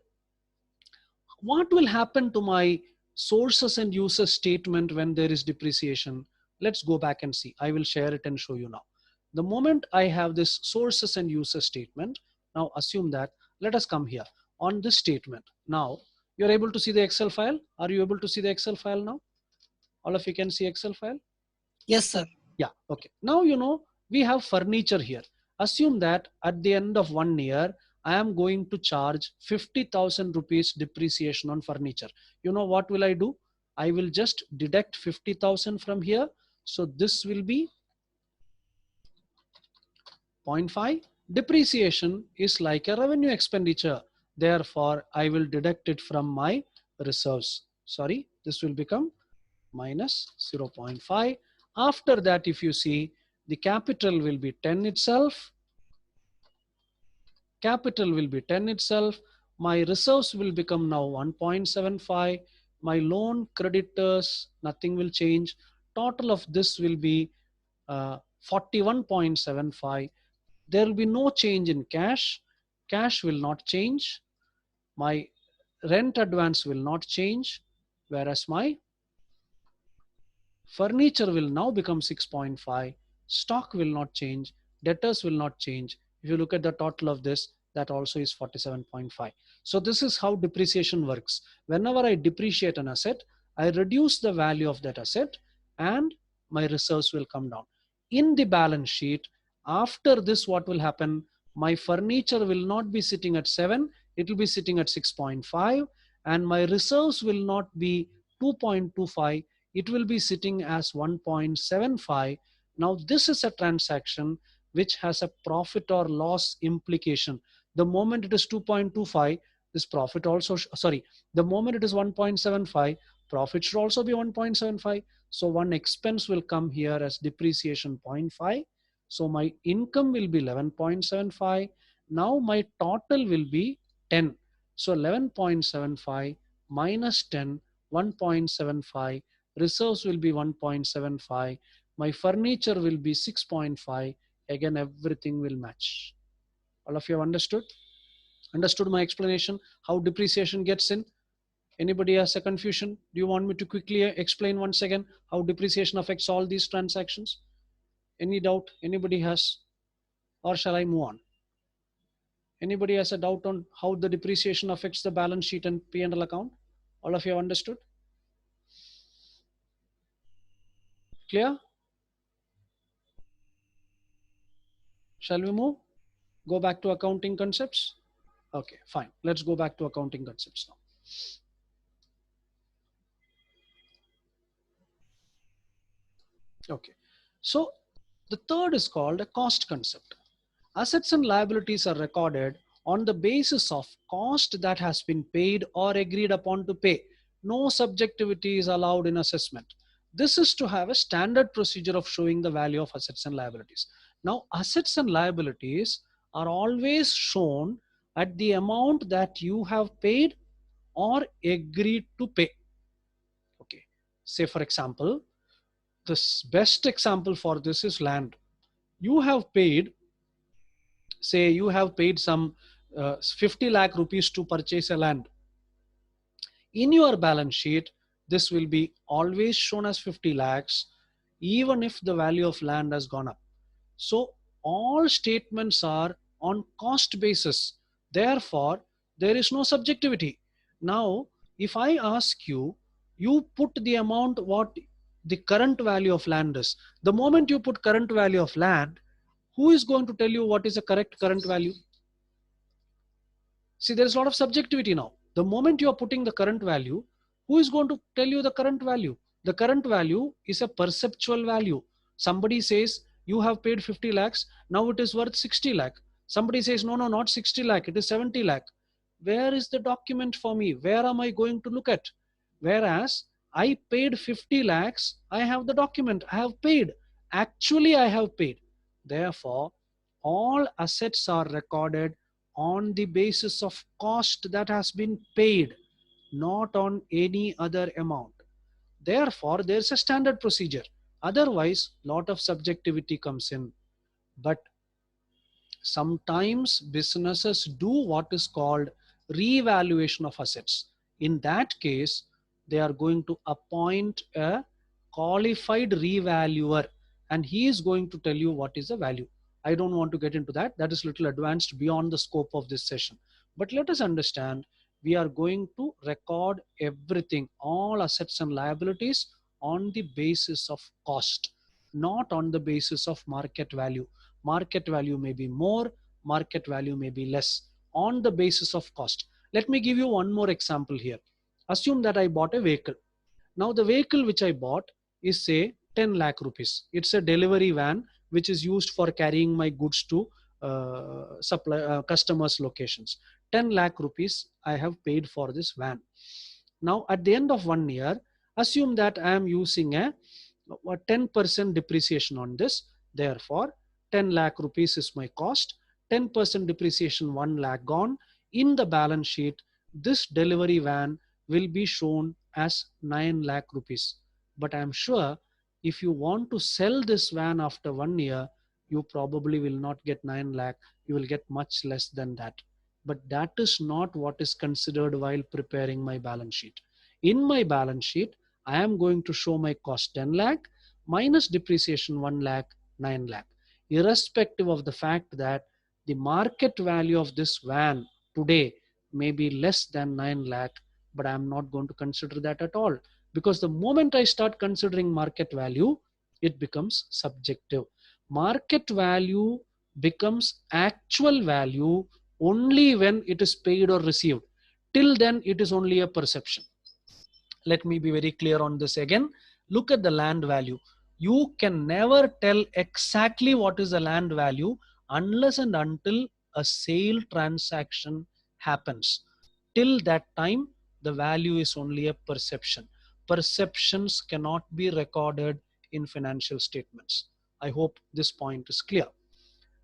Speaker 2: What will happen to my sources and uses statement when there is depreciation? Let's go back and see. I will share it and show you now. The moment I have this sources and uses statement, now assume that, let us come here on this statement. Now you're able to see the Excel file. Are you able to see the Excel file now? All of you can see Excel file?
Speaker 11: Yes, sir.
Speaker 2: Yeah, okay. Now, we have furniture here. Assume that at the end of 1 year, I am going to charge 50,000 rupees depreciation on furniture. You know what will I do? I will just deduct 50,000 from here. So this will be 0.5. Depreciation is like a revenue expenditure. Therefore, I will deduct it from my reserves. Sorry, this will become minus 0.5. After that, if you see, the capital will be 10 itself. Capital will be 10 itself. My reserves will become now 1.75. My loan creditors, nothing will change. Total of this will be 41.75. There will be no change in cash. Cash will not change. My rent advance will not change, whereas my furniture will now become 6.5. Stock will not change. Debtors will not change. If you look at the total of this, that also is 47.5. So this is how depreciation works. Whenever I depreciate an asset, I reduce the value of that asset and my reserves will come down. In the balance sheet, after this, what will happen? My furniture will not be sitting at 7. It will be sitting at 6.5, and my reserves will not be 2.25. It will be sitting as 1.75. Now this is a transaction which has a profit or loss implication. The moment it is 2.25, this profit also, sorry, the moment it is 1.75, profit should also be 1.75. So one expense will come here as depreciation 0.5. So my income will be 11.75. Now my total will be 10. So 11.75 minus 10, 1.75. Reserves will be 1.75. My furniture will be 6.5. Again, everything will match. All of you have understood? Understood my explanation, how depreciation gets in? Anybody has a confusion? Do you want me to quickly explain once again how depreciation affects all these transactions? Any doubt anybody has, or shall I move on? Anybody has a doubt on how the depreciation affects the balance sheet and P&L account? All of you have understood? Clear? Shall we move? Go back to accounting concepts? Okay, fine. Let's go back to accounting concepts now. Okay, so the third is called a cost concept. Assets and liabilities are recorded on the basis of cost that has been paid or agreed upon to pay. No subjectivity is allowed in assessment. This is to have a standard procedure of showing the value of assets and liabilities. Now, assets and liabilities are always shown at the amount that you have paid or agreed to pay. Okay, say for example, the best example for this is land. You have paid, say you have paid some 50 lakh rupees to purchase a land. In your balance sheet, this will be always shown as 50 lakhs, even if the value of land has gone up. So all statements are on cost basis. Therefore, there is no subjectivity. Now, if I ask you, you put the amount what the current value of land is. The moment you put current value of land, who is going to tell you what is the correct current value? See, there's a lot of subjectivity now. The moment you are putting the current value, who is going to tell you the current value? The current value is a perceptual value. Somebody says you have paid 50 lakhs, now it is worth 60 lakh. Somebody says no, not 60 lakh, it is 70 lakh. Where is the document for me? Where am I going to look at? Whereas I paid 50 lakhs, I have the document, I have paid. Actually, I have paid. Therefore, all assets are recorded on the basis of cost that has been paid, not on any other amount. Therefore, there's a standard procedure. Otherwise, lot of subjectivity comes in. But sometimes businesses do what is called revaluation of assets. In that case, they are going to appoint a qualified revaluer, and he is going to tell you what is the value. I don't want to get into that. That is a little advanced beyond the scope of this session. But let us understand, we are going to record everything, all assets and liabilities, on the basis of cost, not on the basis of market value. Market value may be more, market value may be less, on the basis of cost. Let me give you one more example here. Assume that I bought a vehicle. Now the vehicle which I bought is say 10 lakh rupees. It's a delivery van which is used for carrying my goods to customers' locations. 10 lakh rupees I have paid for this van. Now at the end of 1 year, assume that I am using a 10% depreciation on this. Therefore, 10 lakh rupees is my cost. 10% depreciation, 1 lakh gone. In the balance sheet, this delivery van will be shown as 9 lakh rupees. But I'm sure if you want to sell this van after 1 year, you probably will not get 9 lakh. You will get much less than that. But that is not what is considered while preparing my balance sheet. In my balance sheet, I am going to show my cost 10 lakh minus depreciation 1 lakh, 9 lakh, irrespective of the fact that the market value of this van today may be less than 9 lakh, but I'm not going to consider that at all, because the moment I start considering market value, it becomes subjective. Market value becomes actual value only when it is paid or received. Till then, it is only a perception. Let me be very clear on this again. Look at the land value. You can never tell exactly what is the land value unless and until a sale transaction happens. Till that time, the value is only a perception. Perceptions cannot be recorded in financial statements. I hope this point is clear.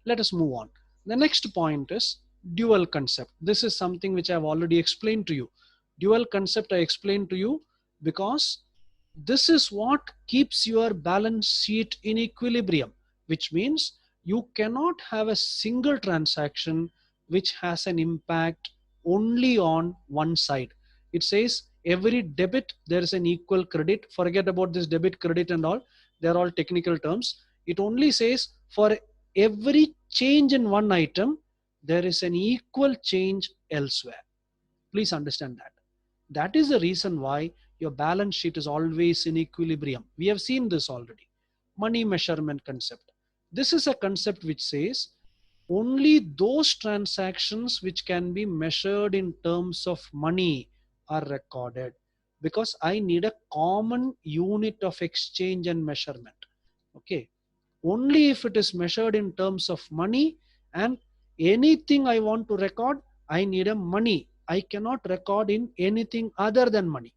Speaker 2: Let us move on. The next point is dual concept. This is something which I've already explained to you. Dual concept I explained to you because this is what keeps your balance sheet in equilibrium, which means you cannot have a single transaction which has an impact only on one side. It says every debit, there is an equal credit. Forget about this debit, credit and all. They're all technical terms. It only says for every change in one item, there is an equal change elsewhere. Please understand that. That is the reason why your balance sheet is always in equilibrium. We have seen this already. Money measurement concept. This is a concept which says only those transactions which can be measured in terms of money are recorded, because I need a common unit of exchange and measurement. Okay. Only if it is measured in terms of money, and anything I want to record, I need a money. I cannot record in anything other than money.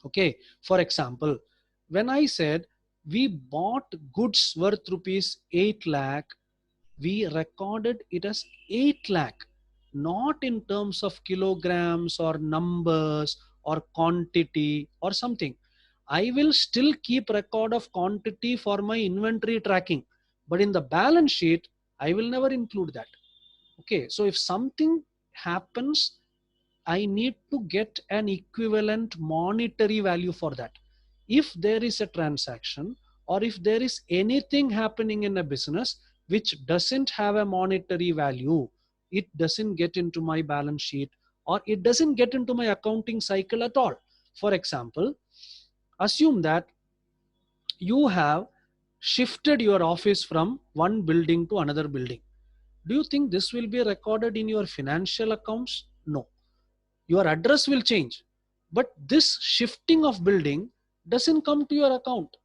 Speaker 2: Okay. For example, when I said we bought goods worth rupees 8 lakh, we recorded it as 8 lakh, not in terms of kilograms or numbers or quantity or something. I will still keep record of quantity for my inventory tracking, but in the balance sheet, I will never include that. Okay, so if something happens, I need to get an equivalent monetary value for that. If there is a transaction or if there is anything happening in a business which doesn't have a monetary value, it doesn't get into my balance sheet or it doesn't get into my accounting cycle at all. For example, assume that you have shifted your office from one building to another building. Do you think this will be recorded in your financial accounts? No. Your address will change, but this shifting of building doesn't come to your account.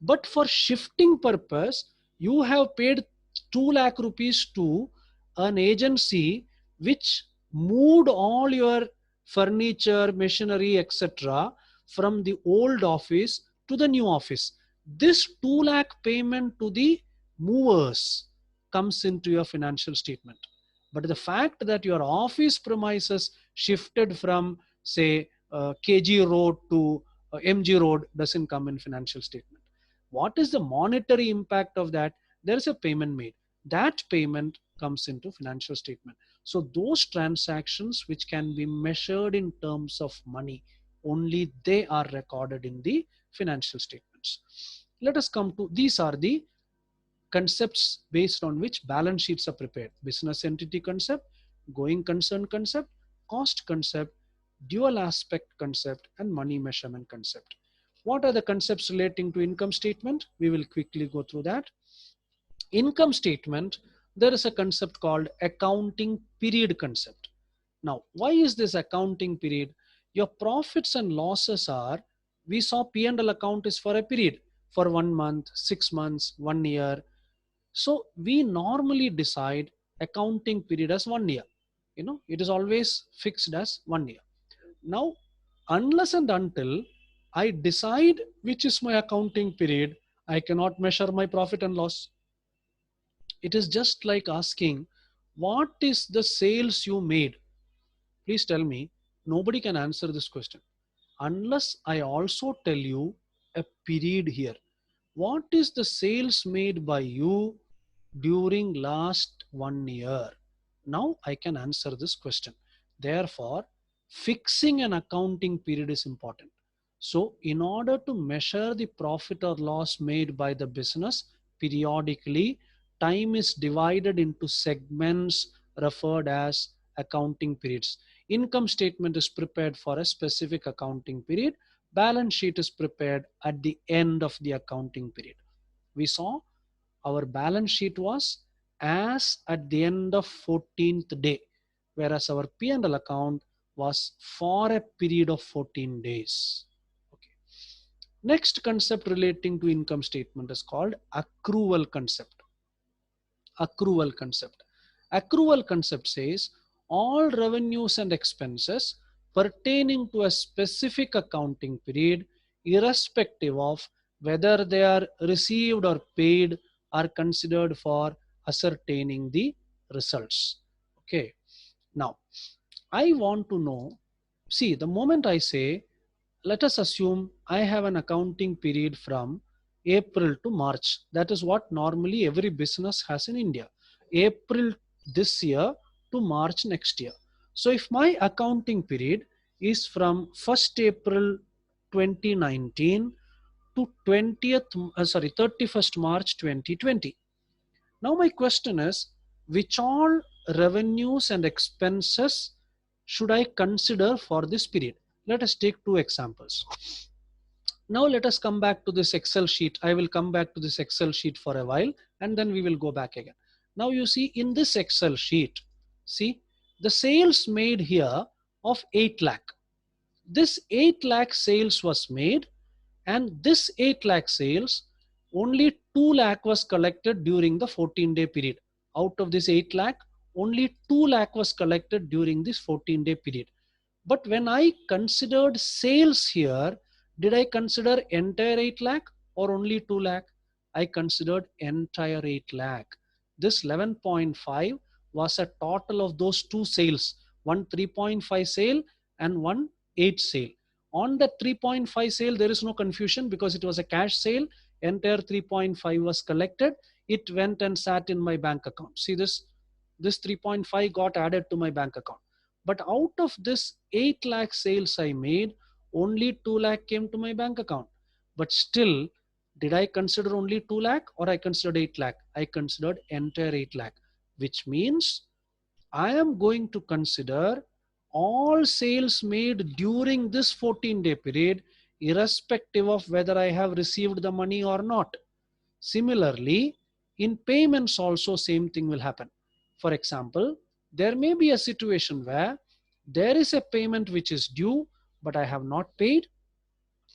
Speaker 2: But for shifting purpose, you have paid 2 lakh rupees to an agency which moved all your furniture, machinery, etc. from the old office to the new office. This 2 lakh payment to the movers comes into your financial statement. But the fact that your office premises shifted from, say, KG Road to MG Road doesn't come in financial statement. What is the monetary impact of that? There is a payment made. That payment comes into financial statement. So those transactions which can be measured in terms of money, only they are recorded in the financial statements. Let us come to, these are the concepts based on which balance sheets are prepared. Business entity concept, going concern concept, cost concept, dual aspect concept, and money measurement concept. What are the concepts relating to income statement? We will quickly go through that. Income statement, there is a concept called accounting period concept. Now, why is this accounting period? Your profits and losses are, we saw P&L account is for a period, for 1 month, 6 months, 1 year. So we normally decide accounting period as 1 year. It is always fixed as 1 year. Now, unless and until I decide which is my accounting period, I cannot measure my profit and loss. It is just like asking, what is the sales you made? Please tell me. Nobody can answer this question unless I also tell you a period here. What is the sales made by you during last 1 year? Now I can answer this question. Therefore, fixing an accounting period is important. So in order to measure the profit or loss made by the business periodically, time is divided into segments referred as accounting periods. Income statement is prepared for a specific accounting period. Balance sheet is prepared at the end of the accounting period. We saw our balance sheet was as at the end of 14th day, whereas our P&L account was for a period of 14 days. Okay. Next concept relating to income statement is called accrual concept. Accrual concept. Accrual concept says all revenues and expenses pertaining to a specific accounting period, irrespective of whether they are received or paid, are considered for ascertaining the results. Okay. Now, I want to know, see, the moment I say, let us assume I have an accounting period from April to March. That is what normally every business has in India. April this year to March next year. So if my accounting period is from 1st April 2019 to 31st March 2020. Now my question is, which all revenues and expenses should I consider for this period? Let us take two examples. Now let us come back to this Excel sheet. I will come back to this Excel sheet for a while and then we will go back again. Now you see in this Excel sheet, see the sales made here of 8 lakh. This 8 lakh sales was made, and this 8 lakh sales, only 2 lakh was collected during the 14-day period. Out of this 8 lakh, only 2 lakh was collected during this 14-day period. But when I considered sales here, did I consider entire 8 lakh or only 2 lakh? I considered entire 8 lakh. This 11.5 was a total of those two sales, one 3.5 sale and one 8 sale. On the 3.5 sale, there is no confusion because it was a cash sale. Entire 3.5 was collected. It went and sat in my bank account. See this 3.5 got added to my bank account. But out of this 8 lakh sales I made, only 2 lakh came to my bank account. But still, did I consider only 2 lakh or I considered 8 lakh? I considered entire 8 lakh, which means I am going to consider all sales made during this 14-day period, irrespective of whether I have received the money or not. Similarly, in payments also same thing will happen. For example, there may be a situation where there is a payment which is due, but I have not paid.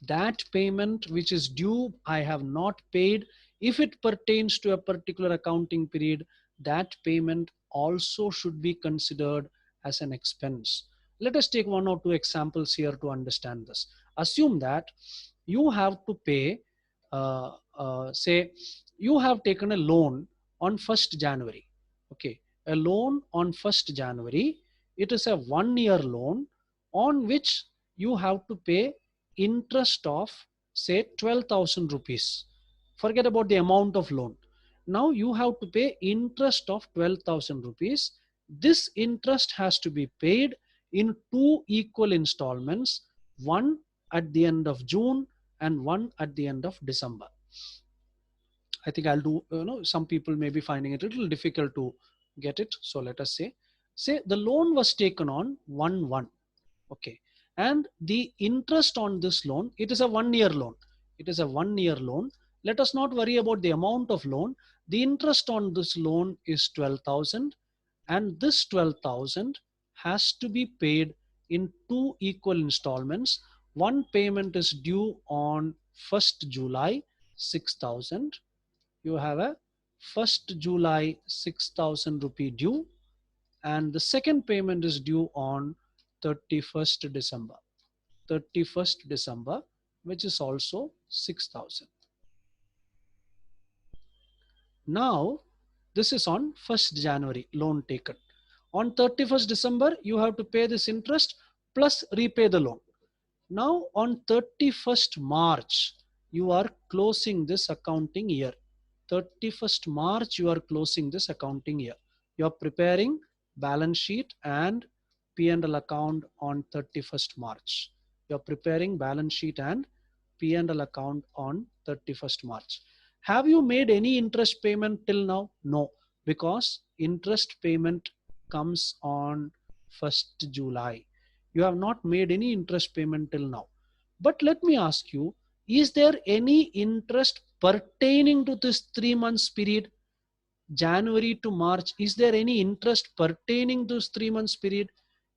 Speaker 2: That payment which is due, I have not paid. If it pertains to a particular accounting period, that payment also should be considered as an expense. Let us take one or two examples here to understand this. Assume that you have to pay, say, you have taken a loan on 1st January. Okay, a loan on 1st January. It is a 1-year loan on which you have to pay interest of say 12,000 rupees. Forget about the amount of loan. Now you have to pay interest of 12,000 rupees. This interest has to be paid in 2 equal installments, one at the end of June and one at the end of December. I think I'll do, some people may be finding it a little difficult to get it. So let us say the loan was taken on 1/1. Okay. And the interest on this loan, it is a 1-year loan. It is a 1-year loan. Let us not worry about the amount of loan. The interest on this loan is 12,000, and this 12,000 has to be paid in 2 equal installments. One payment is due on 1st July, 6,000. You have a 1st July 6,000 rupee due, and the second payment is due on 31st December. 31st December, which is also 6,000. Now, this is on 1st January, loan taken. On 31st December, you have to pay this interest plus repay the loan. Now, on 31st March, you are closing this accounting year. 31st March, you are closing this accounting year. You are preparing balance sheet and P&L account on 31st March. You are preparing balance sheet and P&L account on 31st March. Have you made any interest payment till now? No, because interest payment comes on 1st July. You have not made any interest payment till now. But let me ask you, is there any interest pertaining to this 3 months period? January to March, is there any interest pertaining to this 3 months period?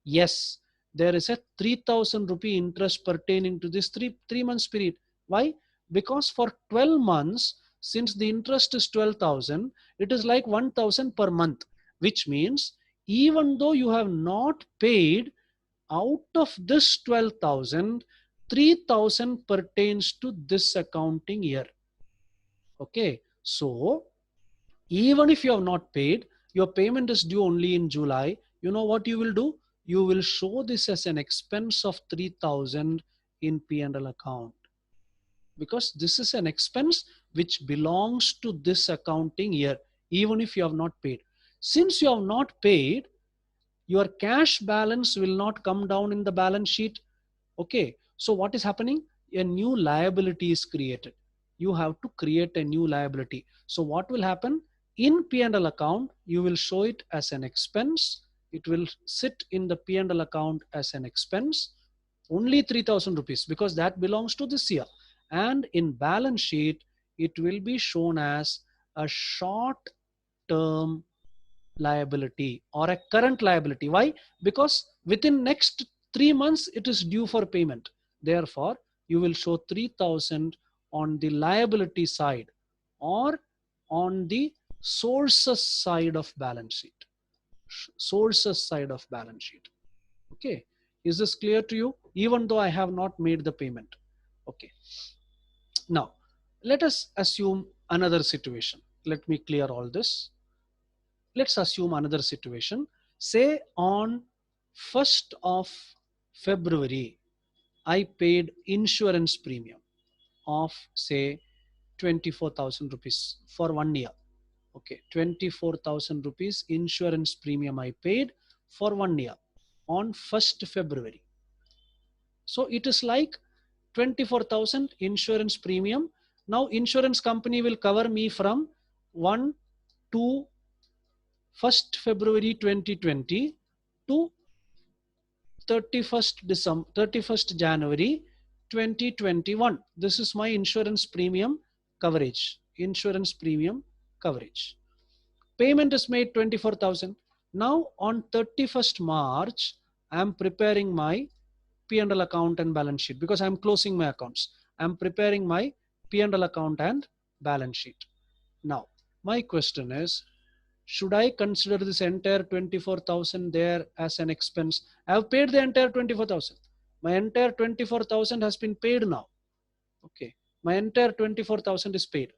Speaker 2: Yes, there is a 3,000 rupee interest pertaining to this three months period. Why? Because for 12 months, since the interest is 12,000, it is like 1,000 per month, which means even though you have not paid, out of this 12,000, 3,000 pertains to this accounting year. Okay, so even if you have not paid, your payment is due only in July. You know what you will do? You will show this as an expense of 3,000 in P&L account, because this is an expense which belongs to this accounting year, even if you have not paid. Since you have not paid, Your cash balance will not come down in the balance sheet. Okay, so what is happening? A new liability is created. You have to create a new liability. So what will happen? In P&L account, you will show it as an expense. It will sit in the P&L account as an expense, only 3,000 rupees, because that belongs to this year. And in balance sheet, it will be shown as a short term liability or a current liability. Why? Because within next 3 months it is due for payment. Therefore, you will show 3,000 on the liability side or on the sources side of balance sheet. Sources side of balance sheet. Okay. Is this clear to you? Even though I have not made the payment. Okay. Now, let us assume another situation. Let me clear all this. Let's assume another situation. Say on 1st of February, I paid insurance premium of say 24,000 rupees for 1 year. Okay, 24,000 rupees insurance premium I paid for 1 year on 1st February. So it is like 24,000 insurance premium. Now insurance company will cover me from 1 to 1st February 2020 to 31st January 2021. This is my insurance premium coverage. Insurance premium coverage. Payment is made 24,000. Now on 31st March, I am preparing my P&L account and balance sheet because I am closing my accounts. I am preparing my P&L account and balance sheet. Now, my question is, should I consider this entire 24,000 there as an expense? I have paid the entire 24,000. My entire 24,000 has been paid now. Okay, my entire 24,000 is paid.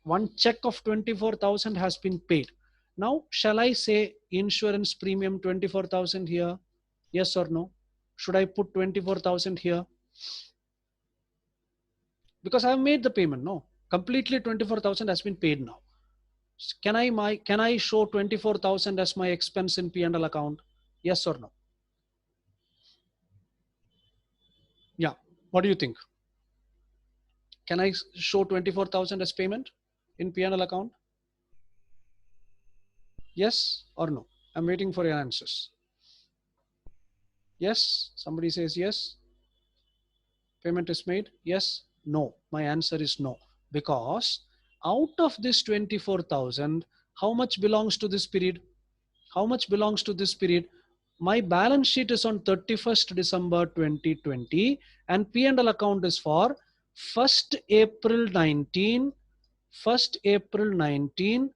Speaker 2: One check of 24,000 has been paid. Now, shall I say insurance premium 24,000 here? Yes or no? Should I put 24,000 here? Because I have made the payment. No, completely 24,000 has been paid now. Can I show 24,000 as my expense in P&L account? Yes or no? Yeah. What do you think? Can I show 24,000 as payment in P&L account? Yes or no? I'm waiting for your answers. Yes. Somebody says yes. Payment is made. Yes. No. My answer is no. Because out of this 24,000, how much belongs to this period? How much belongs to this period? My balance sheet is on 31st December 2020 and P&L account is for 1st April 19, 1st April 19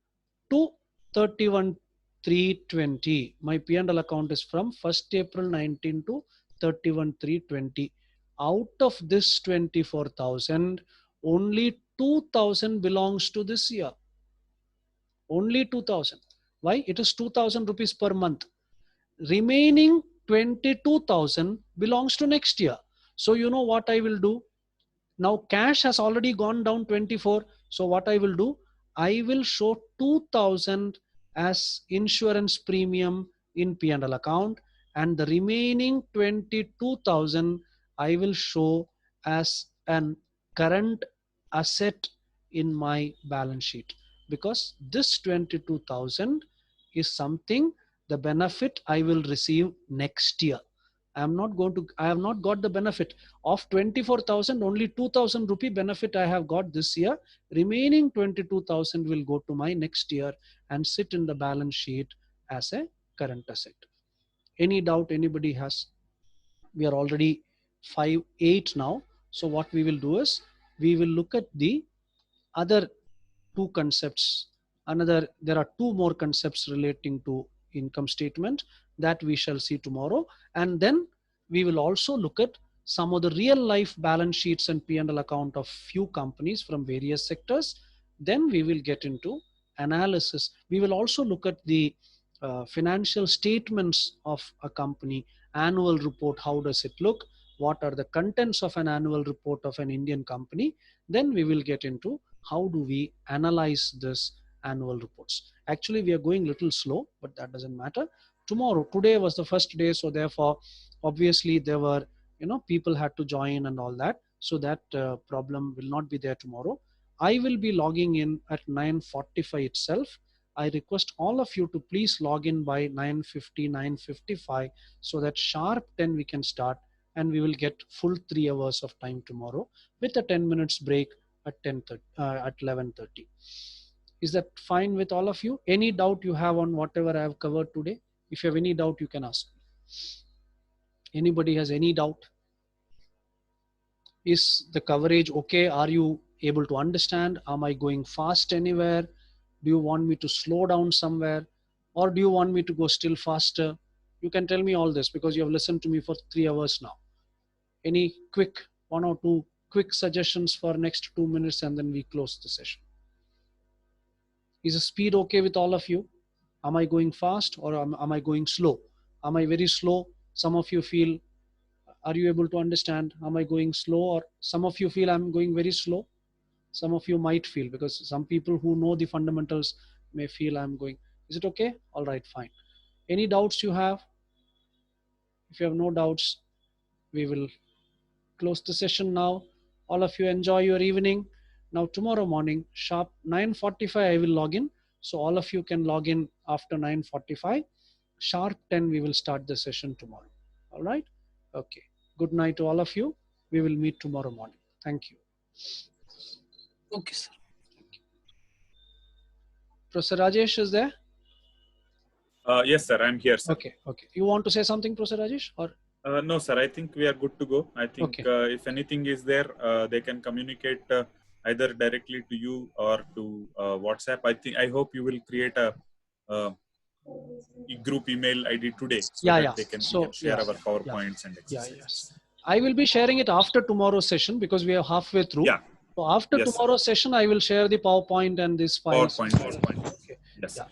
Speaker 2: to 31 320. My P&L account is from 1st April 19 to 31 320. Out of this 24,000, only 2,000 belongs to this year. Only 2,000. Why? It is 2,000 rupees per month. Remaining 22,000 belongs to next year. So you know what I will do? Now cash has already gone down 24. So what I will do? I will show 2,000 as insurance premium in P&L account, and the remaining 22,000 I will show as an current asset in my balance sheet, because this 22,000 is something, the benefit I will receive next year. I have not got the benefit of 24,000, only 2,000 rupee benefit I have got this year. Remaining 22,000 will go to my next year and sit in the balance sheet as a current asset. Any doubt anybody has? We are already 5:08 now. So what we will do is, we will look at the other two concepts. There are two more concepts relating to income statement that we shall see tomorrow. And then we will also look at some of the real life balance sheets and P&L account of few companies from various sectors. Then we will get into analysis. We will also look at the financial statements of a company, annual report. How does it look? What are the contents of an annual report of an Indian company? Then we will get into how do we analyze this annual reports. Actually, we are going a little slow, but that doesn't matter. today was the first day, so therefore obviously there were, people had to join and all that, so that problem will not be there tomorrow. I will be logging in at 9:45 itself. I request all of you to please log in by 9:50, 9:55, so that sharp 10 we can start, and we will get full 3 hours of time tomorrow with a 10 minutes break at 10:30, at 11:30. Is that fine with all of you? Any doubt you have on whatever I have covered today? If you have any doubt, you can ask. Anybody has any doubt? Is the coverage okay? Are you able to understand? Am I going fast anywhere? Do you want me to slow down somewhere? Or do you want me to go still faster? You can tell me all this because you have listened to me for 3 hours now. Any quick, 1 or 2 quick suggestions for next 2 minutes, and then we close the session. Is the speed okay with all of you? Am I going fast or am I going slow? Am I very slow? Some of you feel, are you able to understand? Am I going slow? Or some of you feel I'm going very slow? Some of you might feel, because some people who know the fundamentals may feel I'm going. Is it okay? All right, fine. Any doubts you have? If you have no doubts, we will close the session now. All of you enjoy your evening. Now tomorrow morning, sharp 9:45, I will log in. So all of you can log in after 9:45. Sharp 10, we will start the session tomorrow. All right? Okay. Good night to all of you. We will meet tomorrow morning. Thank you.
Speaker 11: Okay, sir.
Speaker 2: Professor Rajesh is there?
Speaker 1: Yes, sir. I'm here, sir.
Speaker 2: Okay. Okay. You want to say something, Professor Rajesh? Or
Speaker 1: no, sir. I think we are good to go. I think
Speaker 2: okay.
Speaker 1: If anything is there, they can communicate either directly to you or to WhatsApp. I hope you will create a group email ID today, so that we can share our PowerPoints and exercises.
Speaker 2: Yes. I will be sharing it after tomorrow's session because we are halfway through.
Speaker 1: Yeah.
Speaker 2: So after tomorrow's session, I will share the PowerPoint and this files.
Speaker 1: PowerPoint.
Speaker 2: Okay.
Speaker 1: Yes.
Speaker 2: Yeah.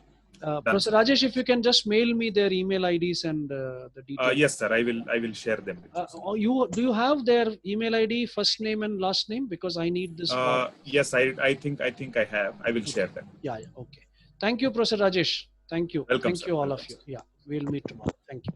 Speaker 2: Professor Rajesh, if you can just mail me their email IDs and the details.
Speaker 1: Yes, sir. I will share them with
Speaker 2: you. Do you have their email ID, first name and last name? Because I need this.
Speaker 1: Yes, I think I have. I will share them.
Speaker 2: Yeah. Okay. Thank you, Professor Rajesh. Thank you.
Speaker 1: Welcome,
Speaker 2: Thank
Speaker 1: sir.
Speaker 2: you, all
Speaker 1: Welcome,
Speaker 2: of you. Yeah. We'll meet tomorrow. Thank you.